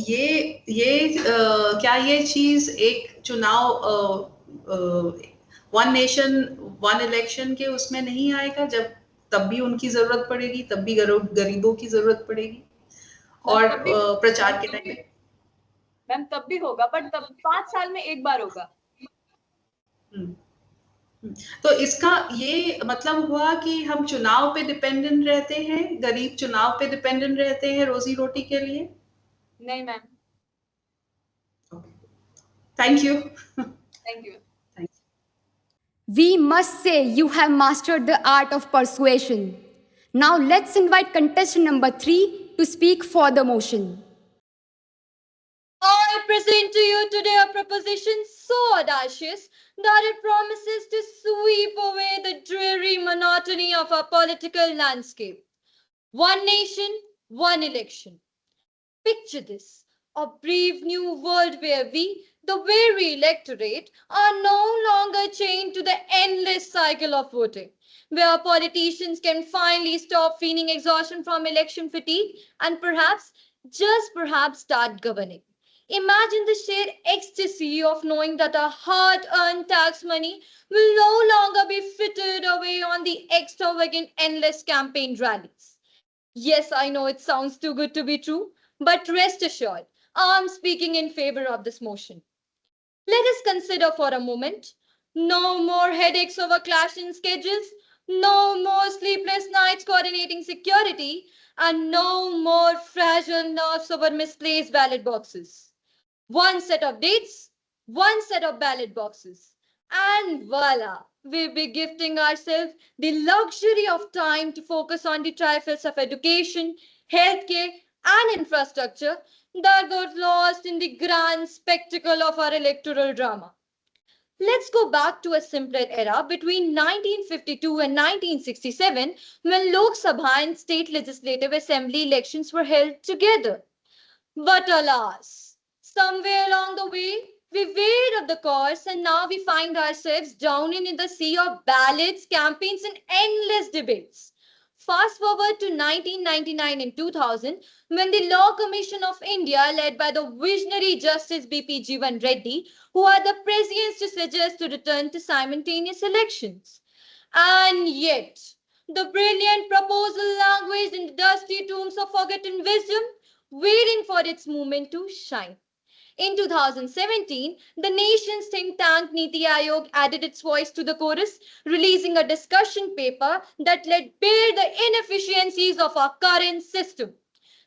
क्या ये चीज एक चुनाव वन नेशन वन इलेक्शन के उसमें नहीं आएगा, जब तब भी उनकी जरूरत पड़ेगी, तब भी गरीबों की जरूरत पड़ेगी और प्रचार के टाइम पे? मैम तब भी होगा, बट तब 5 साल में एक बार होगा। तो इसका ये मतलब हुआ कि हम चुनाव पे डिपेंडेंट रहते हैं, गरीब चुनाव पे डिपेंडेंट रहते हैं रोजी रोटी के लिए? नहीं ma'am. Thank you. Thank you. We must say you have mastered the art of persuasion. Now let's invite contestant number 3 to speak for the motion. I present to you today a proposition so audacious that it promises to sweep away the dreary monotony of our political landscape. One nation, one election. Picture this, a brave new world where we, the weary electorate, are no longer chained to the endless cycle of voting, where politicians can finally stop feeling exhaustion from election fatigue and perhaps, just perhaps, start governing. Imagine the sheer ecstasy of knowing that our hard-earned tax money will no longer be frittered away on the extravagant, endless campaign rallies. Yes, I know it sounds too good to be true, but rest assured, I'm speaking in favor of this motion. Let us consider for a moment. No more headaches over clashing schedules, no more sleepless nights coordinating security, and no more fragile nerves over misplaced ballot boxes. One set of dates, one set of ballot boxes, and voila, we'll be gifting ourselves the luxury of time to focus on the trifles of education, healthcare, and infrastructure that got lost in the grand spectacle of our electoral drama. Let's go back to a simpler era between 1952 and 1967 when Lok Sabha and state legislative assembly elections were held together. But alas, somewhere along the way, we veered off the course and now we find ourselves drowning in the sea of ballots, campaigns, and endless debates. Fast forward to 1999 and 2000, when the Law Commission of India, led by the visionary Justice BP Jeevan Reddy, who had the prescience to suggest to return to simultaneous elections. And yet, the brilliant proposal languished in the dusty tombs of forgotten wisdom, waiting for its moment to shine. In 2017, the nation's think tank Niti Aayog added its voice to the chorus, releasing a discussion paper that laid bare the inefficiencies of our current system.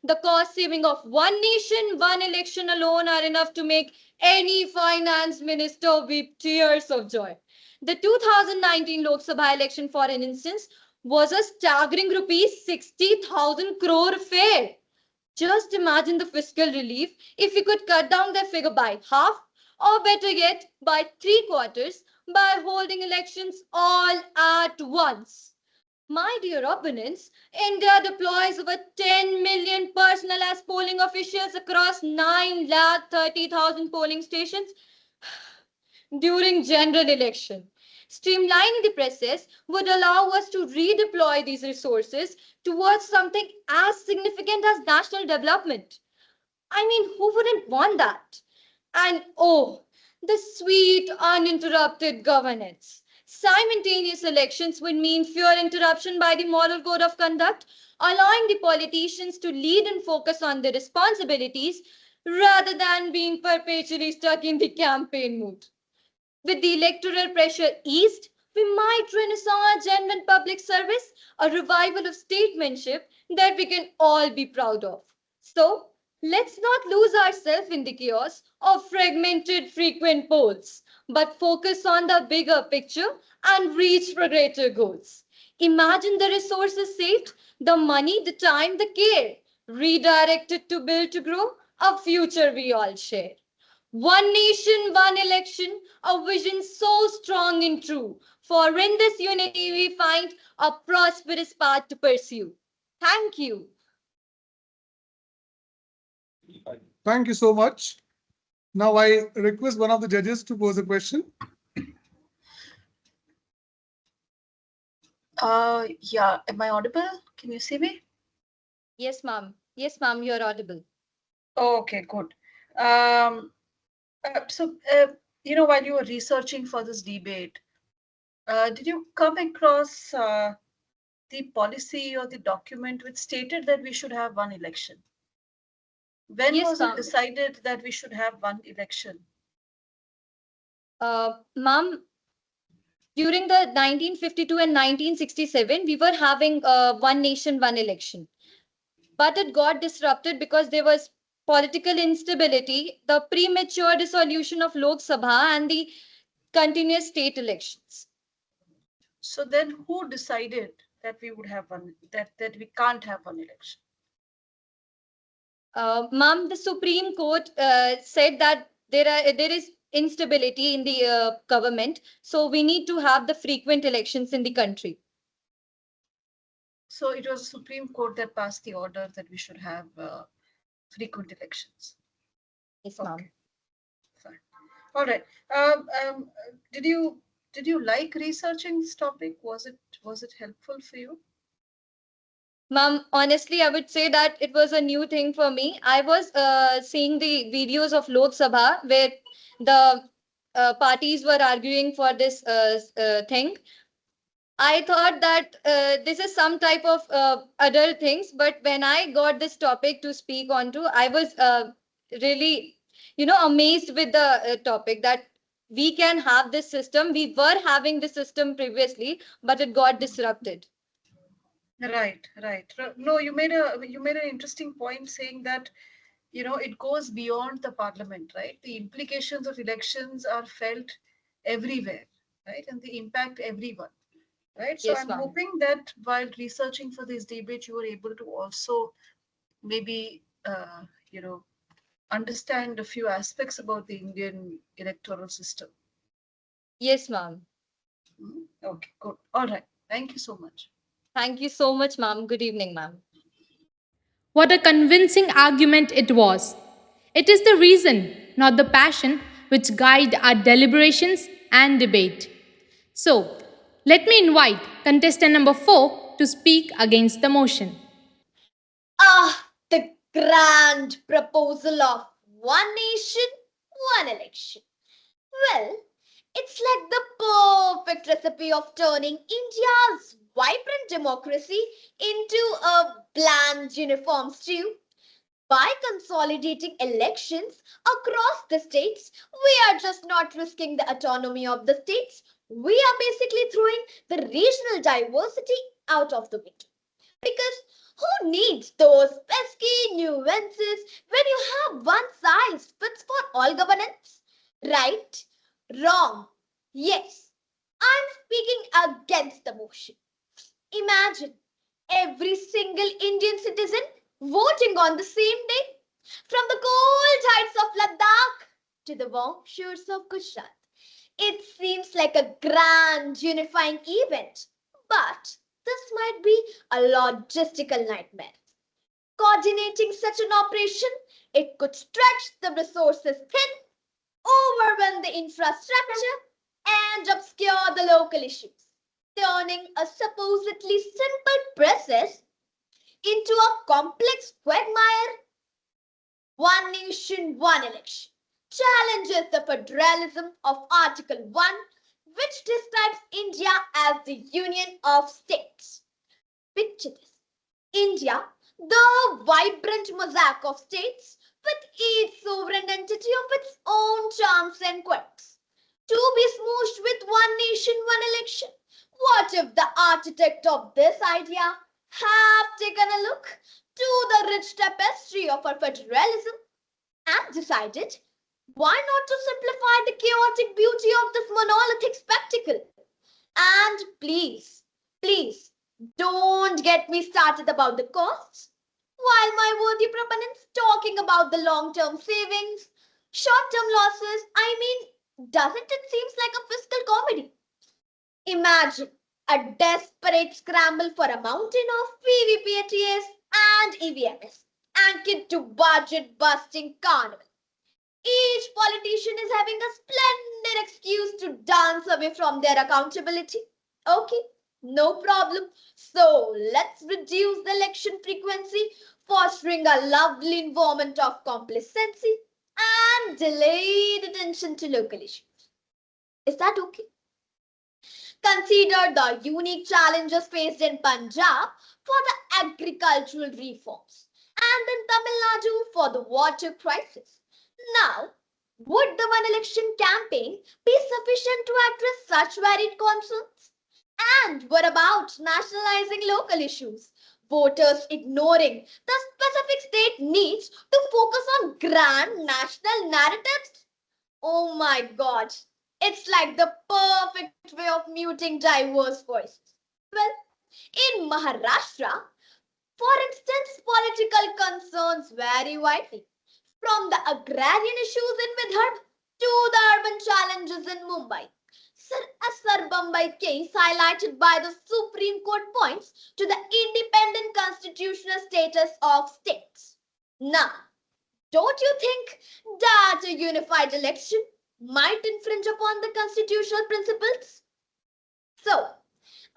The cost saving of one nation, one election alone are enough to make any finance minister weep tears of joy. The 2019 Lok Sabha election, for an instance, was a staggering rupees 60,000 crore affair. Just imagine the fiscal relief if we could cut down that figure by half, or better yet, by three quarters, by holding elections all at once. My dear opponents, India deploys over 10 million personnel as polling officials across 9,30,000 polling stations during general election. Streamlining the process would allow us to redeploy these resources towards something as significant as national development. I mean, who wouldn't want that? And oh, the sweet, uninterrupted governance. Simultaneous elections would mean fewer interruption by the moral code of conduct, allowing the politicians to lead and focus on their responsibilities rather than being perpetually stuck in the campaign mood. With the electoral pressure eased, we might renaissance genuine public service, a revival of statesmanship that we can all be proud of. So, let's not lose ourselves in the chaos of fragmented, frequent polls, but focus on the bigger picture and reach for greater goals. Imagine the resources saved, the money, the time, the care, redirected to build to grow a future we all share. One nation, one election, a vision so strong and true. For in this unity we find a prosperous path to pursue. Thank you. Thank you so much. Now I request one of the judges to pose a question. Yeah, am I audible? Can you see me? Yes, ma'am. Yes, ma'am, you're audible. Okay, good. So, while you were researching for this debate, did you come across the policy or the document which stated that we should have one election? When Yes, was it ma'am. decided that we should have one election? Ma'am, during the 1952 and 1967, we were having one nation, one election. But it got disrupted because there was political instability, the premature dissolution of Lok Sabha, and the continuous state elections. So then who decided that we would have one, that we can't have one election? Ma'am, the Supreme Court said that there is instability in the government, so we need to have the frequent elections in the country. So it was the Supreme Court that passed the order that we should have frequent elections. Yes, ma'am. Okay. Fine. All right. Did you like researching this topic? Was it helpful for you? Ma'am, honestly, I would say that it was a new thing for me. I was seeing the videos of Lok Sabha where the parties were arguing for this thing. I thought that this is some type of other things, but when I got this topic to speak onto, I was really, amazed with the topic that we can have this system. We were having this system previously, but it got disrupted. Right. No, you made an interesting point saying that it goes beyond the parliament, right? The implications of elections are felt everywhere, right, and they impact everyone, right? So Yes, I'm ma'am. hoping that while researching for this debate, you were able to also maybe understand a few aspects about the Indian electoral system. Yes, ma'am. Okay, good. All right. Thank you so much. Thank you so much, ma'am. Good evening, ma'am. What a convincing argument it was. It is the reason, not the passion, which guide our deliberations and debate. So, let me invite contestant number 4 to speak against the motion. Ah, the grand proposal of one nation, one election. Well, it's like the perfect recipe of turning India's vibrant democracy into a bland uniform stew. By consolidating elections across the states, we are just not risking the autonomy of the states. We are basically throwing the regional diversity out of the window. Because who needs those pesky nuances when you have one size fits for all governance? Right? Wrong. Yes. I'm speaking against the motion. Imagine every single Indian citizen voting on the same day from the cold heights of Ladakh to the warm shores of Gujarat. It seems like a grand unifying event, but this might be a logistical nightmare. Coordinating such an operation, it could stretch the resources thin, overwhelm the infrastructure, and obscure the local issues, turning a supposedly simple process into a complex quagmire. One nation, one election challenges the federalism of Article 1, which describes India as the union of states. Picture this: India, the vibrant mosaic of states with each sovereign entity of its own charms and quirks, to be smooshed with one nation, one election. What if the architect of this idea have taken a look to the rich tapestry of our federalism and decided, why not to simplify the chaotic beauty of this monolithic spectacle? And please, don't get me started about the costs. While my worthy proponents talking about the long-term savings, short-term losses, I mean, doesn't it seem like a fiscal comedy? Imagine a desperate scramble for a mountain of VVPATS and EVMS, anchored to budget-busting carnival. Each politician is having a splendid excuse to dance away from their accountability. Okay, no problem. So let's reduce the election frequency, fostering a lovely environment of complacency and delayed attention to local issues. Is that okay? Consider the unique challenges faced in Punjab for the agricultural reforms and in Tamil Nadu for the water crisis. Now, would the one election campaign be sufficient to address such varied concerns? And what about nationalizing local issues? Voters ignoring the specific state needs to focus on grand national narratives? Oh my god, it's like the perfect way of muting diverse voices. Well, in Maharashtra, for instance, political concerns vary widely, from the agrarian issues in Vidarbha to the urban challenges in Mumbai. Sir Bombay case highlighted by the Supreme Court points to the independent constitutional status of states. Now, don't you think that a unified election might infringe upon the constitutional principles? So,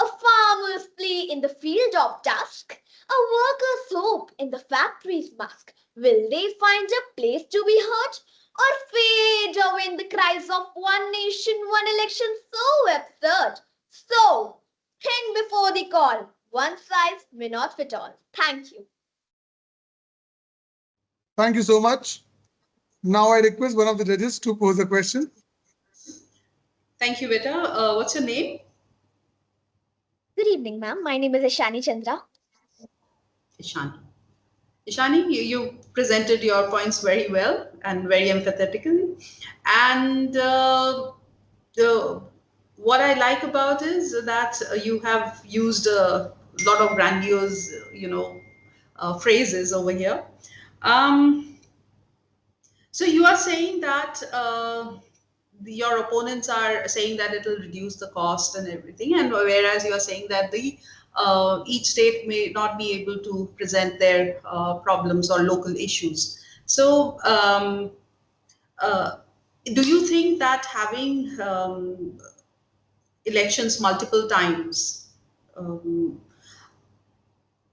a farmer's plea in the field of task, a worker's hope in the factory's mask. Will they find a place to be heard or fade away in the cries of one nation, one election? So absurd. So, think before the call. One size may not fit all. Thank you. Thank you so much. Now I request one of the judges to pose a question. Thank you, Beta. What's your name? Good evening, ma'am. My name is Ishani Chandra. Ishani. Ishani, you presented your points very well and very empathetically. And what I like about is that you have used a lot of grandiose, phrases over here. Um, so you are saying that your opponents are saying that it will reduce the cost and everything, and whereas you are saying that the each state may not be able to present their problems or local issues. So, do you think that having elections multiple times um,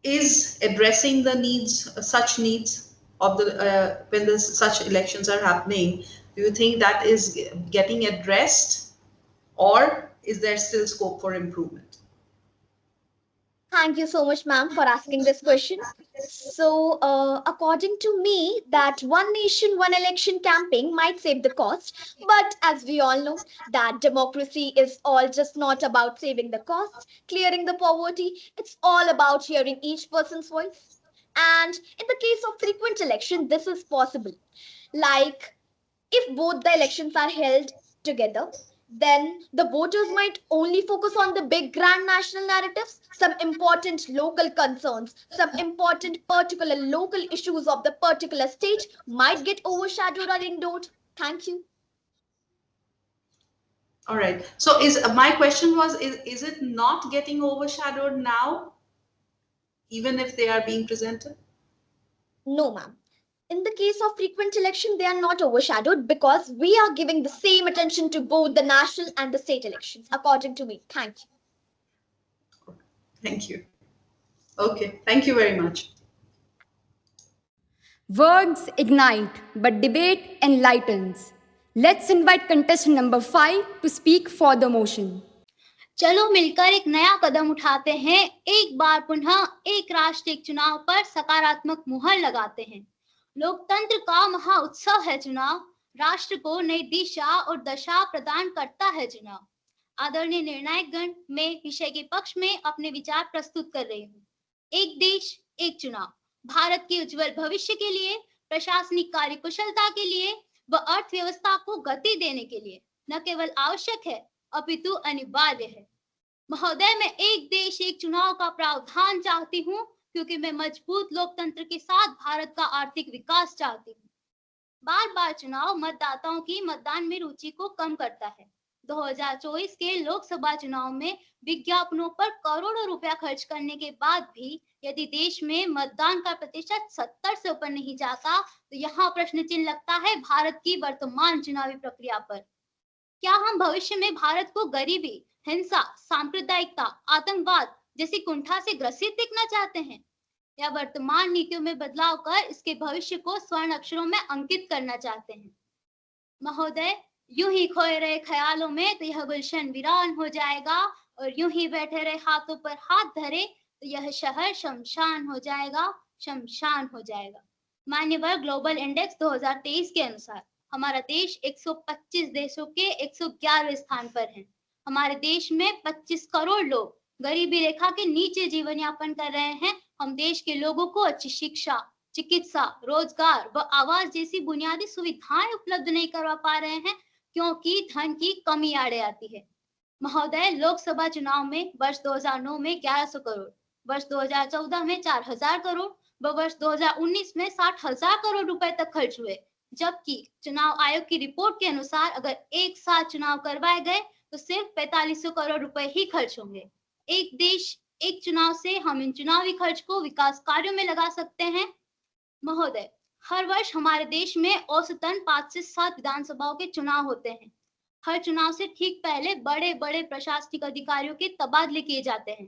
is addressing the needs, such needs of the when such elections are happening? Do you think that is getting addressed, or is there still scope for improvement? Thank you so much, ma'am, for asking this question. So, according to me, that one nation, one election campaign might save the cost, but as we all know, that democracy is all just not about saving the cost, clearing the poverty. It's all about hearing each person's voice. And in the case of frequent election, this is possible. Like if both the elections are held together, then the voters might only focus on the big grand national narratives, some important local concerns, some important particular local issues of the particular state might get overshadowed or ignored. Thank you. All right. So is my question was, is it not getting overshadowed now, even if they are being presented? No, ma'am. In the case of frequent election, they are not overshadowed because we are giving the same attention to both the national and the state elections, according to me. Thank you. Thank you. Okay. Thank you very much. Words ignite, but debate enlightens. Let's invite contestant number 5 to speak for the motion. चलो मिलकर एक नया कदम उठाते हैं, एक बार पुनः एक राष्ट्र एक चुनाव पर सकारात्मक मुहर लगाते हैं। लोकतंत्र का महा उत्सव है चुनाव, राष्ट्र को नई दिशा और दशा प्रदान करता है चुनाव। आदरणीय निर्णायक गण, मैं विषय के पक्ष में अपने विचार प्रस्तुत कर रही हूँ। एक देश एक चुनाव भारत के उज्जवल भविष्य के लिए, प्रशासनिक कार्यकुशलता के लिए व अर्थव्यवस्था को गति देने के लिए न केवल आवश्यक है अपितु अनिवार्य है। महोदय, मैं एक देश एक चुनाव का प्रावधान चाहती हूँ क्योंकि मैं मजबूत लोकतंत्र के साथ भारत का आर्थिक विकास चाहती हूँ। बार बार चुनाव मतदाताओं की मतदान में रुचि को कम करता है। 2024 के लोकसभा चुनाव में विज्ञापनों पर करोड़ों रुपया खर्च करने के बाद भी यदि देश में मतदान का प्रतिशत 70 से ऊपर नहीं जाता तो यहाँ प्रश्न चिन्ह लगता है भारत की वर्तमान चुनावी प्रक्रिया पर। क्या हम भविष्य में भारत को गरीबी, हिंसा, सांप्रदायिकता, आतंकवाद जैसी कुंठा से ग्रसित दिखना चाहते हैं, या वर्तमान नीतियों में बदलाव कर इसके भविष्य को स्वर्ण अक्षरों में अंकित करना चाहते हैं? महोदय, यूं ही खोए रहे ख्यालों में तो यह गुलशन वीरान हो जाएगा, और यूं ही बैठे रहे हाथों पर हाथ धरे तो यह शहर शमशान हो जाएगा, शमशान हो जाएगा। मान्यवर ग्लोबल इंडेक्स 2023 के अनुसार हमारा देश 125 देशों के 111वें स्थान पर है। हमारे देश में 25 करोड़ लोग गरीबी रेखा के नीचे जीवन यापन कर रहे हैं। हम देश के लोगों को अच्छी शिक्षा, चिकित्सा, रोजगार व आवास जैसी बुनियादी सुविधाएं उपलब्ध नहीं करवा पा रहे हैं क्योंकि धन की कमी आड़े आती है। महोदय, लोकसभा चुनाव में वर्ष 2009 में 1100 करोड़, वर्ष 2014 में 4000 करोड़ व वर्ष 2019 में 60,000 करोड़ रुपए तक खर्च हुए, जबकि चुनाव आयोग की रिपोर्ट के अनुसार अगर एक साथ चुनाव करवाए गए तो सिर्फ 4500 करोड़ रुपए ही खर्च होंगे। एक देश एक चुनाव से हम इन चुनावी खर्च को विकास कार्यों में लगा सकते हैं। महोदय, हर वर्ष हमारे देश में औसतन 5 से 7 विधानसभाओं के चुनाव होते हैं। हर चुनाव से ठीक पहले बड़े बड़े प्रशासनिक अधिकारियों के तबादले किए जाते हैं,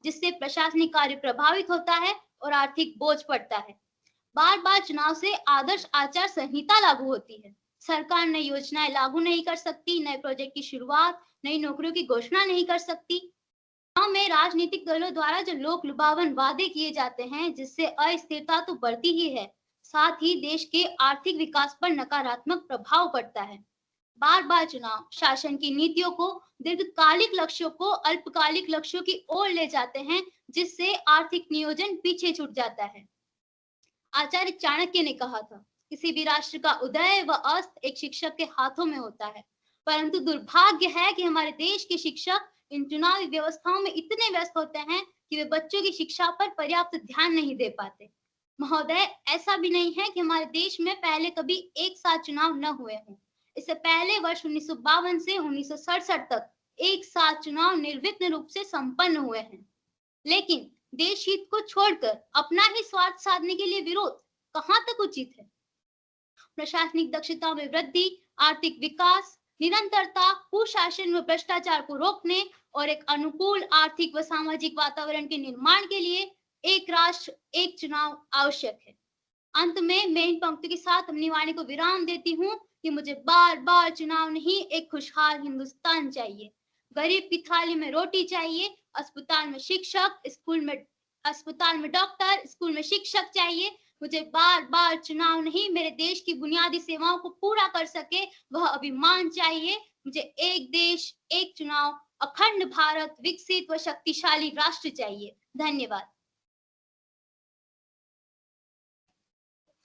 जिससे प्रशासनिक कार्य प्रभावित होता है और आर्थिक बोझ पड़ता है। बार बार चुनाव से आदर्श आचार संहिता लागू होती है। सरकार नई योजनाएं लागू नहीं कर सकती, नए प्रोजेक्ट की शुरुआत, नई नौकरियों की घोषणा नहीं कर सकती। चुनाव में राजनीतिक दलों द्वारा जो लोक लुभावन वादे किए जाते हैं, जिससे अस्थिरता तो बढ़ती ही है, साथ ही देश के आर्थिक विकास पर नकारात्मक प्रभाव पड़ता है। बार बार चुनाव शासन की नीतियों को दीर्घकालिक लक्ष्यों को अल्पकालिक लक्ष्यों की ओर ले जाते हैं, जिससे आर्थिक नियोजन पीछे छूट जाता है। आचार्य चाणक्य ने कहा था, किसी भी राष्ट्र का उदय व अस्त एक शिक्षक के हाथों में होता है, परंतु दुर्भाग्य है कि हमारे देश के शिक्षक इन चुनावी व्यवस्थाओं में इतने व्यस्त होते हैं कि वे बच्चों की शिक्षा पर पर्याप्त ध्यान नहीं दे पाते। महोदय, ऐसा भी नहीं है कि हमारे देश में पहले कभी एक साथ चुनाव न हुए हों। इससे पहले वर्ष 1952 से 1967 तक एक साथ चुनाव निर्विघ्न रूप से संपन्न हुए हैं। लेकिन देश हित को छोड़कर अपना ही स्वार्थ साधने के लिए विरोध कहां तक उचित है? प्रशासनिक दक्षता में वृद्धि, आर्थिक विकास, निरंतरता, कुशासन व भ्रष्टाचार को रोकने और एक अनुकूल आर्थिक व सामाजिक वातावरण के निर्माण के लिए एक राष्ट्र एक चुनाव आवश्यक है। अंत में मैं इन पंक्तियों के साथ अपनी वाणी को विराम देती हूँ कि मुझे बार बार चुनाव नहीं, एक खुशहाल हिंदुस्तान चाहिए। गरीब की थाली में रोटी चाहिए, अस्पताल में शिक्षक, अस्पताल में डॉक्टर, स्कूल में शिक्षक चाहिए। मुझे बार बार चुनाव नहीं, मेरे देश की बुनियादी सेवाओं को पूरा कर सके वह अभिमान चाहिए। मुझे एक देश, एक चुनाव, अखंड भारत, विकसित व शक्तिशाली राष्ट्र चाहिए। धन्यवाद।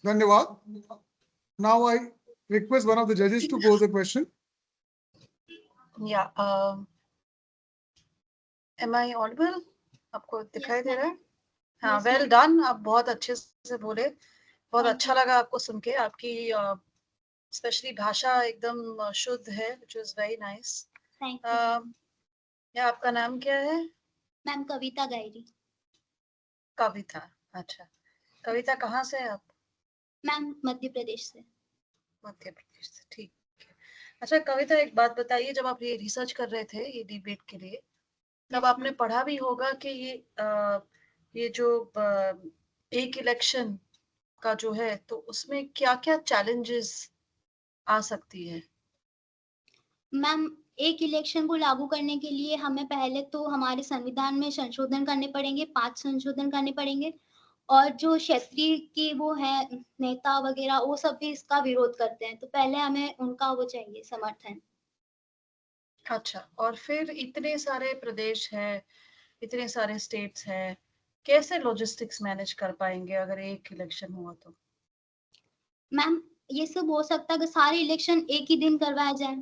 Dhanyawad. Now I request one of the judges to pose a question. Yeah. Am I audible? आपको दिखाई दे रहा है? हाँ, well done. आप बहुत अच्छे से बोले, बहुत अच्छा लगा आपको सुन के। आपकी स्पेशली भाषा एकदम शुद्ध है, which is very nice. Thank you. या आपका नाम क्या है? मैम कविता गायरी। कविता, अच्छा। कविता कहाँ से है आप? मैम मध्य प्रदेश से। मध्य प्रदेश से, ठीक है। अच्छा कविता, एक बात बताइए, जब आप ये रिसर्च कर रहे थे ये डिबेट के लिए, तब आपने पढ़ा भी होगा कि ये जो एक इलेक्शन का जो है, तो उसमें क्या क्या चैलेंजेस आ सकती है? मैम एक इलेक्शन को लागू करने के लिए हमें पहले तो हमारे संविधान में संशोधन करने पड़ेंगे, 5 संशोधन करने पड़ेंगे, और जो क्षेत्रीय के वो है नेता वगैरह वो सब भी इसका विरोध करते हैं, तो पहले हमें उनका वो चाहिए समर्थन। अच्छा, और फिर इतने सारे प्रदेश हैं, इतने सारे स्टेट्स हैं, कैसे लॉजिस्टिक्स मैनेज कर पाएंगे अगर एक इलेक्शन हुआ तो? मैम ये सब हो सकता है कि सारे इलेक्शन एक ही दिन करवाए जाए।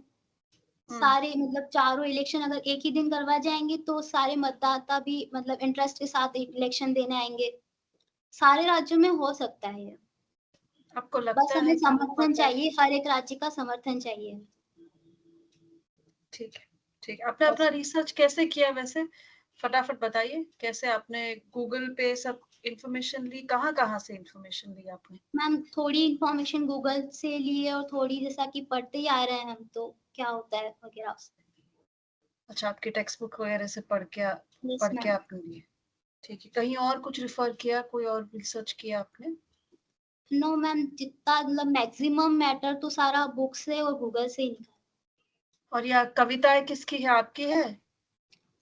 सारे मतलब चारों इलेक्शन अगर एक ही दिन करवाए जाएंगे तो सारे मतदाता भी मतलब इंटरेस्ट के साथ इलेक्शन देने आएंगे। सारे राज्यों में हो सकता है ये। आपको लगता बस है हमें कि हो समर्थन पाता है? चाहिए, हर एक राज्य का समर्थन चाहिए। ठीक है, ठीक है। आपने अपना रिसर्च कैसे किया वैसे? फटाफट बताइए, कैसे आपने गूगल पे सब इंफॉर्मेशन ली? कहाँ से इंफॉर्मेशन ली आपने? मैम थोड़ी इंफॉर्मेशन गूगल से ली है और थोड़ी जैसा कि पढ़ते ही आ रहे हैं हम, तो क्या होता है वगैरह उससे। अच्छा, आपकी टेक्स्ट बुक वगैरह से पढ़ के मैम। आपने लिए। ठीक है, कहीं और कुछ रिफर किया, कोई और रिसर्च किया आपने? नो मैम, जितना मतलब मैक्सिमम मैटर तो सारा बुक से और गूगल से ही निकाला। और यह कविताएं किसकी है, आपकी है?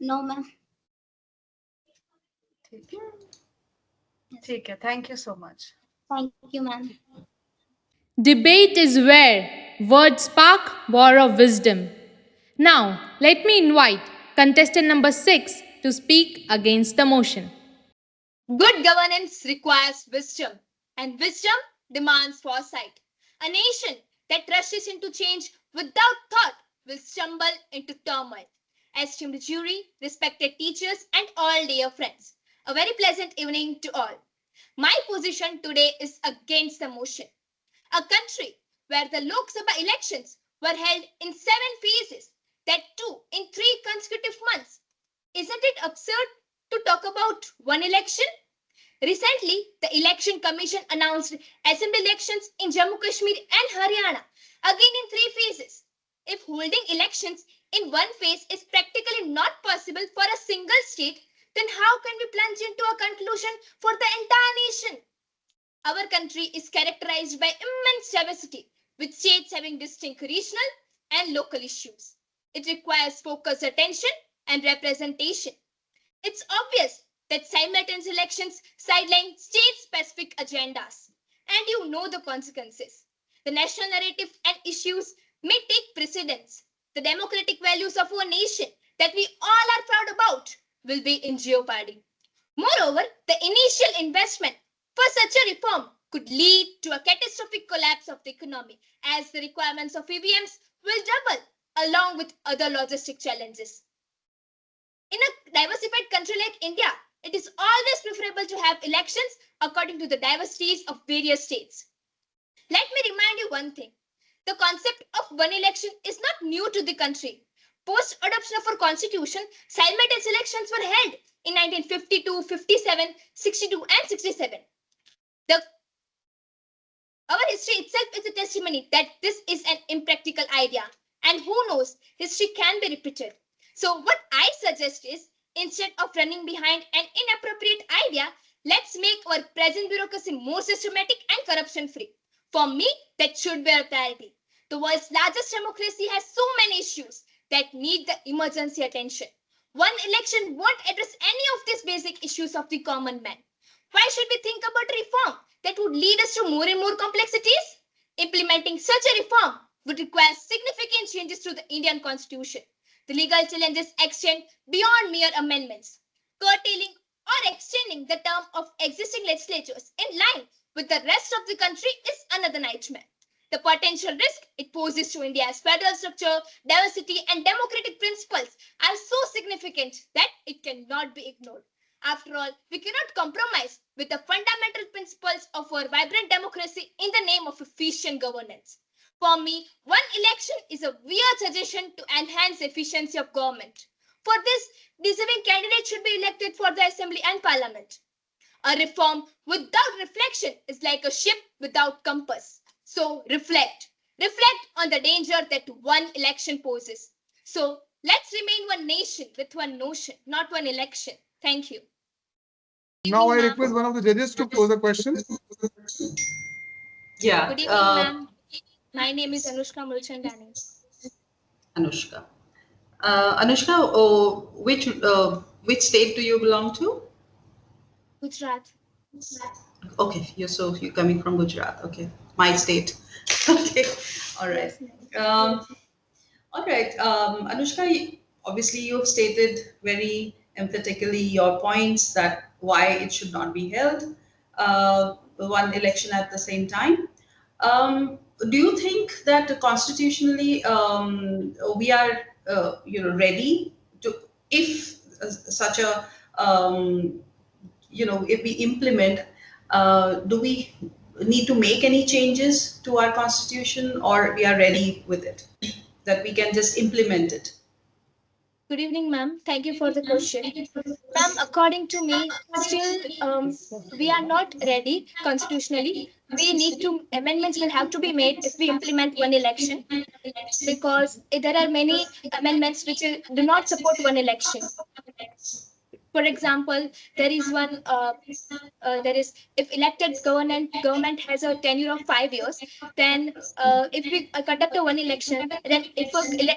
No ma'am. ठीक है, ठीक है, thank you so much. Thank you ma'am. Debate is where words spark war of wisdom. Now, let me invite contestant number 6 to speak against the motion. Good governance requires wisdom, and wisdom demands foresight. A nation that rushes into change without thought will stumble into turmoil. Esteemed jury, respected teachers, and all dear friends, a very pleasant evening to all. My position today is against the motion. A country where the Lok Sabha elections were held in 7 phases, that too in 3 consecutive months. Isn't it absurd to talk about one election? Recently, the Election Commission announced assembly elections in Jammu Kashmir and Haryana, again in 3 phases. If holding elections in one phase is practically not possible for a single state, then how can we plunge into a conclusion for the entire nation? Our country is characterized by immense diversity, with states having distinct regional and local issues. It requires focused attention and representation. It's obvious that simultaneous elections sideline state-specific agendas, and you know the consequences. The national narrative and issues may take precedence. The democratic values of our nation that we all are proud about will be in jeopardy. Moreover, the initial investment for such a reform could lead to a catastrophic collapse of the economy, as the requirements of EVMs will double along with other logistic challenges. In a diversified country like India, it is always preferable to have elections according to the diversities of various states. Let me remind you one thing. The The concept of one election is not new to the country. Post-adoption of our constitution, simultaneous elections were held in 1952, 57, 62 and 67. Our history itself is a testimony that this is an impractical idea. And who knows, history can be repeated. So what I suggest is, instead of running behind an inappropriate idea, let's make our present bureaucracy more systematic and corruption-free. For me, that should be a priority. The world's largest democracy has so many issues that need the emergency attention. One election won't address any of these basic issues of the common man. Why should we think about reform that would lead us to more and more complexities? Implementing such a reform would require significant changes to the Indian Constitution. The legal challenges extend beyond mere amendments. Curtailing or extending the term of existing legislatures in line with the rest of the country is another nightmare. The potential risk it poses to India's federal structure, diversity, and democratic principles are so significant that it cannot be ignored. After all, we cannot compromise with the fundamental principles of our vibrant democracy in the name of efficient governance. For me, one election is a weird suggestion to enhance the efficiency of government. For this, deserving candidates should be elected for the assembly and parliament. A reform without reflection is like a ship without compass. So reflect. Reflect on the danger that one election poses. So let's remain one nation with one notion, not one election. Thank you. Now I request one of the judges to pose a question. Yeah. Good evening, ma'am. My name is Anushka Mulchandani. Anushka. Anushka, which state do you belong to? Gujarat. Okay, you're coming from Gujarat. Okay, my state. Okay, all right. All right, Anushka, obviously you've stated very emphatically your points that why it should not be held one election at the same time. Do you think that constitutionally we are ready to, if such a if we implement, do we need to make any changes to our constitution, or we are ready with it, that we can just implement it? Good evening, ma'am. Thank you for the question. Ma'am, according to me, still we are not ready constitutionally. We need to, amendments will have to be made if we implement one election, because there are many amendments which do not support one election. For example, there is one there is, if elected government has a tenure of 5 years, then if we conduct a one election, then if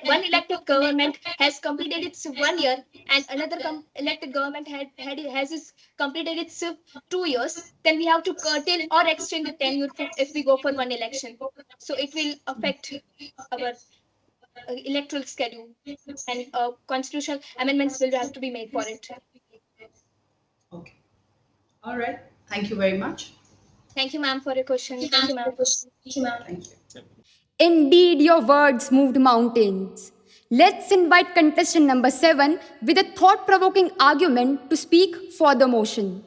one elected government has completed its 1 year and another elected government has its completed its 2 years, then we have to curtail or extend the tenure if we go for one election. So it will affect our electoral schedule, and constitutional amendments will have to be made for it. Okay. All right. Thank you very much. Thank you, ma'am, for your question. Thank you, ma'am. Thank you. Indeed, your words moved mountains. Let's invite contestant number 7 with a thought-provoking argument to speak for the motion.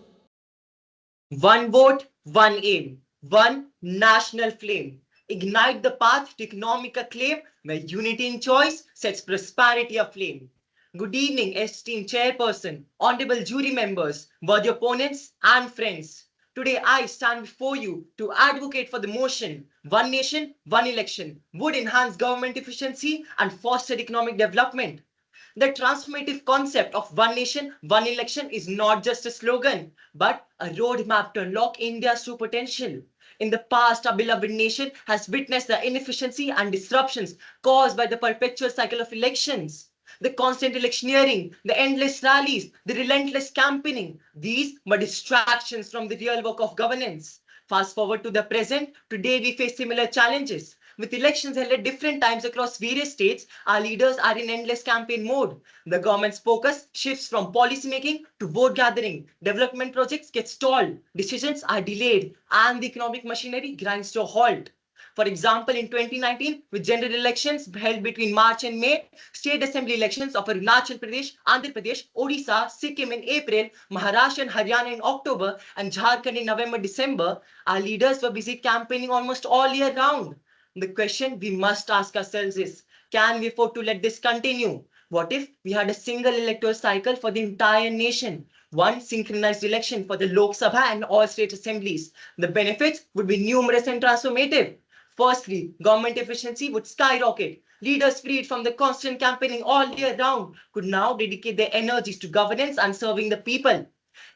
One vote, one aim, one national flame. Ignite the path to economic acclaim, where unity in choice sets prosperity aflame. Good evening, esteemed chairperson, honorable jury members, worthy opponents and friends. Today I stand before you to advocate for the motion, one nation, one election, would enhance government efficiency and foster economic development. The transformative concept of one nation, one election is not just a slogan, but a roadmap to unlock India's true potential. In the past, our beloved nation has witnessed the inefficiency and disruptions caused by the perpetual cycle of elections. The constant electioneering, the endless rallies, the relentless campaigning, these were distractions from the real work of governance. Fast forward to the present, today we face similar challenges. With elections held at different times across various states, our leaders are in endless campaign mode. The government's focus shifts from policy making to vote gathering. Development projects get stalled, decisions are delayed, and the economic machinery grinds to a halt. For example, in 2019, with general elections held between March and May, state assembly elections of Arunachal Pradesh, Andhra Pradesh, Odisha, Sikkim in April, Maharashtra and Haryana in October, and Jharkhand in November, December, our leaders were busy campaigning almost all year round. The question we must ask ourselves is, can we afford to let this continue? What if we had a single electoral cycle for the entire nation? One synchronized election for the Lok Sabha and all state assemblies. The benefits would be numerous and transformative. Firstly, government efficiency would skyrocket. Leaders freed from the constant campaigning all year round could now dedicate their energies to governance and serving the people.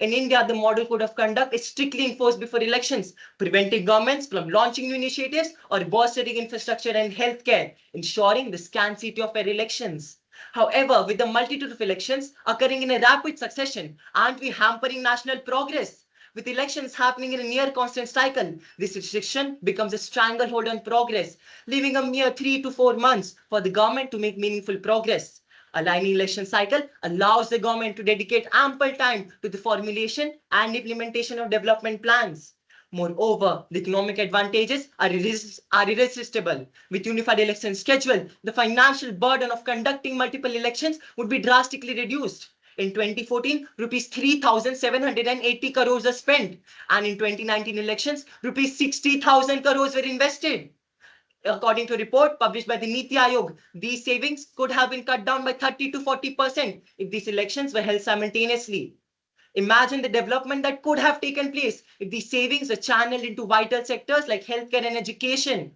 In India, the model code of conduct is strictly enforced before elections, preventing governments from launching new initiatives or bolstering infrastructure and healthcare, ensuring the scarcity of fair elections. However, with the multitude of elections occurring in a rapid succession, aren't we hampering national progress? With elections happening in a near constant cycle, this restriction becomes a stranglehold on progress, leaving a mere 3 to 4 months for the government to make meaningful progress. Aligning election cycle allows the government to dedicate ample time to the formulation and implementation of development plans. Moreover, the economic advantages are irresistible. With unified election schedule, the financial burden of conducting multiple elections would be drastically reduced. In 2014, rupees 3,780 crores were spent, and in 2019 elections, rupees 60,000 crores were invested. According to a report published by the Niti Aayog, these savings could have been cut down by 30 to 40% if these elections were held simultaneously. Imagine the development that could have taken place if these savings were channeled into vital sectors like healthcare and education.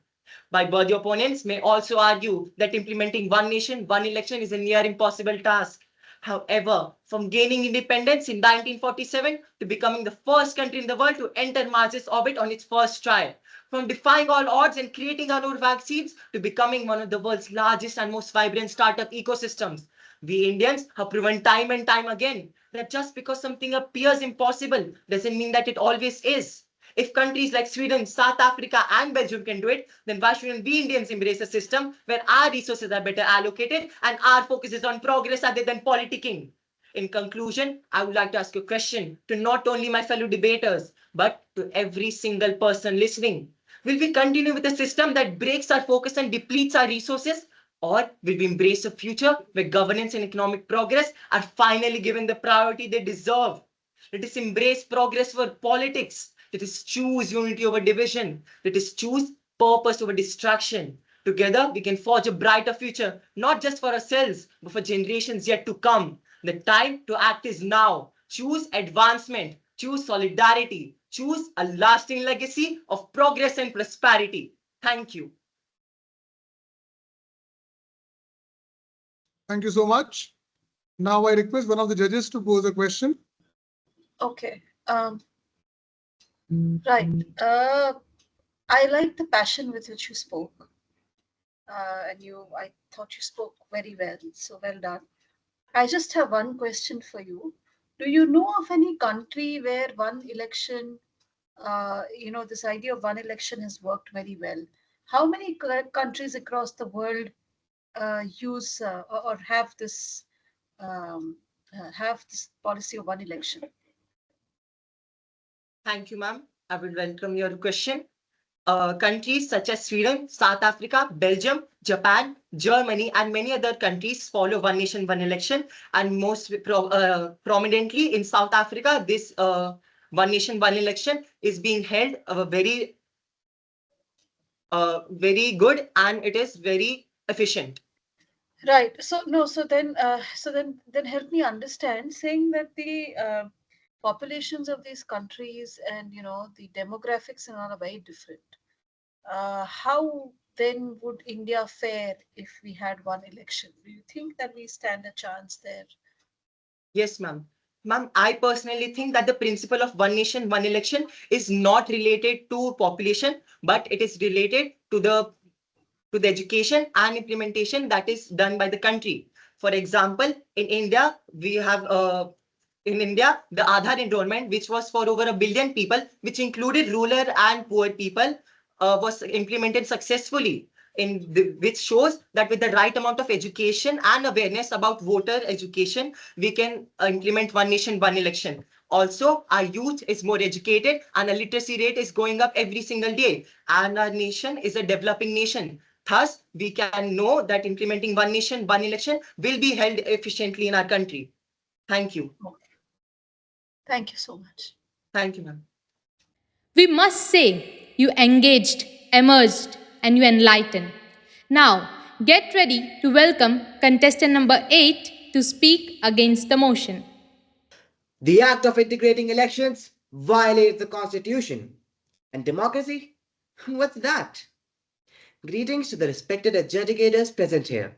My worthy opponents may also argue that implementing one nation, one election is a near impossible task. However, from gaining independence in 1947 to becoming the first country in the world to enter Mars's orbit on its first try, from defying all odds and creating our own vaccines to becoming one of the world's largest and most vibrant startup ecosystems, we Indians have proven time and time again that just because something appears impossible doesn't mean that it always is. If countries like Sweden, South Africa, and Belgium can do it, then why shouldn't we Indians embrace a system where our resources are better allocated and our focus is on progress rather than politicking? In conclusion, I would like to ask a question to not only my fellow debaters, but to every single person listening. Will we continue with a system that breaks our focus and depletes our resources? Or will we embrace a future where governance and economic progress are finally given the priority they deserve? Let us embrace progress for politics. Let us choose unity over division. Let us choose purpose over distraction. Together, we can forge a brighter future, not just for ourselves, but for generations yet to come. The time to act is now. Choose advancement. Choose solidarity. Choose a lasting legacy of progress and prosperity. Thank you. Thank you so much. Now I request one of the judges to pose a question. Okay. Right. I like the passion with which you spoke. I thought you spoke very well. So well done. I just have one question for you. Do you know of any country where one election, this idea of one election has worked very well? How many countries across the world use or um, have this policy of one election? Thank you, ma'am. I will welcome your question. Countries such as Sweden, South Africa, Belgium, Japan, Germany, and many other countries follow one nation, one election. And most prominently in South Africa, this one nation, one election is being held very good, and it is very efficient. Right. So no. So then help me understand, saying that the populations of these countries and the demographics and all are very different. How then would India fare if we had one election? Do you think that we stand a chance there? Yes, ma'am. Ma'am, I personally think that the principle of one nation, one election is not related to population, but it is related to the education and implementation that is done by the country. For example, in India, the Aadhaar enrollment, which was for over 1 billion people, which included rural and poor people, was implemented successfully. Which shows that with the right amount of education and awareness about voter education, we can implement one nation, one election. Also, our youth is more educated and our literacy rate is going up every single day. And our nation is a developing nation. Thus, we can know that implementing one nation, one election will be held efficiently in our country. Thank you. Thank you so much. Thank you, ma'am. We must say you engaged, emerged, and you enlighten. Now, get ready to welcome contestant number 8 to speak against the motion. The act of integrating elections violates the Constitution. And democracy? What's that? Greetings to the respected adjudicators present here.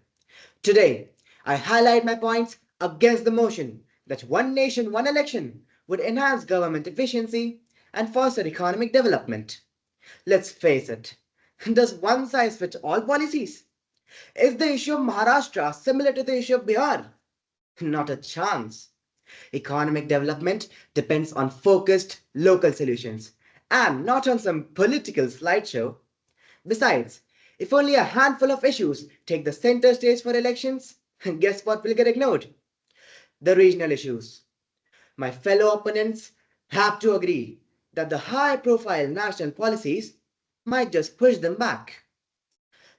Today, I highlight my points against the motion that one nation, one election would enhance government efficiency and foster economic development. Let's face it, does one size fit all policies? Is the issue of Maharashtra similar to the issue of Bihar? Not a chance. Economic development depends on focused local solutions and not on some political slideshow. Besides, if only a handful of issues take the center stage for elections, guess what will get ignored? The regional issues. My fellow opponents have to agree that the high profile national policies might just push them back.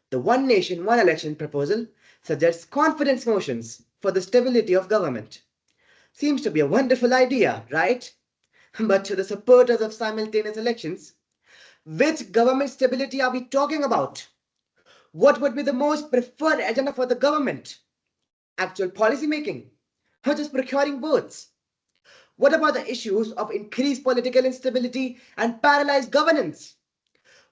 The one nation, one election proposal suggests confidence motions for the stability of government. Seems to be a wonderful idea, right? But to the supporters of simultaneous elections, which government stability are we talking about? What would be the most preferred agenda for the government? Actual policy making? Or just procuring votes? What about the issues of increased political instability and paralyzed governance?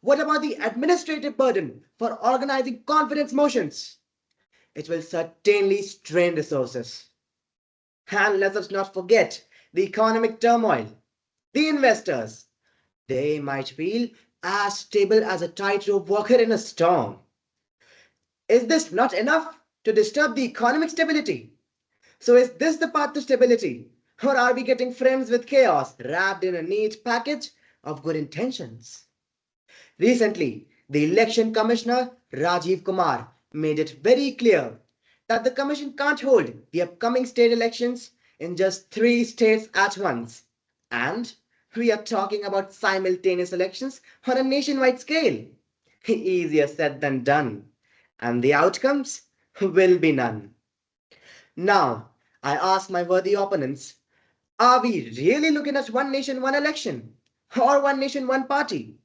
What about the administrative burden for organizing confidence motions? It will certainly strain resources. And let us not forget the economic turmoil. The investors, they might feel as stable as a tightrope walker in a storm. Is this not enough to disturb the economic stability? So is this the path to stability? Or are we getting friends with chaos wrapped in a neat package of good intentions? Recently, the election commissioner Rajiv Kumar made it very clear that the commission can't hold the upcoming state elections in just 3 states at once. And we are talking about simultaneous elections on a nationwide scale. Easier said than done. And the outcomes will be none. Now, I ask my worthy opponents, are we really looking at one nation, one election? Or one nation, one party?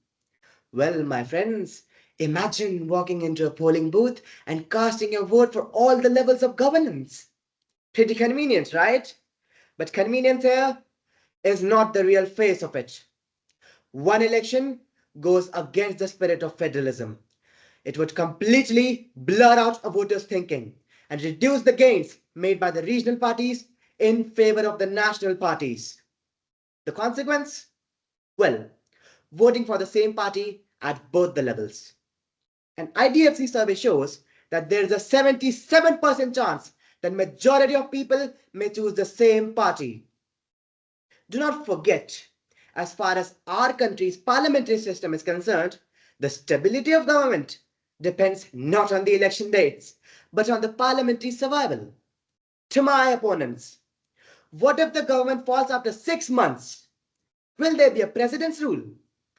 Well, my friends, imagine walking into a polling booth and casting your vote for all the levels of governance. Pretty convenient, right? But convenience here is not the real face of it. One election goes against the spirit of federalism. It would completely blur out a voter's thinking and reduce the gains made by the regional parties in favor of the national parties. The consequence? Well, voting for the same party at both the levels. An IDFC survey shows that there is a 77% chance that majority of people may choose the same party. Do not forget, as far as our country's parliamentary system is concerned, the stability of government depends not on the election dates, but on the parliamentary survival. To my opponents, what if the government falls after 6 months? Will there be a president's rule?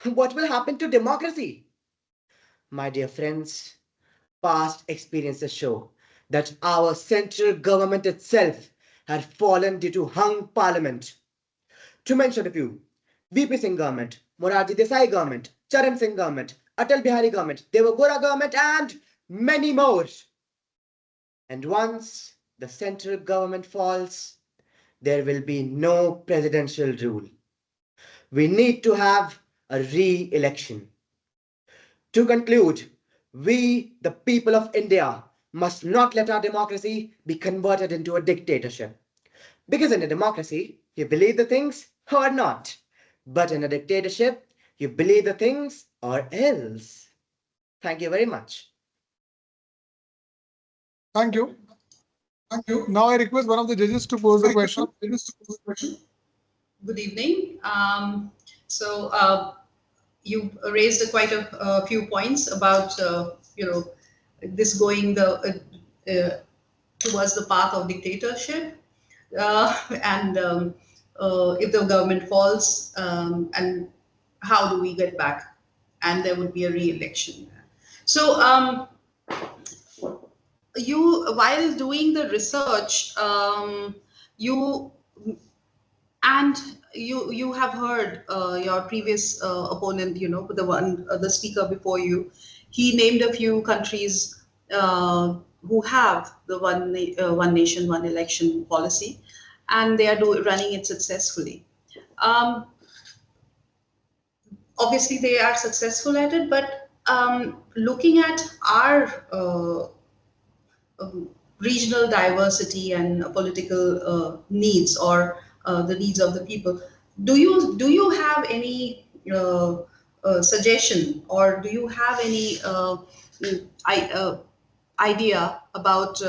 What will happen to democracy? My dear friends, past experiences show that our central government itself had fallen due to hung parliament. To mention a few, VP Singh government, Morarji Desai government, Charan Singh government, Atal Bihari government, Devagora government, and many more. And once the central government falls, there will be no presidential rule. We need to have a re-election. To conclude, we, the people of India, must not let our democracy be converted into a dictatorship. Because in a democracy, you believe the things or not. But in a dictatorship, you believe the things or else. Thank you very much. Thank you. Thank you. Now I request one of the judges to pose the question. Good evening. You raised quite a few points about this going towards the path of dictatorship, and if the government falls, and how do we get back? And there would be a re-election. So you, while doing the research, you And you have heard your previous opponent, the speaker before you. He named a few countries who have the one nation, one election policy, and they are running it successfully. Um, Obviously, they are successful at it, but looking at our um, regional diversity and political needs, or the needs of the people. Do you have any suggestion, or do you have any idea about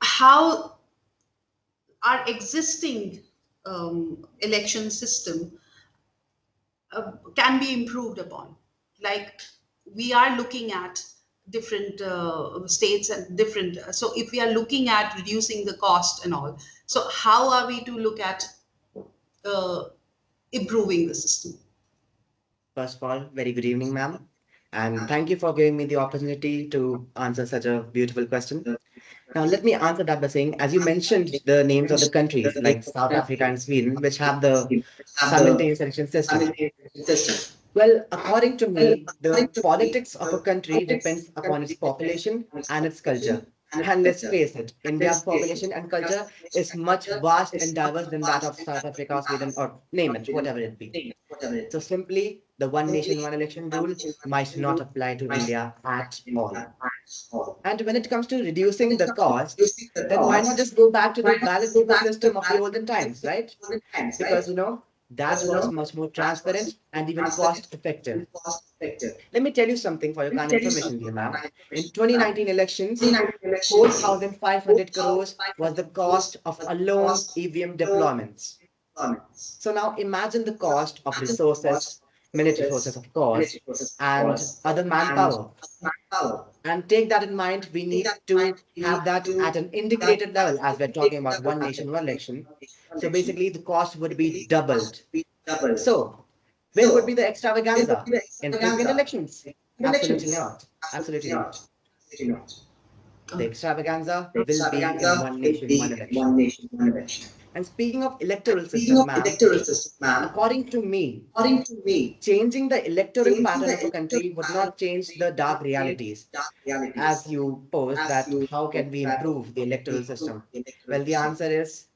how our existing election system can be improved upon? Like, we are looking at different states and different, so if we are looking at reducing the cost and all, so how are we to look at uh, improving the system? First of all, very good evening, ma'am. And thank you for giving me the opportunity to answer such a beautiful question. Now, let me answer that by saying, as you mentioned, the names of the countries like South Africa and Sweden, which have the simultaneous election system. Well, according to me, the politics of a country depends upon its population and its culture. And let's face it, India's population and culture is much vast and diverse than that of South Africa, Sweden, or name it, whatever it be. So simply, the one nation, one election rule might not apply to India at all. And when it comes to reducing the cost, then why not just go back to the ballot paper system of the olden times, right? Because, that was much more transparent and even cost effective. Let me tell you something for your kind information here, ma'am. In 2019 elections, 4,500 crores was the cost of alone EVM deployments. So now imagine the cost of resources, military forces, of course, and other manpower. And take that in mind, we need to have that at an integrated level as we're talking about one nation, one election. So basically, the cost would be doubled. So, where would be the extravaganza in frequent elections? Absolutely not. Absolutely not. The extravaganza will be in one nation, one election. And speaking of electoral system, ma'am, according to me, changing the electoral pattern of a country would not change the dark realities. As you posed that, how can we improve the electoral system? Well, the answer is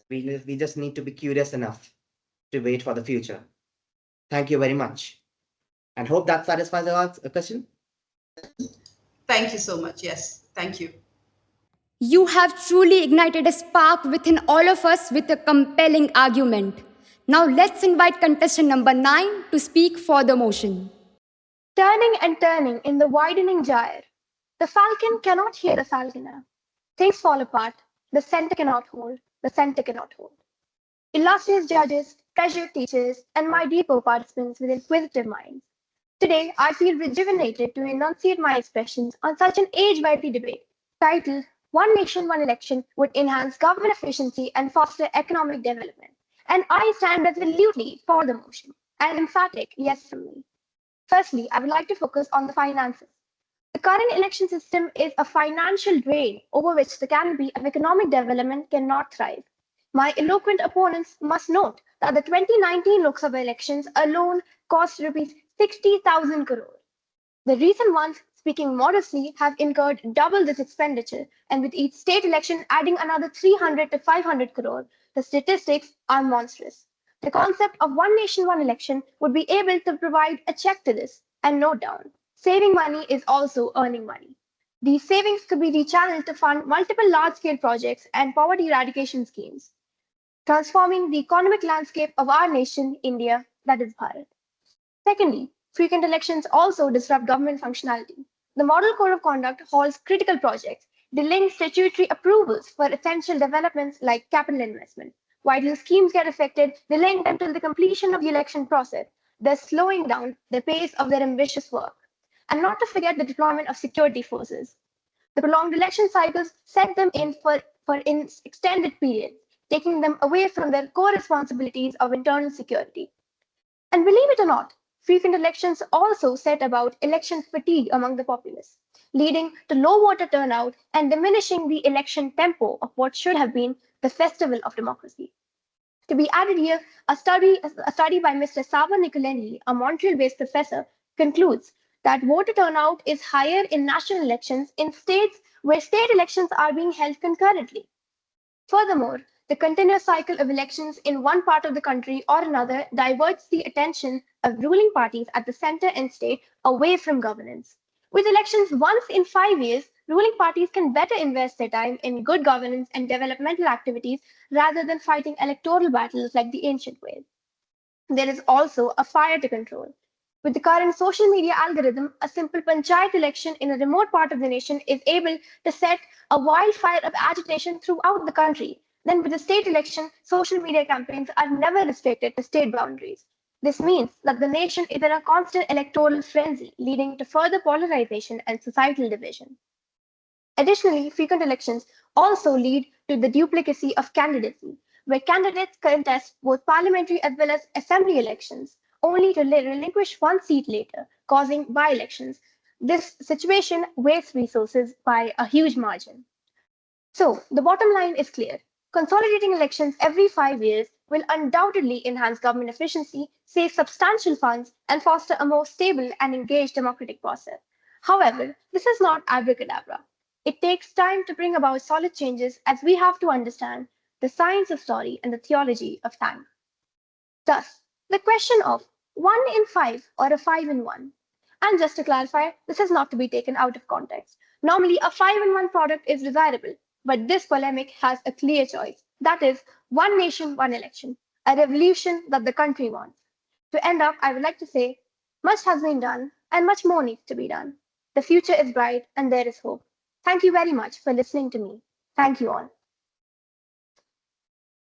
we just need to be curious enough to wait for the future. Thank you very much. And hope that satisfies the question. Thank you so much. Yes, thank you. You have truly ignited a spark within all of us with a compelling argument. Now let's invite contestant number 9 to speak for the motion. Turning and turning in the widening gyre, the falcon cannot hear the falconer. Things fall apart, the center cannot hold, the center cannot hold. Illustrious judges, treasured teachers, and my deeper participants with inquisitive minds. Today, I feel rejuvenated to enunciate my expressions on such an age-worthy debate, titled One Nation, One Election would enhance government efficiency and foster economic development. And I stand resolutely for the motion, an emphatic yes from me. Firstly, I would like to focus on the finances. The current election system is a financial drain over which the canopy of economic development cannot thrive. My eloquent opponents must note that the 2019 Lok Sabha elections alone cost rupees 60,000 crore. The recent ones, speaking modestly, have incurred double this expenditure, and with each state election adding another 300 to 500 crore, the statistics are monstrous. The concept of one nation, one election would be able to provide a check to this, and note down, saving money is also earning money. These savings could be rechanneled to fund multiple large-scale projects and poverty eradication schemes, transforming the economic landscape of our nation, India, that is Bharat. Secondly, frequent elections also disrupt government functionality. The Model Code of Conduct halts critical projects, delaying statutory approvals for essential developments like capital investment. Vital schemes get affected, delaying them till the completion of the election process, thus slowing down the pace of their ambitious work. And not to forget the deployment of security forces. The prolonged election cycles set them in for extended periods, taking them away from their core responsibilities of internal security. And believe it or not, frequent elections also set about election fatigue among the populace, leading to low voter turnout and diminishing the election tempo of what should have been the festival of democracy. To be added here, a study by Mr. Sava Nicolini, a Montreal-based professor, concludes that voter turnout is higher in national elections in states where state elections are being held concurrently. Furthermore, the continuous cycle of elections in one part of the country or another diverts the attention of ruling parties at the center and state away from governance. With elections once in 5 years, ruling parties can better invest their time in good governance and developmental activities rather than fighting electoral battles like the ancient ways. There is also a fire to control. With the current social media algorithm, a simple panchayat election in a remote part of the nation is able to set a wildfire of agitation throughout the country. Then, with the state election, social media campaigns are never restricted to state boundaries. This means that the nation is in a constant electoral frenzy, leading to further polarization and societal division. Additionally, frequent elections also lead to the duplicacy of candidacy, where candidates contest both parliamentary as well as assembly elections, only to relinquish one seat later, causing by-elections. This situation wastes resources by a huge margin. So, the bottom line is clear. Consolidating elections every 5 years will undoubtedly enhance government efficiency, save substantial funds, and foster a more stable and engaged democratic process. However, this is not abracadabra. It takes time to bring about solid changes as we have to understand the science of story and the theology of time. Thus, the question of 1 in 5 or a 5 in 1. And just to clarify, this is not to be taken out of context. Normally, a 5 in 1 product is desirable, but this polemic has a clear choice. That is, one nation, one election, a revolution that the country wants. To end up, I would like to say, much has been done and much more needs to be done. The future is bright and there is hope. Thank you very much for listening to me. Thank you all.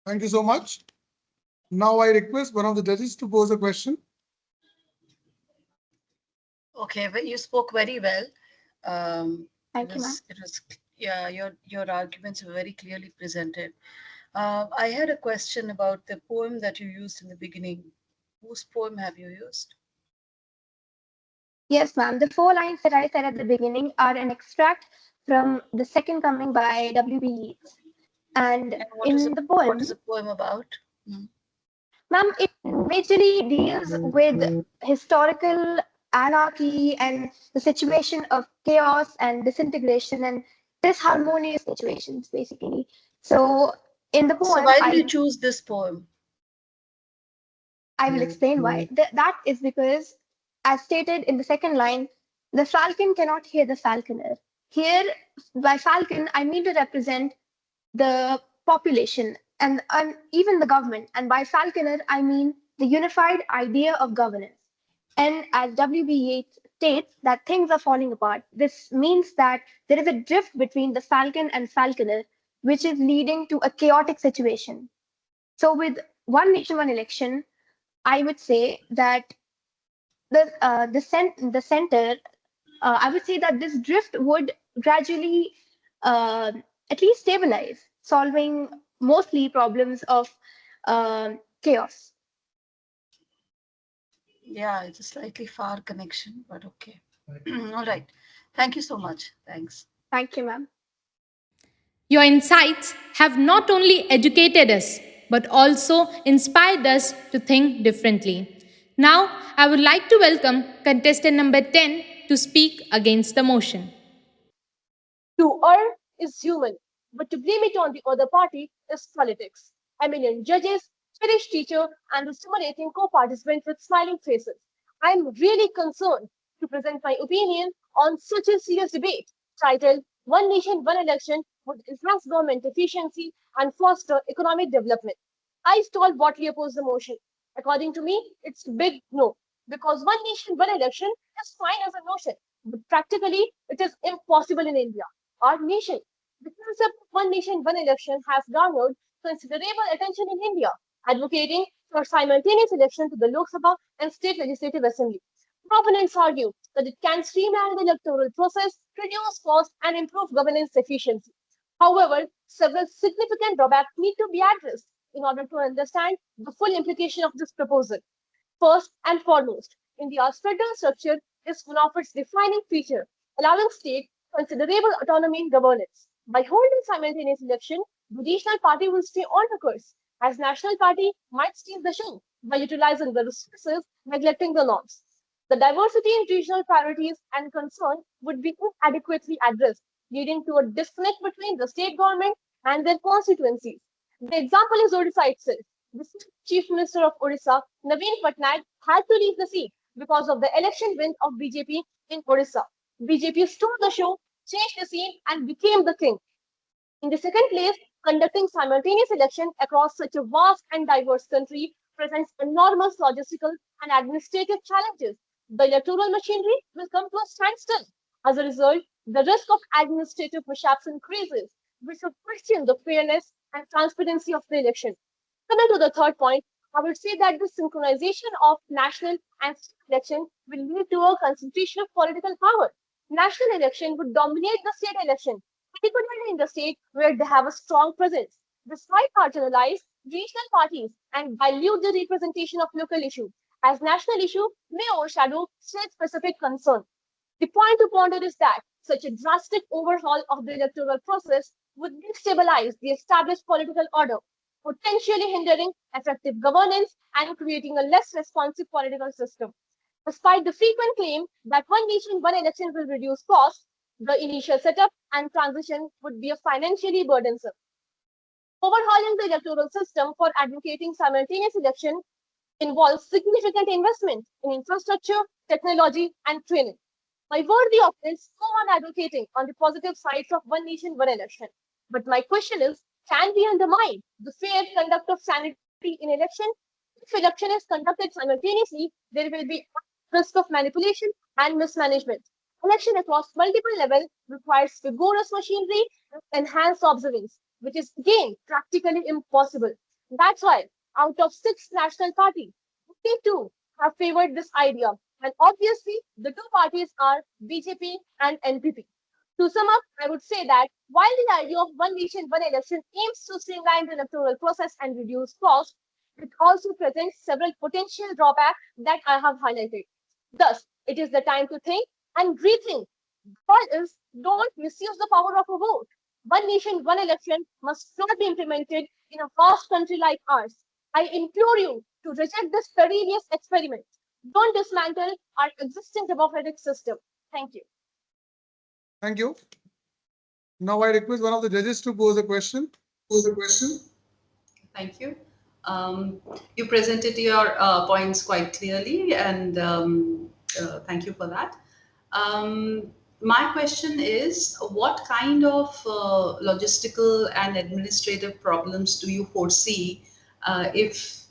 Thank you so much. Now I request one of the judges to pose a question. Okay, but you spoke very well. Thank you, ma'am. Yeah, your arguments were very clearly presented. I had a question about the poem that you used in the beginning. Whose poem have you used? Yes, ma'am. The 4 lines that I said at the beginning are an extract from The Second Coming by W.B. Yeats. And what is the poem, what is the poem about? ma'am, it majorly deals with historical anarchy and the situation of chaos and disintegration and disharmonious situations, basically. So in the poem, So why did you choose this poem? I will explain why. That is because, as stated in the second line, the falcon cannot hear the falconer. Here, by falcon, I mean to represent the population and even the government. And by falconer, I mean the unified idea of governance. And as W.B. Yeats states that things are falling apart, this means that there is a drift between the falcon and falconer, which is leading to a chaotic situation. So with one nation, one election, I would say that the center, I would say that this drift would gradually at least stabilize, solving mostly problems of chaos. Yeah, it's a slightly far connection, but okay. All right. Thank you so much. Thanks. Thank you, ma'am. Your insights have not only educated us, but also inspired us to think differently. Now, I would like to welcome contestant number 10 to speak against the motion. To err is human, but to blame it on the other party is politics. A million judges, Finnish teacher, and the stimulating co-participant with smiling faces. I am really concerned to present my opinion on such a serious debate titled One Nation, One Election would enhance government efficiency and foster economic development. I stalwartly oppose the motion. According to me, it's big no, because one nation, one election is fine as a notion, but practically it is impossible in India, our nation. The concept of one nation, one election has garnered considerable attention in India, advocating for simultaneous election to the Lok Sabha and state legislative assembly. Proponents argue that it can streamline the electoral process, reduce costs, and improve governance efficiency. However, several significant drawbacks need to be addressed in order to understand the full implication of this proposal. First and foremost, India's federal structure is one of its defining features, allowing states considerable autonomy in governance. By holding simultaneous election, The regional party will stay on the course, as national party might steal the show by utilizing the resources, neglecting the norms. The diversity in regional priorities and concern would be inadequately addressed, leading to a disconnect between the state government and their constituencies. The example is Odisha itself. The Chief Minister of Odisha, Naveen Patnaik, had to leave the seat because of the election win of BJP in Odisha. BJP stole the show, changed the scene, and became the king. In the second place, conducting simultaneous election across such a vast and diverse country presents enormous logistical and administrative challenges. The electoral machinery will come to a standstill. As a result, the risk of administrative mishaps increases, which will question the fairness and transparency of the election. Coming to the third point, I would say that the synchronization of national and state election will lead to a concentration of political power. National election would dominate the state election, particularly in the state where they have a strong presence. This might marginalize regional parties and dilute the representation of local issues, as national issue may overshadow state-specific concern. The point to ponder is that such a drastic overhaul of the electoral process would destabilize the established political order, potentially hindering effective governance and creating a less responsive political system. Despite the frequent claim that one nation, one election will reduce costs, the initial setup and transition would be a financially burdensome. Overhauling the electoral system for advocating simultaneous election involves significant investment in infrastructure, technology, and training. My worthy opponents go on advocating on the positive sides of one nation, one election. But my question is, can we undermine the fair conduct of sanity in election? If election is conducted simultaneously, there will be risk of manipulation and mismanagement. Election across multiple levels requires vigorous machinery and enhanced observance, which is again practically impossible. That's why, out of six national parties, only two have favored this idea. And obviously, the two parties are BJP and NPP. To sum up, I would say that while the idea of one nation, one election aims to streamline the electoral process and reduce costs, it also presents several potential drawbacks that I have highlighted. Thus, it is the time to think and rethink. Point is, don't misuse the power of a vote. One nation, one election must not be implemented in a vast country like ours. I implore you to reject this perilous experiment. Don't dismantle our existing democratic system. Thank you. Thank you. Now I request one of the judges to pose a question. Thank you. You presented your points quite clearly, and thank you for that. My question is, what kind of logistical and administrative problems do you foresee if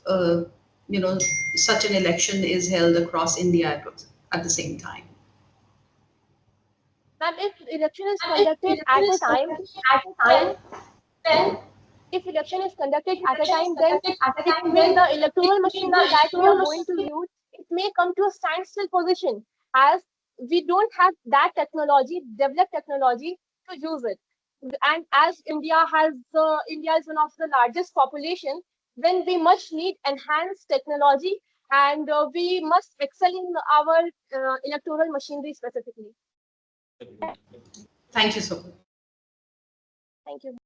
such an election is held across India at the same time? Ma'am, if election is conducted at a time, then if election is conducted at a time, then it may the electoral machinery that we are going to use, it may come to a standstill position as we don't have that technology, developed technology to use it. And as India is one of the largest population, then we must need enhanced technology and we must excel in our electoral machinery specifically. Thank you so much. Thank you.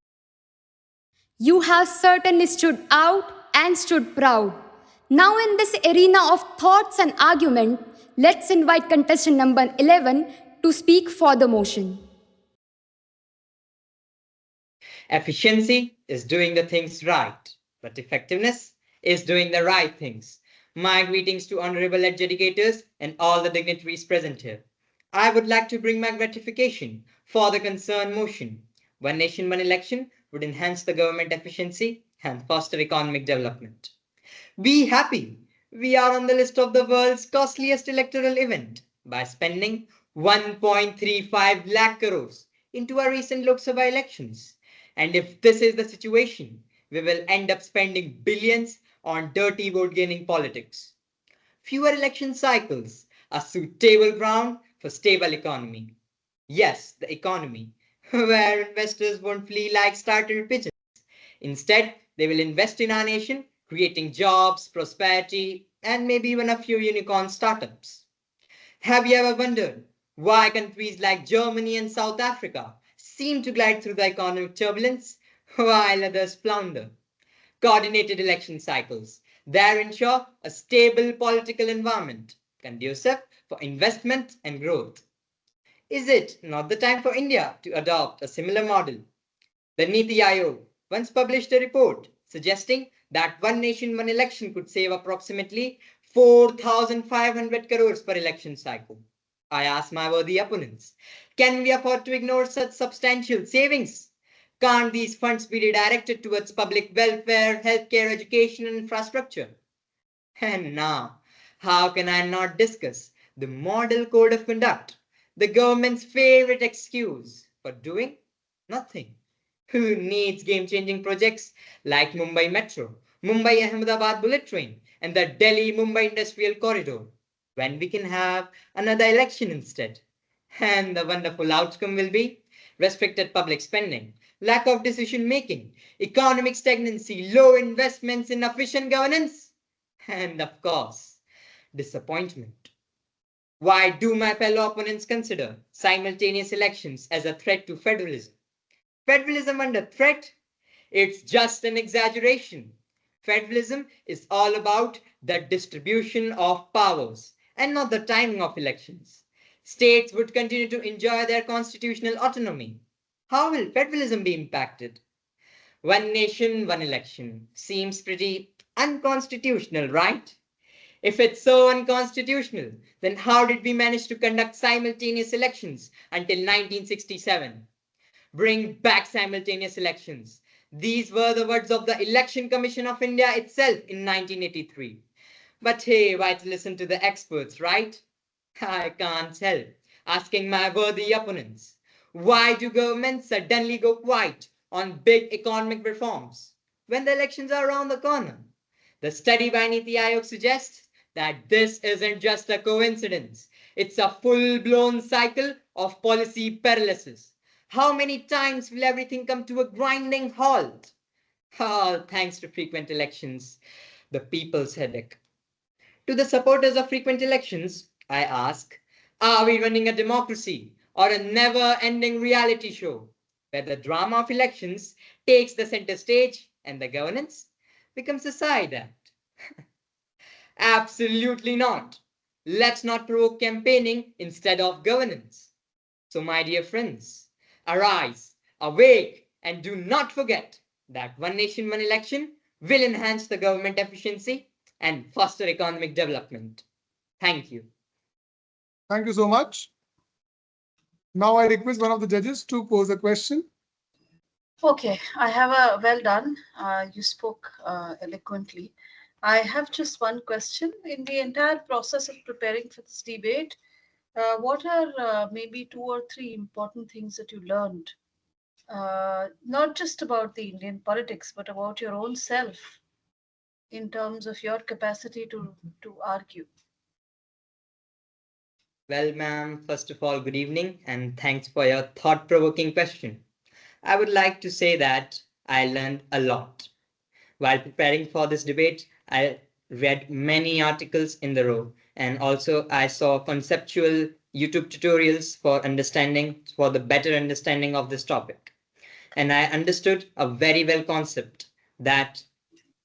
You have certainly stood out and stood proud. Now, in this arena of thoughts and argument, let's invite contestant number 11 to speak for the motion. Efficiency is doing the things right, but effectiveness is doing the right things. My greetings to honorable adjudicators and all the dignitaries present here. I would like to bring my gratification for the concerned motion. One nation, one election would enhance the government efficiency and foster economic development. Be happy! We are on the list of the world's costliest electoral event by spending 1.35 lakh crores into our recent Lok Sabha elections. And if this is the situation, we will end up spending billions on dirty vote gaining politics. Fewer election cycles, a suitable ground for stable economy. Yes, the economy, where investors won't flee like startled pigeons. Instead, they will invest in our nation, creating jobs, prosperity, and maybe even a few unicorn startups. Have you ever wondered why countries like Germany and South Africa seem to glide through the economic turbulence while others flounder. Coordinated election cycles there ensure a stable political environment conducive for investment and growth. Is it not the time for India to adopt a similar model? The Niti Aayog once published a report suggesting that one nation, one election could save approximately 4,500 crores per election cycle. I ask my worthy opponents, can we afford to ignore such substantial savings? Can't these funds be redirected towards public welfare, healthcare, education, and infrastructure? And now, how can I not discuss the Model Code of Conduct, the government's favorite excuse for doing nothing? Who needs game-changing projects like Mumbai Metro, Mumbai Ahmedabad Bullet Train, and the Delhi Mumbai Industrial Corridor, when we can have another election instead? And the wonderful outcome will be restricted public spending, lack of decision making, economic stagnancy, low investments, inefficient governance, and of course, disappointment. Why do my fellow opponents consider simultaneous elections as a threat to federalism? Federalism under threat? It's just an exaggeration. Federalism is all about the distribution of powers and not the timing of elections. States would continue to enjoy their constitutional autonomy. How will federalism be impacted? One nation, one election seems pretty unconstitutional, right? If it's so unconstitutional, then how did we manage to conduct simultaneous elections until 1967? Bring back simultaneous elections. These were the words of the Election Commission of India itself in 1983. But hey, why to listen to the experts, right? I can't help asking my worthy opponents, why do governments suddenly go quiet on big economic reforms when the elections are around the corner? The study by Niti Aayog suggests that this isn't just a coincidence. It's a full-blown cycle of policy paralysis. How many times will everything come to a grinding halt? All thanks to frequent elections, the people's headache. To the supporters of frequent elections, I ask, are we running a democracy or a never-ending reality show where the drama of elections takes the center stage and the governance becomes a side act? Absolutely not. Let's not provoke campaigning instead of governance. So, my dear friends, arise, awake, and do not forget that one nation, one election will enhance the government efficiency and foster economic development. Thank you. Thank you so much. Now I request one of the judges to pose a question. Okay, I have a well done. You spoke eloquently. I have just one question. In the entire process of preparing for this debate, what are maybe 2 or 3 important things that you learned? Not just about the Indian politics, but about your own self in terms of your capacity to argue. Well, ma'am, first of all, good evening and thanks for your thought provoking question. I would like to say that I learned a lot. While preparing for this debate, I read many articles in the row, and also I saw conceptual YouTube tutorials for the better understanding of this topic. And I understood a very well concept that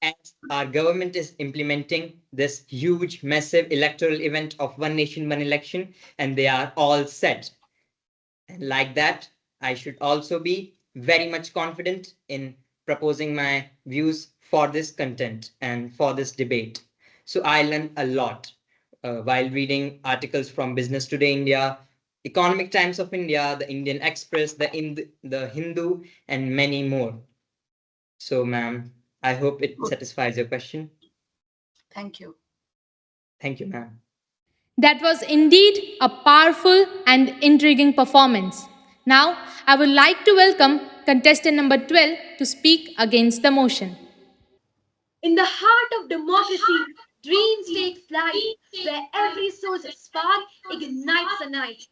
as our government is implementing this huge, massive electoral event of one nation, one election, and they are all set. And like that, I should also be very much confident in proposing my views for this content and for this debate. So I learned a lot while reading articles from Business Today India, Economic Times of India, the Indian Express, the Hindu, and many more. So, ma'am, I hope it satisfies your question. Thank you. Thank you, ma'am. That was indeed a powerful and intriguing performance. Now, I would like to welcome contestant number 12 to speak against the motion. In the heart of democracy, dreams take flight, where every soul's spark ignites a night.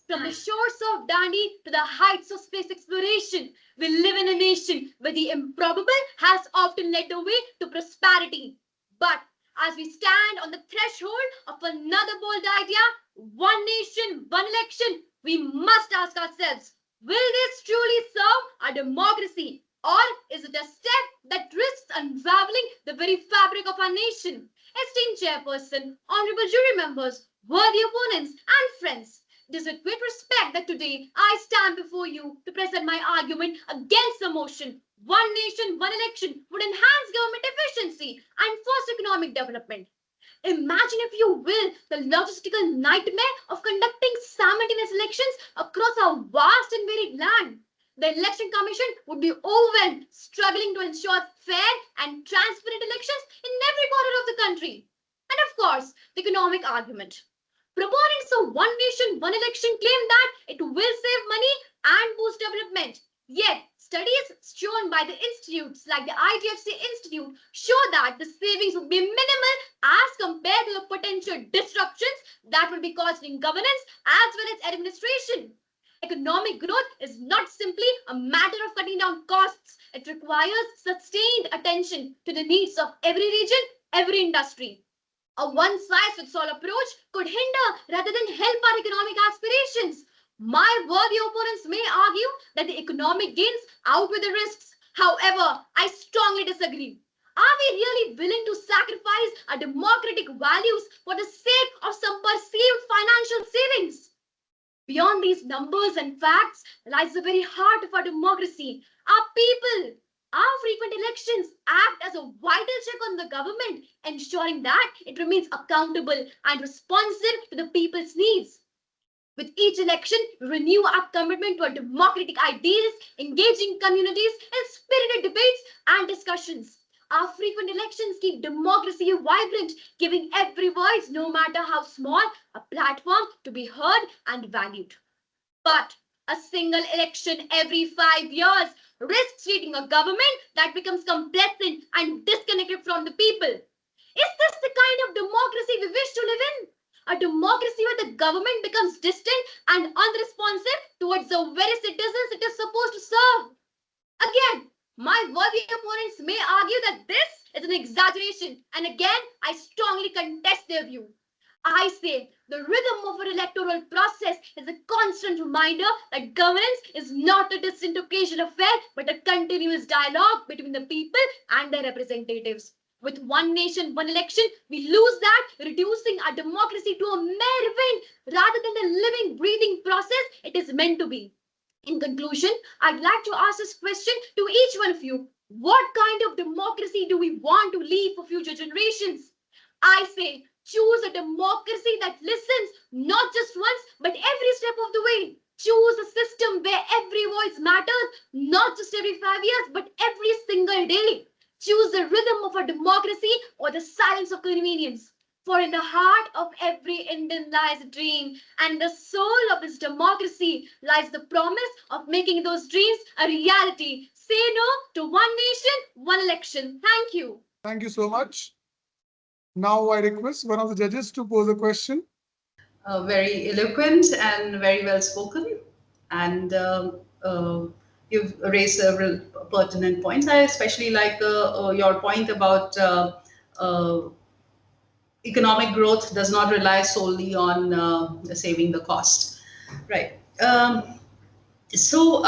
From the shores of Dandi to the heights of space exploration, we live in a nation where the improbable has often led the way to prosperity. But as we stand on the threshold of another bold idea, one nation, one election, we must ask ourselves, will this truly serve our democracy? Or is it a step that risks unraveling the very fabric of our nation? Esteemed chairperson, honorable jury members, worthy opponents, and friends, it is with great respect that today I stand before you to present my argument against the motion one nation, one election would enhance government efficiency and foster economic development. Imagine, if you will, the logistical nightmare of conducting simultaneous elections across our vast and varied land. The Election Commission would be overwhelmed, struggling to ensure fair and transparent elections in every corner of the country. And of course, the economic argument. Proponents of one nation, one election claim that it will save money and boost development. Yet, studies shown by the institutes like the IDFC Institute show that the savings would be minimal as compared to the potential disruptions that will be caused in governance as well as administration. Economic growth is not simply a matter of cutting down costs. It requires sustained attention to the needs of every region, every industry. A one-size-fits-all approach could hinder rather than help our economic aspirations. My worthy opponents may argue that the economic gains outweigh the risks. However, I strongly disagree. Are we really willing to sacrifice our democratic values for the sake of some perceived financial savings? Beyond these numbers and facts lies the very heart of our democracy, our people. Our frequent elections act as a vital check on the government, ensuring that it remains accountable and responsive to the people's needs. With each election, we renew our commitment to our democratic ideals, engaging communities in spirited debates and discussions. Our frequent elections keep democracy vibrant, giving every voice, no matter how small, a platform to be heard and valued. But a single election every 5 years risks creating a government that becomes complacent and disconnected from the people. Is this the kind of democracy we wish to live in? A democracy where the government becomes distant and unresponsive towards the very citizens it is supposed to serve. Again, my worthy opponents may argue that this is an exaggeration, and again, I strongly contest their view. I say the rhythm of an electoral process is a constant reminder that governance is not a distant occasion affair, but a continuous dialogue between the people and their representatives. With one nation, one election, we lose that, reducing our democracy to a mere event rather than the living, breathing process it is meant to be. In conclusion, I'd like to ask this question to each one of you. What kind of democracy do we want to leave for future generations? I say, choose a democracy that listens not just once, but every step of the way. Choose a system where every voice matters, not just every 5 years, but every single day. Choose the rhythm of a democracy or the silence of convenience. For in the heart of every Indian lies a dream, and the soul of this democracy lies the promise of making those dreams a reality. Say no to one nation, one election. Thank you. Thank you so much. Now I request one of the judges to pose a question. Very eloquent and very well spoken. And you've raised several pertinent points. I especially like your point about uh, economic growth does not rely solely on saving the cost. Right. So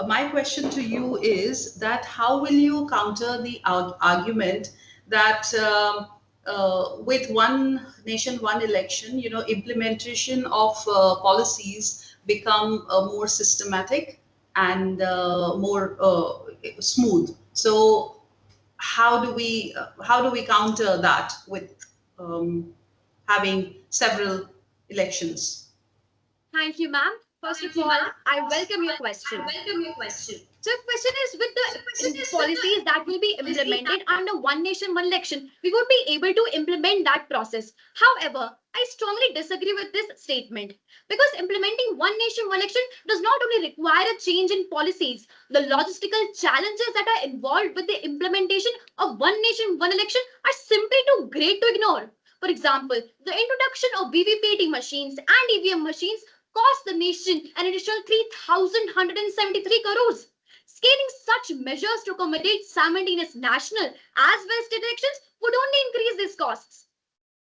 my question to you is that how will you counter the argument that with one nation, one election, implementation of policies become more systematic and more smooth. So how do we counter that with having several elections? Thank you, ma'am. First of all, I welcome your question. So the question is, with the policies that will be implemented under one nation, one election, we would be able to implement that process. However, I strongly disagree with this statement because implementing one nation, one election does not only require a change in policies, the logistical challenges that are involved with the implementation of one nation, one election are simply too great to ignore. For example, the introduction of VVPAT machines and EVM machines cost the nation an additional 3,173 crores. Scaling such measures to accommodate simultaneous national as well as state elections would only increase these costs.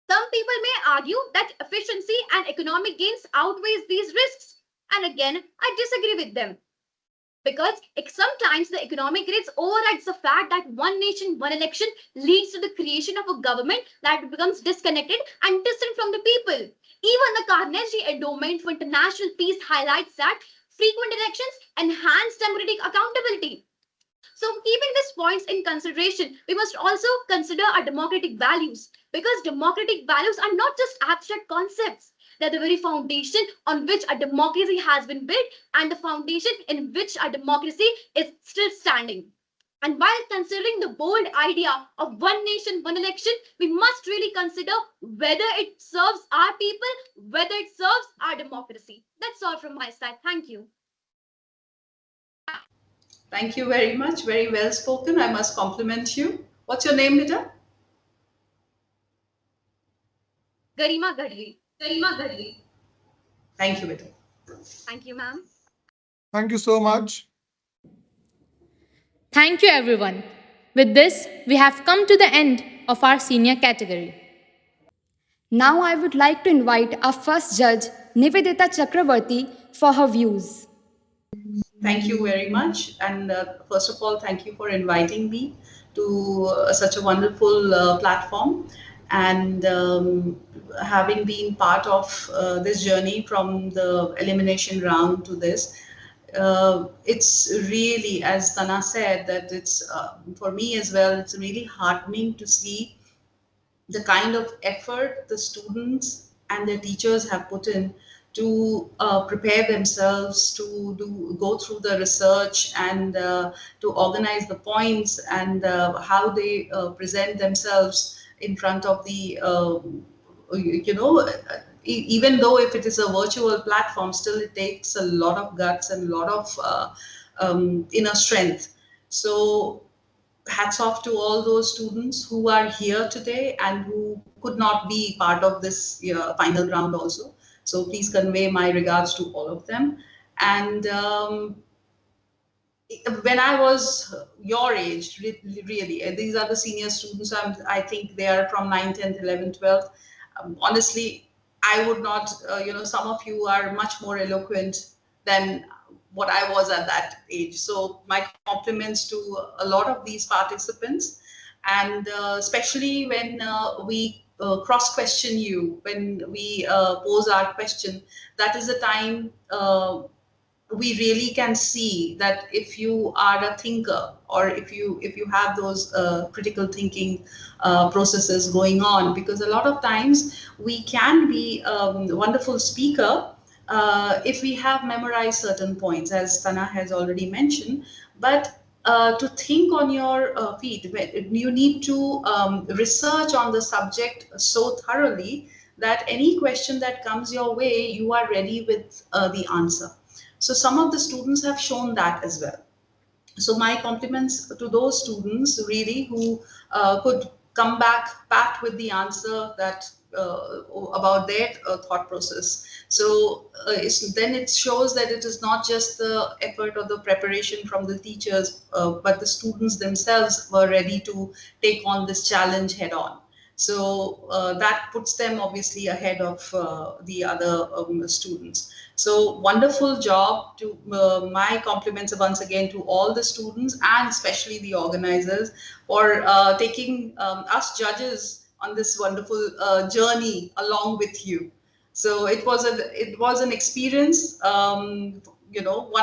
Some people may argue that efficiency and economic gains outweighs these risks. And again, I disagree with them. Because sometimes the economic rates overrides the fact that one nation, one election leads to the creation of a government that becomes disconnected and distant from the people. Even the Carnegie Endowment for International Peace highlights that frequent elections enhance democratic accountability. So, keeping these points in consideration, we must also consider our democratic values because democratic values are not just abstract concepts. They're the very foundation on which a democracy has been built and the foundation in which a democracy is still standing. And while considering the bold idea of one nation, one election, we must really consider whether it serves our people, whether it serves our democracy. That's all from my side. Thank you. Thank you very much. Very well spoken. I must compliment you. What's your name, Nita? Garima Gadri. Garima Gadri. Thank you, Nita. Thank you, ma'am. Thank you so much. Thank you, everyone. With this, we have come to the end of our senior category. Now I would like to invite our first judge, Nivedita Chakravarti, for her views. Thank you very much. And first of all, thank you for inviting me to such a wonderful platform. And having been part of this journey from the elimination round to this, it's really, as Tana said, that it's for me as well, it's really heartening to see the kind of effort the students and their teachers have put in to prepare themselves to go through the research and to organize the points and how they present themselves in front of the even though if it is a virtual platform, still it takes a lot of guts and a lot of inner strength. So hats off to all those students who are here today and who could not be part of this final round also. So please convey my regards to all of them. And when I was your age, really, these are the senior students. I think they are from 9th, 10th, 11th, 12th. Honestly, I would not, some of you are much more eloquent than what I was at that age. So my compliments to a lot of these participants. And especially when we cross-question you, when we pose our question, that is the time we really can see that if you are a thinker or if you have those critical thinking processes going on, because a lot of times we can be a wonderful speaker if we have memorized certain points, as Tana has already mentioned, but to think on your feet, you need to research on the subject so thoroughly that any question that comes your way, you are ready with the answer. So some of the students have shown that as well. So my compliments to those students really who could come back packed with the answer that about their thought process. So then it shows that it is not just the effort or the preparation from the teachers, but the students themselves were ready to take on this challenge head on. So that puts them obviously ahead of the other students. So wonderful job. To my compliments once again to all the students and especially the organizers for taking us judges on this wonderful journey along with you. So it was an experience, one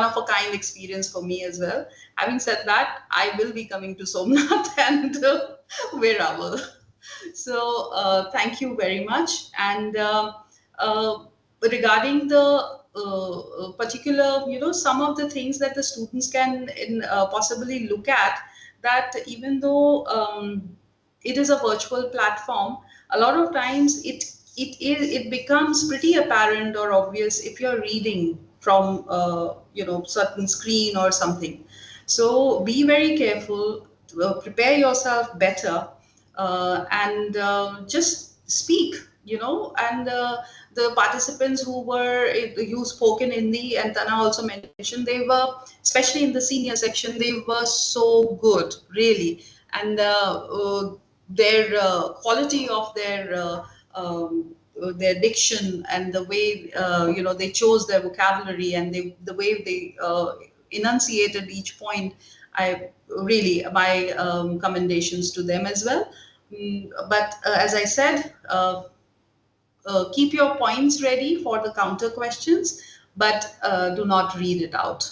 of a kind experience for me as well. Having said that, I will be coming to Somnath and VERAVAL. So thank you very much. And regarding the particular, some of the things that the students can possibly look at, that even though it is a virtual platform, a lot of times it becomes pretty apparent or obvious if you're reading from certain screen or something. So be very careful, prepare yourself better, and just speak, and the participants who spoke in Hindi, and Tana also mentioned, they were, especially in the senior section, they were so good, really. And their quality of their diction and the way they chose their vocabulary and the way they enunciated each point. I really, my commendations to them as well. But as I said, keep your points ready for the counter questions, but do not read it out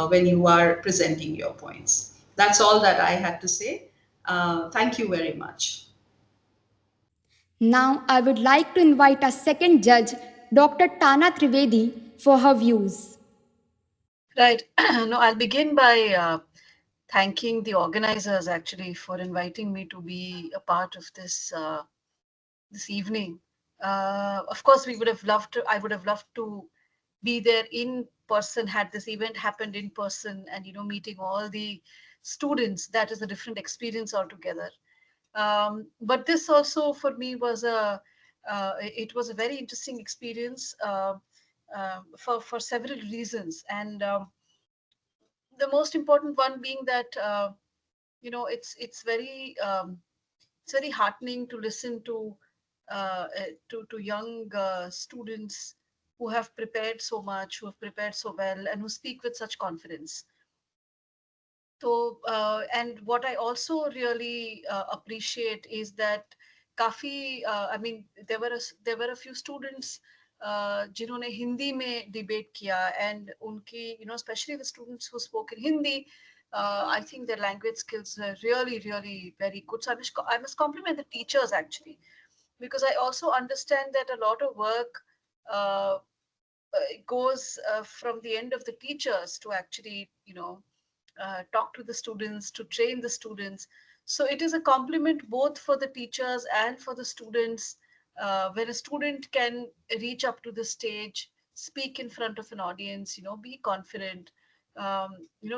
when you are presenting your points. That's all that I had to say. Thank you very much. Now I would like to invite our second judge, Dr. Tana Trivedi, for her views. Right. No, I'll begin by thanking the organizers actually for inviting me to be a part of this this evening. Of course, we would have loved to. I would have loved to be there in person had this event happened in person, and meeting all the students. That is a different experience altogether. But this also for me was it was a very interesting experience for several reasons, and the most important one being that it's very heartening to listen to young students who have prepared so much, who have prepared so well, and who speak with such confidence. So, and what I also really appreciate is that I mean, there were a few students जिन्होंने हिंदी में debate किया, and उनकी especially the students who spoke in Hindi, I think their language skills are really very good. So I must compliment the teachers actually, because I also understand that a lot of work goes from the end of the teachers to actually talk to the students, to train the students. So it is a compliment both for the teachers and for the students, where a student can reach up to the stage, speak in front of an audience, be confident,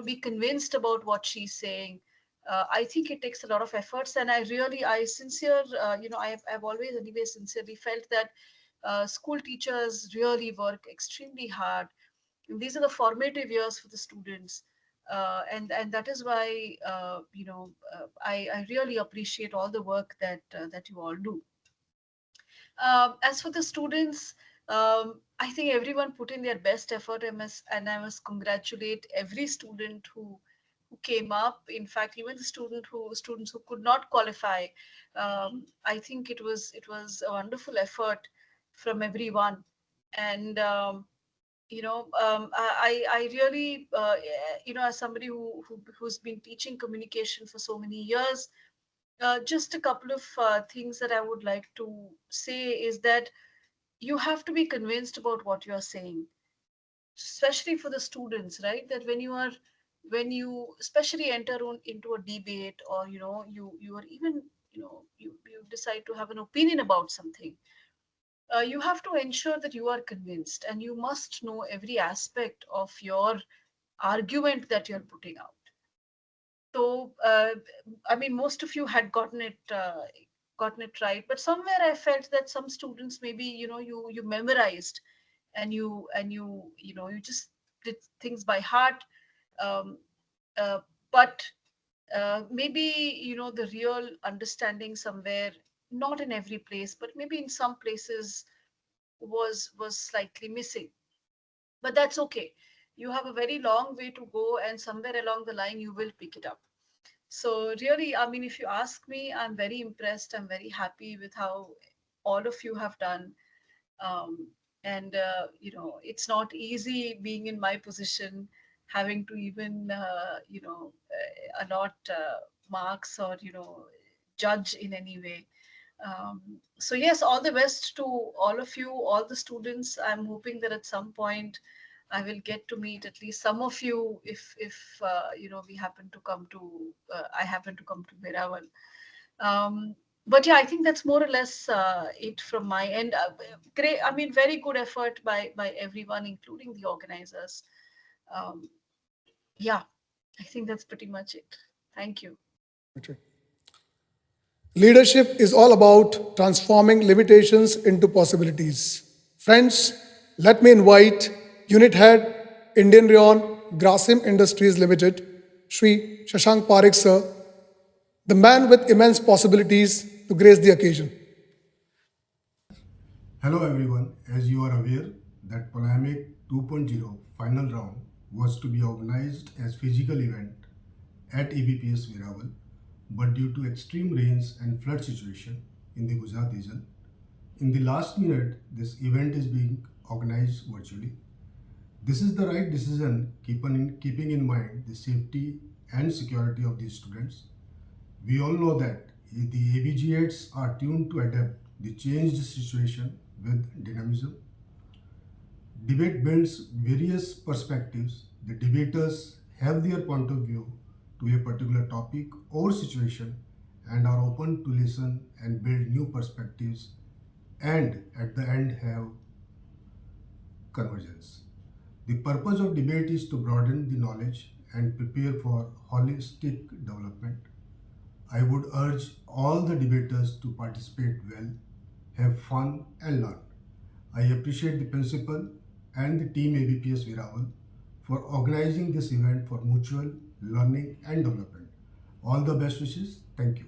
be convinced about what she's saying. I think it takes a lot of efforts, and I've always anyway sincerely felt that school teachers really work extremely hard. These are the formative years for the students, and that is why I really appreciate all the work that you all do. As for the students, I think everyone put in their best effort, and I must congratulate every student who came up. In fact, even the students who could not qualify, I think it was a wonderful effort from everyone. And I really as somebody who's been teaching communication for so many years, just a couple of things that I would like to say is that you have to be convinced about what you are saying, especially for the students, right? That when you especially enter into a debate, or you are even you decide to have an opinion about something, you have to ensure that you are convinced, and you must know every aspect of your argument that you're putting out. So, I mean, most of you had gotten it right, but somewhere I felt that some students maybe you memorized, and you just did things by heart, um, uh, but maybe the real understanding somewhere, not in every place, but maybe in some places was slightly missing. But that's okay. You have a very long way to go, and somewhere along the line you will pick it up. So really, I mean, if you ask me, I'm very impressed. I'm very happy with how all of you have done. um, and it's not easy being in my position, having to even allot marks, or judge in any way. So yes, all the best to all of you, all the students. I'm hoping that at some point I will get to meet at least some of you, if we happen to come to I happen to come to VERAVAL. But yeah, I think that's more or less it from my end. Great, I mean, very good effort by everyone, including the organizers. Um, yeah, I think that's pretty much it. Thank you. Okay. Leadership is all about transforming limitations into possibilities. Friends, let me invite Unit Head, Indian Rayon, Grasim Industries Limited, Shri Shashank Parekh sir, the man with immense possibilities, to grace the occasion. Hello everyone, as you are aware that Polemic 2.0 final round was to be organized as physical event at ABPS VERAVAL, but due to extreme rains and flood situation in the Gujarat region, in the last minute, this event is being organized virtually. This is the right decision keeping in mind the safety and security of the students. We all know that the ABGAs are tuned to adapt the changed situation with dynamism. Debate builds various perspectives. The debaters have their point of view to a particular topic or situation and are open to listen and build new perspectives and at the end have convergence. The purpose of debate is to broaden the knowledge and prepare for holistic development. I would urge all the debaters to participate well, have fun and learn. I appreciate the principal and the team ABPS VERAVAL for organizing this event for mutual learning and development. All the best wishes. Thank you.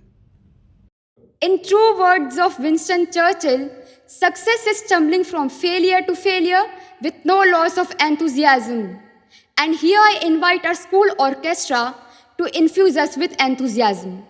In true words of Winston Churchill, success is stumbling from failure to failure with no loss of enthusiasm. And here I invite our school orchestra to infuse us with enthusiasm.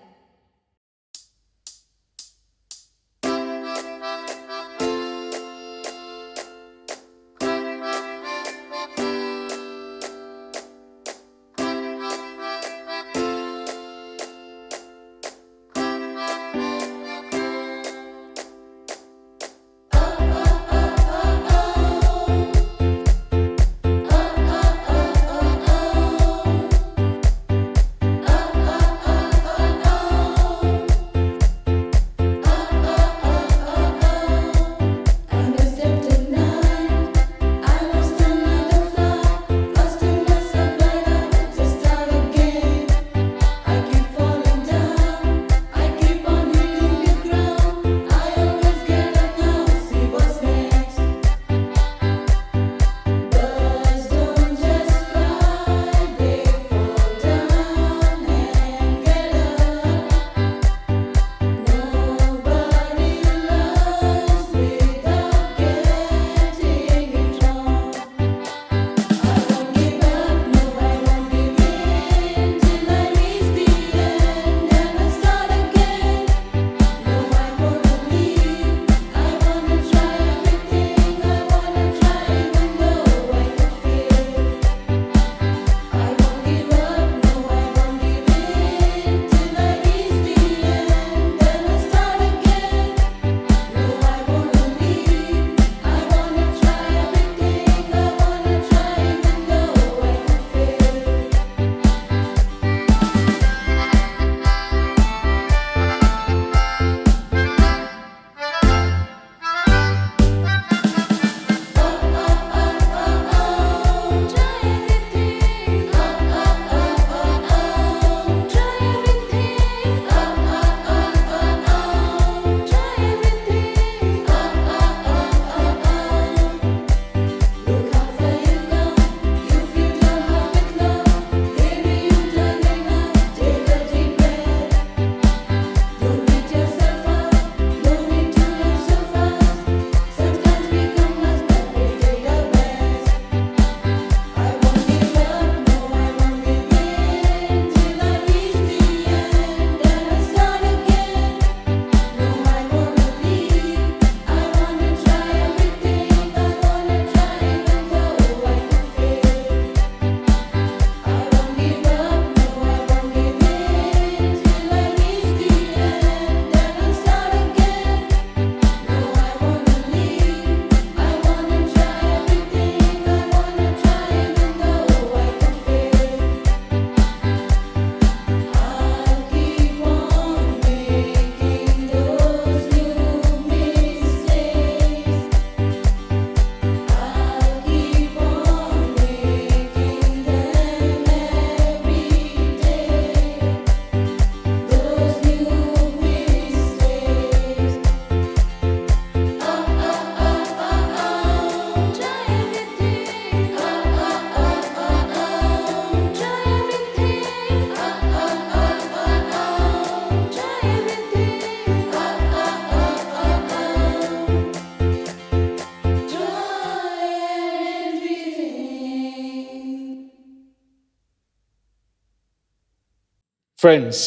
Friends,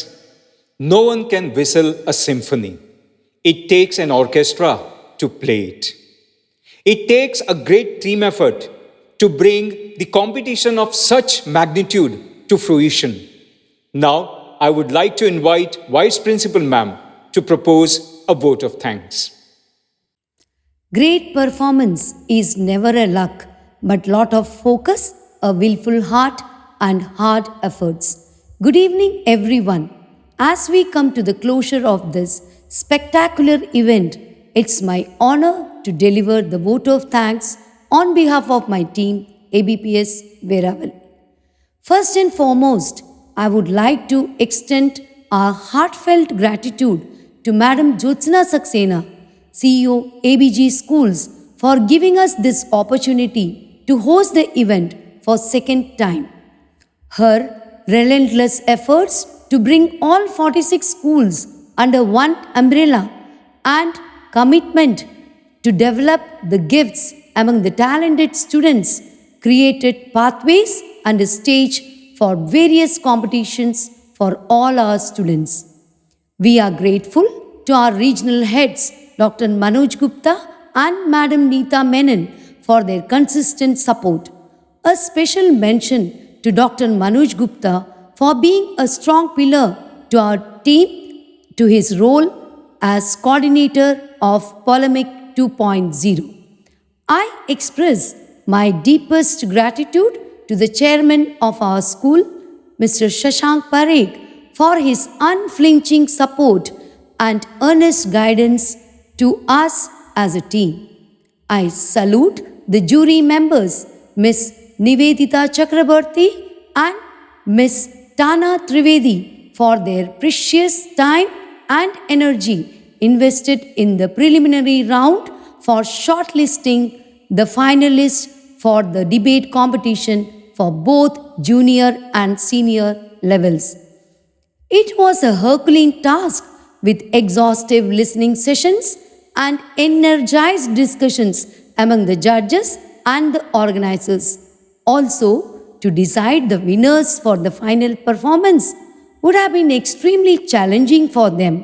no one can whistle a symphony. It takes an orchestra to play it. It takes a great team effort to bring the competition of such magnitude to fruition. Now, I would like to invite Vice Principal Ma'am to propose a vote of thanks. Great performance is never a luck, but lot of focus, a willful heart, and hard efforts. Good evening, everyone. As we come to the closure of this spectacular event, it's my honor to deliver the vote of thanks on behalf of my team, ABPS VERAVAL. First and foremost, I would like to extend our heartfelt gratitude to Madam Jyotsna Saxena, CEO ABG Schools, for giving us this opportunity to host the event for second time. Her relentless efforts to bring all 46 schools under one umbrella and commitment to develop the gifts among the talented students created pathways and a stage for various competitions for all our students. We are grateful to our regional heads, Dr. Manoj Gupta and Madam Neeta Menon, for their consistent support. A special mention to Dr. Manoj Gupta for being a strong pillar to our team to his role as coordinator of Polemic 2.0. I express my deepest gratitude to the chairman of our school, Mr. Shashank Parekh, for his unflinching support and earnest guidance to us as a team. I salute the jury members, Ms. Nivedita Chakraborty and Ms. Tana Trivedi, for their precious time and energy invested in the preliminary round for shortlisting the finalists for the debate competition for both junior and senior levels. It was a Herculean task with exhaustive listening sessions and energized discussions among the judges and the organizers. Also, to decide the winners for the final performance would have been extremely challenging for them.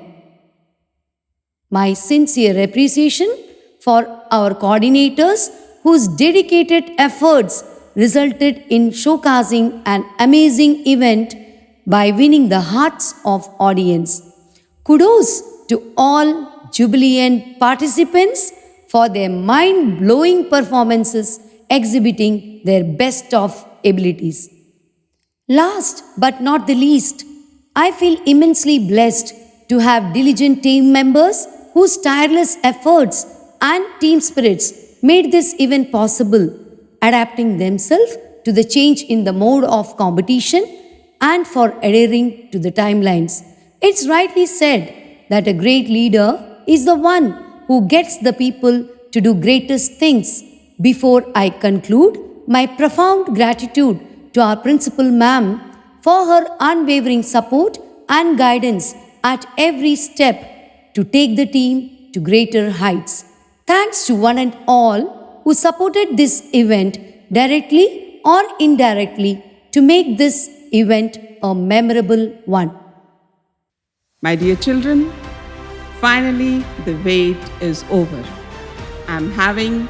My sincere appreciation for our coordinators whose dedicated efforts resulted in showcasing an amazing event by winning the hearts of audience. Kudos to all jubilant participants for their mind-blowing performances exhibiting their best of abilities. Last but not the least, I feel immensely blessed to have diligent team members whose tireless efforts and team spirits made this event possible, adapting themselves to the change in the mode of competition and for adhering to the timelines. It's rightly said that a great leader is the one who gets the people to do greatest things. Before I conclude, my profound gratitude to our principal ma'am for her unwavering support and guidance at every step to take the team to greater heights. Thanks to one and all who supported this event directly or indirectly to make this event a memorable one. My dear children, finally the wait is over. I'm having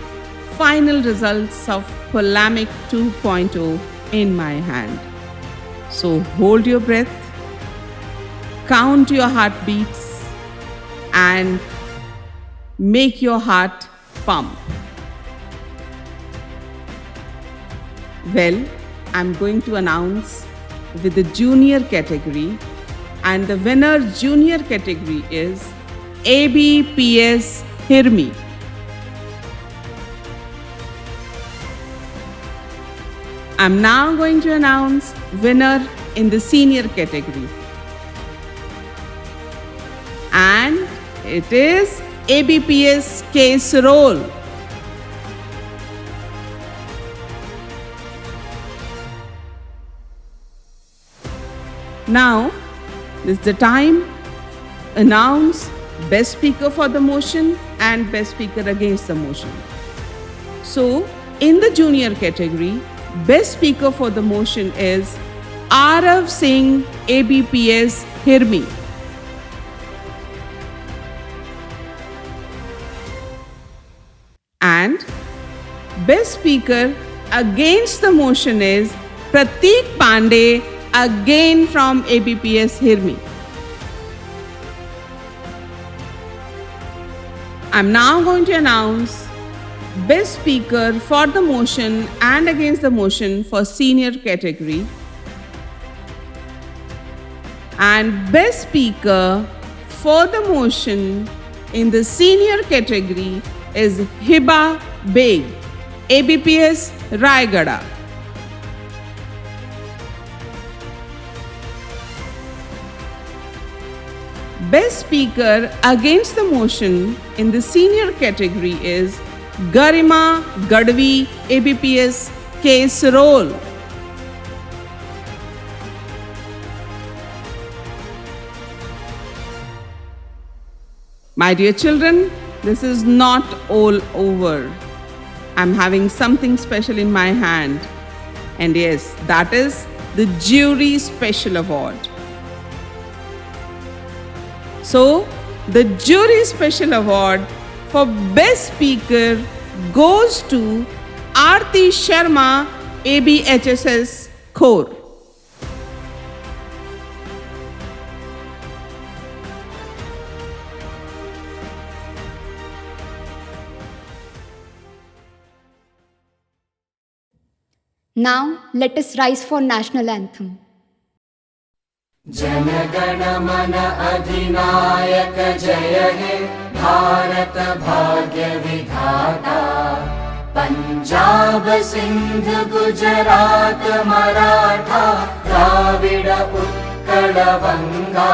final results of Polemic 2.0 in my hand. So hold your breath, count your heartbeats, and make your heart pump. Well, I'm going to announce with the junior category, and the winner junior category is ABPS Hirmi. I'm now going to announce winner in the senior category. And it is ABPS Casserole. Now, this is the time to announce best speaker for the motion and best speaker against the motion. So, in the junior category, best speaker for the motion is Arav Singh, ABPS, Hirmi. And Best Speaker against the motion is Prateek Pandey, again from ABPS, Hirmi. I'm now going to announce Best Speaker for the motion and against the motion for senior category. And Best Speaker for the motion in the senior category is Hiba Beg, ABPS, Raigada. Best Speaker against the motion in the senior category is Garima Gadvi, ABPS, Kesrol. My dear children, this is not all over. I'm having something special in my hand. And yes, that is the Jury Special Award. So, the Jury Special Award for Best Speaker goes to Aarti Sharma, ABHSS Core. Now, let us rise for national anthem. जनगण मन अधिनायक जय हे भारत भाग्य विधाता पंजाब सिंध गुजरात मराठा द्राविड उत्कल बंगा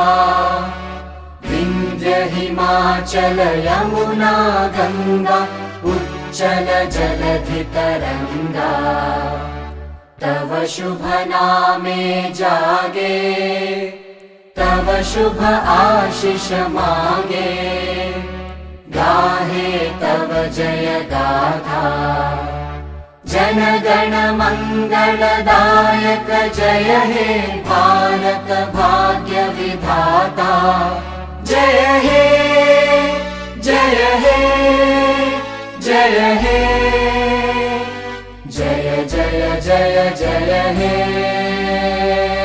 विंध्य हिमाचल यमुना गंगा उच्चल जलधि तरंगा तव शुभ नामे जागे तव शुभ आशीष मांगे गाहे तव जय गाथा जन गण मंगलदायक जय हे भारत भाग्य विधाता जय हे जय हे जय हे जय जय जय जय हे